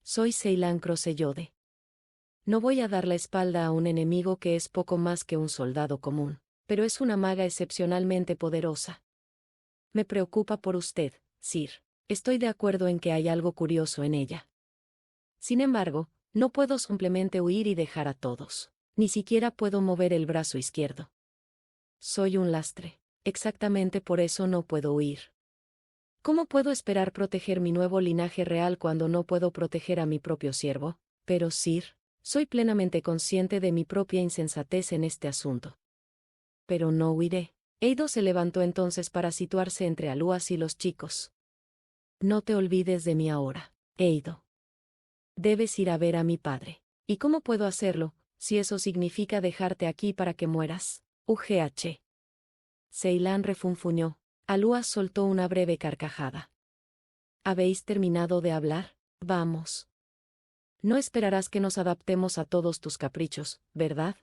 Soy Ceylan Crosellode. No voy a dar la espalda a un enemigo que es poco más que un soldado común, pero es una maga excepcionalmente poderosa. Me preocupa por usted, Sir. Estoy de acuerdo en que hay algo curioso en ella. Sin embargo, no puedo simplemente huir y dejar a todos. Ni siquiera puedo mover el brazo izquierdo. Soy un lastre. Exactamente por eso no puedo huir. ¿Cómo puedo esperar proteger mi nuevo linaje real cuando no puedo proteger a mi propio siervo? Pero, Sir, soy plenamente consciente de mi propia insensatez en este asunto. Pero no huiré. Eido se levantó entonces para situarse entre Aluas y los chicos. No te olvides de mí ahora, Eido. Debes ir a ver a mi padre. ¿Y cómo puedo hacerlo, si eso significa dejarte aquí para que mueras? UGH. Ceylan refunfuñó. Aluas soltó una breve carcajada. ¿Habéis terminado de hablar? Vamos. No esperarás que nos adaptemos a todos tus caprichos, ¿verdad?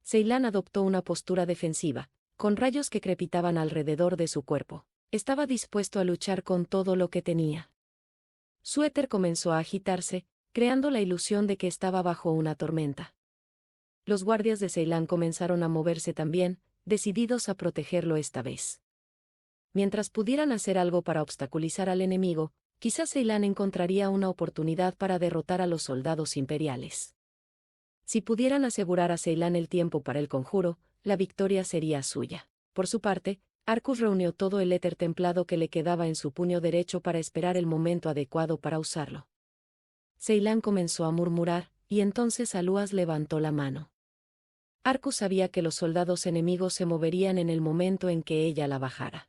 Ceylan adoptó una postura defensiva, con rayos que crepitaban alrededor de su cuerpo. Estaba dispuesto a luchar con todo lo que tenía. Su éter comenzó a agitarse, creando la ilusión de que estaba bajo una tormenta. Los guardias de Ceylan comenzaron a moverse también, decididos a protegerlo esta vez. Mientras pudieran hacer algo para obstaculizar al enemigo, quizás Ceylan encontraría una oportunidad para derrotar a los soldados imperiales. Si pudieran asegurar a Ceylan el tiempo para el conjuro, la victoria sería suya. Por su parte, Arcus reunió todo el éter templado que le quedaba en su puño derecho para esperar el momento adecuado para usarlo. Ceylan comenzó a murmurar, y entonces Aluas levantó la mano. Arcus sabía que los soldados enemigos se moverían en el momento en que ella la bajara.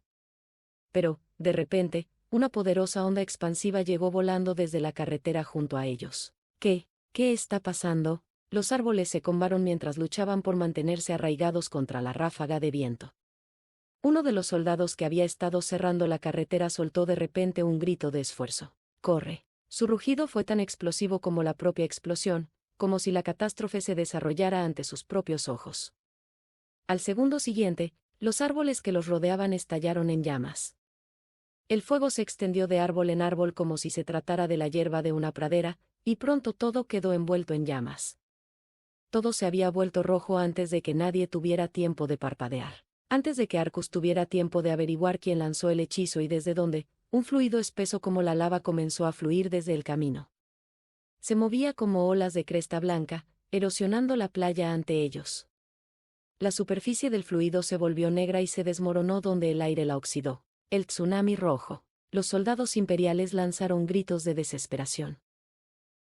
Pero, de repente, una poderosa onda expansiva llegó volando desde la carretera junto a ellos. ¿Qué está pasando? Los árboles se combaron mientras luchaban por mantenerse arraigados contra la ráfaga de viento. Uno de los soldados que había estado cerrando la carretera soltó de repente un grito de esfuerzo. ¡Corre! Su rugido fue tan explosivo como la propia explosión, como si la catástrofe se desarrollara ante sus propios ojos. Al segundo siguiente, los árboles que los rodeaban estallaron en llamas. El fuego se extendió de árbol en árbol como si se tratara de la hierba de una pradera, y pronto todo quedó envuelto en llamas. Todo se había vuelto rojo antes de que nadie tuviera tiempo de parpadear. Antes de que Arcus tuviera tiempo de averiguar quién lanzó el hechizo y desde dónde, un fluido espeso como la lava comenzó a fluir desde el camino. Se movía como olas de cresta blanca, erosionando la playa ante ellos. La superficie del fluido se volvió negra y se desmoronó donde el aire la oxidó. El tsunami rojo. Los soldados imperiales lanzaron gritos de desesperación.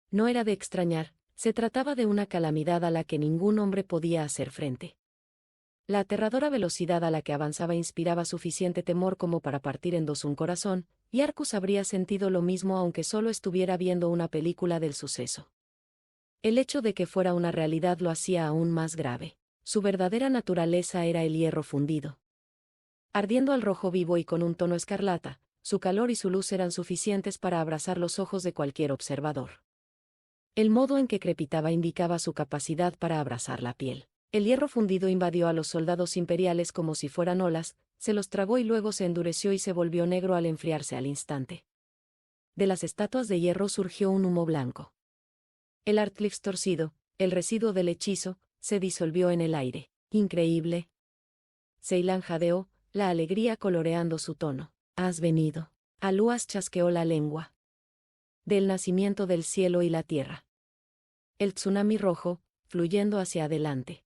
No era de extrañar, se trataba de una calamidad a la que ningún hombre podía hacer frente. La aterradora velocidad a la que avanzaba inspiraba suficiente temor como para partir en dos un corazón, y Arcus habría sentido lo mismo aunque solo estuviera viendo una película del suceso. El hecho de que fuera una realidad lo hacía aún más grave. Su verdadera naturaleza era el hierro fundido. Ardiendo al rojo vivo y con un tono escarlata, su calor y su luz eran suficientes para abrasar los ojos de cualquier observador. El modo en que crepitaba indicaba su capacidad para abrasar la piel. El hierro fundido invadió a los soldados imperiales como si fueran olas, se los tragó y luego se endureció y se volvió negro al enfriarse al instante. De las estatuas de hierro surgió un humo blanco. El Artlix torcido, el residuo del hechizo, se disolvió en el aire. Increíble. Ceylan jadeó, la alegría coloreando su tono. Has venido. Aluas chasqueó la lengua. Del nacimiento del cielo y la tierra. El tsunami rojo, fluyendo hacia adelante.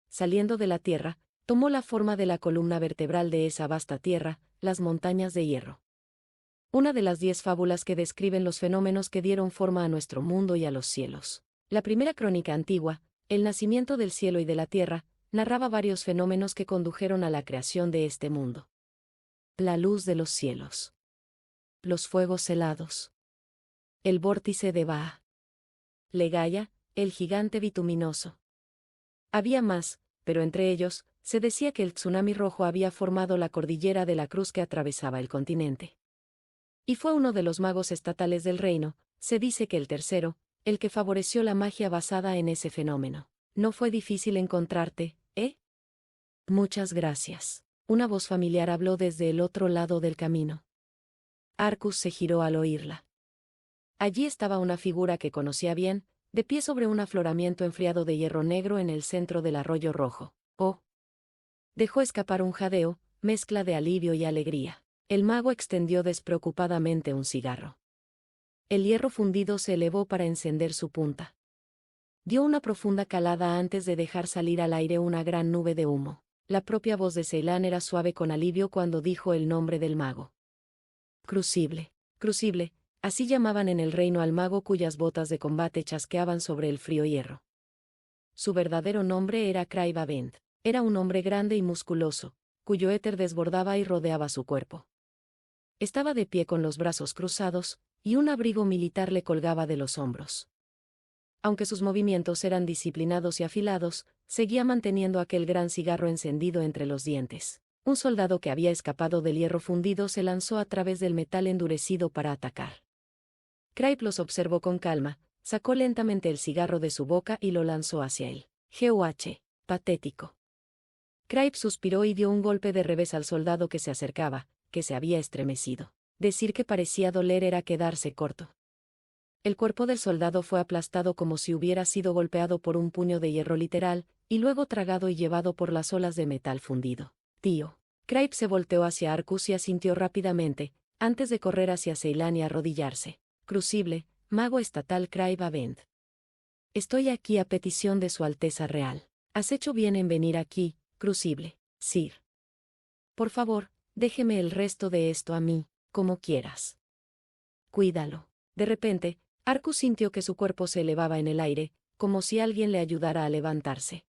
Saliendo de la tierra, tomó la forma de la columna vertebral de esa vasta tierra, las montañas de hierro. Una de las 10 fábulas que describen los fenómenos que dieron forma a nuestro mundo y a los cielos. La primera crónica antigua, el nacimiento del cielo y de la tierra, narraba varios fenómenos que condujeron a la creación de este mundo. La luz de los cielos. los fuegos helados. El vórtice de Ba'a. Legaia, el gigante bituminoso. Había más, pero entre ellos, se decía que el tsunami rojo había formado la cordillera de la Cruz que atravesaba el continente. Y fue uno de los magos estatales del reino, se dice que el tercero, el que favoreció la magia basada en ese fenómeno. No fue difícil encontrarte, ¿eh? Muchas gracias. Una voz familiar habló desde el otro lado del camino. Arcus se giró al oírla. Allí estaba una figura que conocía bien, de pie sobre un afloramiento enfriado de hierro negro en el centro del arroyo rojo. Oh. Dejó escapar un jadeo, mezcla de alivio y alegría. El mago extendió despreocupadamente un cigarro. El hierro fundido se elevó para encender su punta. Dio una profunda calada antes de dejar salir al aire una gran nube de humo. La propia voz de Ceilán era suave con alivio cuando dijo el nombre del mago. Crucible. Crucible, así llamaban en el reino al mago cuyas botas de combate chasqueaban sobre el frío hierro. Su verdadero nombre era Kraibavend. Era un hombre grande y musculoso, cuyo éter desbordaba y rodeaba su cuerpo. Estaba de pie con los brazos cruzados, y un abrigo militar le colgaba de los hombros. Aunque sus movimientos eran disciplinados y afilados, seguía manteniendo aquel gran cigarro encendido entre los dientes. Un soldado que había escapado del hierro fundido se lanzó a través del metal endurecido para atacar. Craib los observó con calma, sacó lentamente el cigarro de su boca y lo lanzó hacia él. G.O.H. Patético. Craib suspiró y dio un golpe de revés al soldado que se acercaba, que se había estremecido. Decir que parecía doler era quedarse corto. El cuerpo del soldado fue aplastado como si hubiera sido golpeado por un puño de hierro literal, y luego tragado y llevado por las olas de metal fundido. Tío. Craib se volteó hacia Arcus y asintió rápidamente, antes de correr hacia Ceilán y arrodillarse. Crucible, mago estatal Kraibavend. Estoy aquí a petición de Su Alteza Real. Has hecho bien en venir aquí, Crucible, Sir. Por favor, déjeme el resto de esto a mí, como quieras. Cuídalo. De repente, Arcus sintió que su cuerpo se elevaba en el aire, como si alguien le ayudara a levantarse.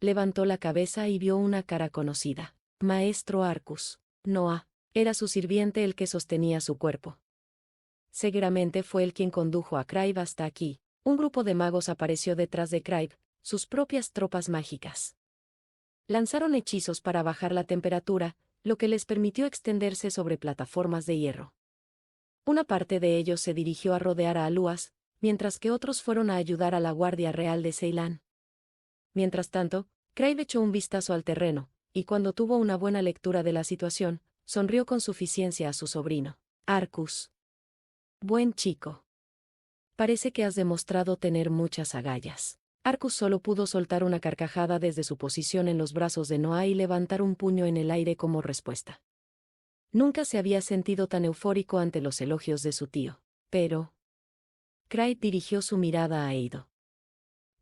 Levantó la cabeza y vio una cara conocida. Maestro Arcus. Noah. Era su sirviente el que sostenía su cuerpo. Seguramente fue él quien condujo a Craib hasta aquí. Un grupo de magos apareció detrás de Craib, sus propias tropas mágicas. Lanzaron hechizos para bajar la temperatura, lo que les permitió extenderse sobre plataformas de hierro. Una parte de ellos se dirigió a rodear a Aluas, mientras que otros fueron a ayudar a la Guardia Real de Ceilán. Mientras tanto, Craib echó un vistazo al terreno, y cuando tuvo una buena lectura de la situación, sonrió con suficiencia a su sobrino. Arcus. Buen chico. Parece que has demostrado tener muchas agallas. Arcus solo pudo soltar una carcajada desde su posición en los brazos de Noah y levantar un puño en el aire como respuesta. Nunca se había sentido tan eufórico ante los elogios de su tío. Pero... Craib dirigió su mirada a Eido.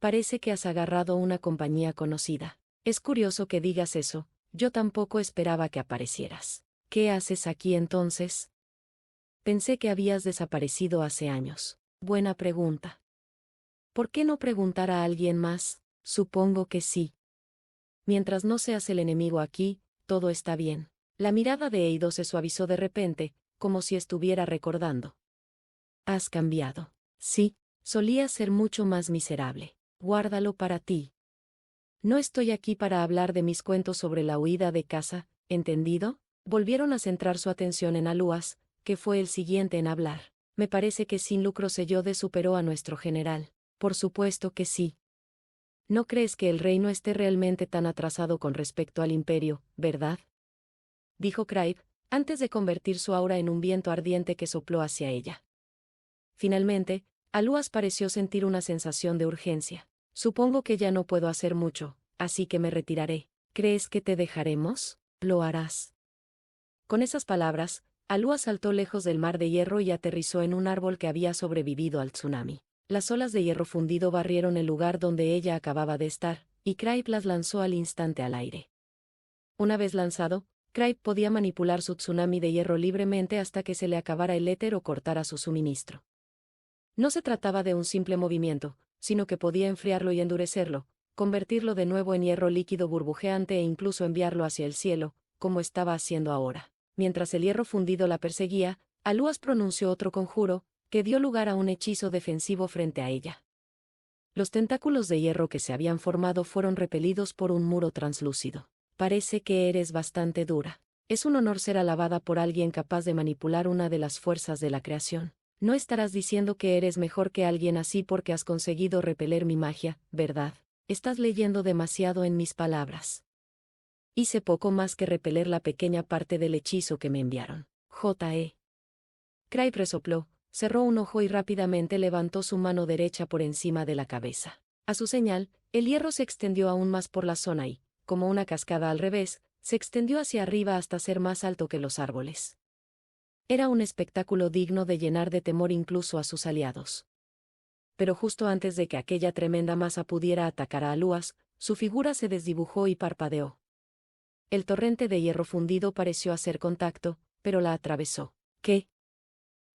Parece que has agarrado una compañía conocida. Es curioso que digas eso, yo tampoco esperaba que aparecieras. ¿Qué haces aquí entonces? Pensé que habías desaparecido hace años. Buena pregunta. ¿Por qué no preguntar a alguien más? Supongo que sí. Mientras no seas el enemigo aquí, todo está bien. La mirada de Eido se suavizó de repente, como si estuviera recordando. Has cambiado. Sí, solías ser mucho más miserable. Guárdalo para ti. No estoy aquí para hablar de mis cuentos sobre la huida de casa, ¿entendido? Volvieron a centrar su atención en Aluas, que fue el siguiente en hablar. Me parece que sin lucro Sellode superó a nuestro general. Por supuesto que sí. ¿No crees que el reino esté realmente tan atrasado con respecto al imperio, verdad? Dijo Craib, antes de convertir su aura en un viento ardiente que sopló hacia ella. Finalmente, Aluas pareció sentir una sensación de urgencia. Supongo que ya no puedo hacer mucho, así que me retiraré. ¿Crees que te dejaremos? Lo harás. Con esas palabras, Aluas saltó lejos del mar de hierro y aterrizó en un árbol que había sobrevivido al tsunami. Las olas de hierro fundido barrieron el lugar donde ella acababa de estar, y Craib las lanzó al instante al aire. Una vez lanzado, Craib podía manipular su tsunami de hierro libremente hasta que se le acabara el éter o cortara su suministro. No se trataba de un simple movimiento, sino que podía enfriarlo y endurecerlo, convertirlo de nuevo en hierro líquido burbujeante e incluso enviarlo hacia el cielo, como estaba haciendo ahora. Mientras el hierro fundido la perseguía, Aluas pronunció otro conjuro, que dio lugar a un hechizo defensivo frente a ella. Los tentáculos de hierro que se habían formado fueron repelidos por un muro translúcido. Parece que eres bastante dura. Es un honor ser alabada por alguien capaz de manipular una de las fuerzas de la creación. No estarás diciendo que eres mejor que alguien así porque has conseguido repeler mi magia, ¿verdad? Estás leyendo demasiado en mis palabras. Hice poco más que repeler la pequeña parte del hechizo que me enviaron. J.E. Craig resopló, cerró un ojo y rápidamente levantó su mano derecha por encima de la cabeza. A su señal, el hierro se extendió aún más por la zona y, como una cascada al revés, se extendió hacia arriba hasta ser más alto que los árboles. Era un espectáculo digno de llenar de temor incluso a sus aliados. Pero justo antes de que aquella tremenda masa pudiera atacar a Aluas, su figura se desdibujó y parpadeó. El torrente de hierro fundido pareció hacer contacto, pero la atravesó. ¿Qué?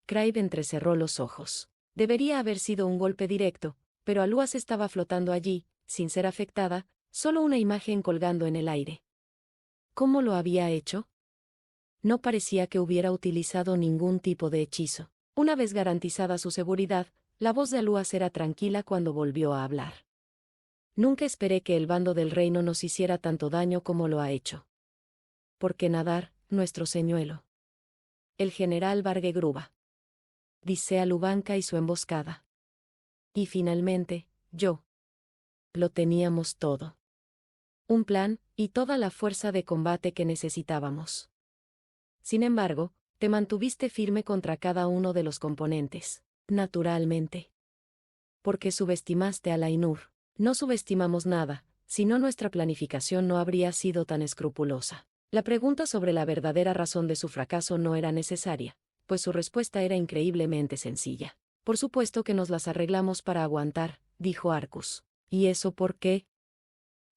Craig entrecerró los ojos. Debería haber sido un golpe directo, pero Aluas estaba flotando allí, sin ser afectada, solo una imagen colgando en el aire. ¿Cómo lo había hecho? No parecía que hubiera utilizado ningún tipo de hechizo. Una vez garantizada su seguridad, la voz de Aluas era tranquila cuando volvió a hablar. Nunca esperé que el bando del reino nos hiciera tanto daño como lo ha hecho. ¿Por qué nadar, nuestro señuelo? El general Barguegruba. Dice a Lubanka y su emboscada. Y finalmente, yo. Lo teníamos todo. Un plan, y toda la fuerza de combate que necesitábamos. Sin embargo, te mantuviste firme contra cada uno de los componentes, naturalmente. Porque subestimaste a la Ainur. No subestimamos nada, si no nuestra planificación no habría sido tan escrupulosa. La pregunta sobre la verdadera razón de su fracaso no era necesaria, pues su respuesta era increíblemente sencilla. Por supuesto que nos las arreglamos para aguantar, dijo Arcus. ¿Y eso por qué?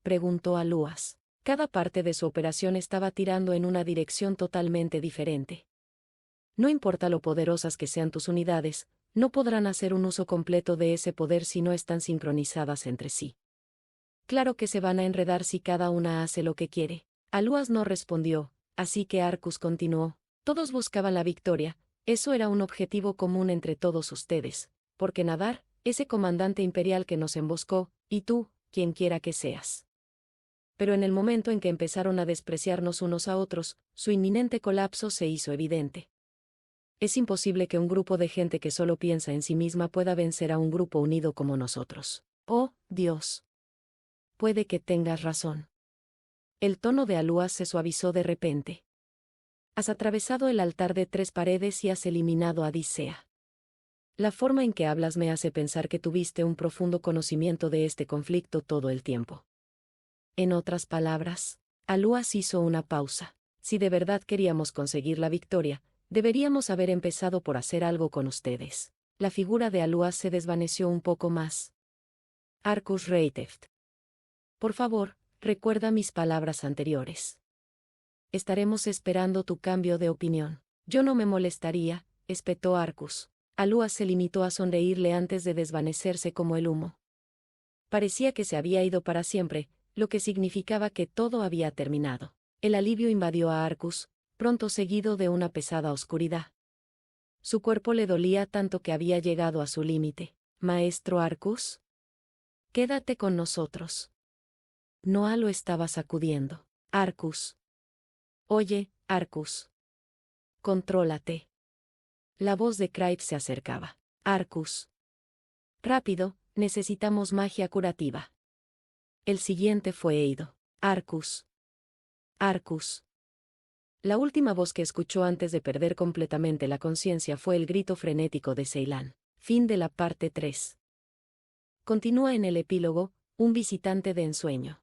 Preguntó Aluas. Cada parte de su operación estaba tirando en una dirección totalmente diferente. No importa lo poderosas que sean tus unidades, no podrán hacer un uso completo de ese poder si no están sincronizadas entre sí. Claro que se van a enredar si cada una hace lo que quiere. Aluas no respondió, así que Arcus continuó. Todos buscaban la victoria, eso era un objetivo común entre todos ustedes, porque Nadar, ese comandante imperial que nos emboscó, y tú, quien quiera que seas. Pero en el momento en que empezaron a despreciarnos unos a otros, su inminente colapso se hizo evidente. Es imposible que un grupo de gente que solo piensa en sí misma pueda vencer a un grupo unido como nosotros. Oh, Dios. Puede que tengas razón. El tono de Aluas se suavizó de repente. Has atravesado el altar de 3 paredes y has eliminado a Dicea. La forma en que hablas me hace pensar que tuviste un profundo conocimiento de este conflicto todo el tiempo. En otras palabras, Aluas hizo una pausa. Si de verdad queríamos conseguir la victoria, deberíamos haber empezado por hacer algo con ustedes. La figura de Aluas se desvaneció un poco más. Arcus Reiteft. Por favor, recuerda mis palabras anteriores. Estaremos esperando tu cambio de opinión. Yo no me molestaría, espetó Arcus. Aluas se limitó a sonreírle antes de desvanecerse como el humo. Parecía que se había ido para siempre, lo que significaba que todo había terminado. El alivio invadió a Arcus, pronto seguido de una pesada oscuridad. Su cuerpo le dolía tanto que había llegado a su límite. ¿Maestro Arcus? Quédate con nosotros. Noah lo estaba sacudiendo. Arcus. Oye, Arcus. Contrólate. La voz de Craig se acercaba. Arcus. Rápido, necesitamos magia curativa. El siguiente fue Eido. Arcus. Arcus. La última voz que escuchó antes de perder completamente la conciencia fue el grito frenético de Ceylan. Fin de la parte 3. Continúa en el epílogo, un visitante de ensueño.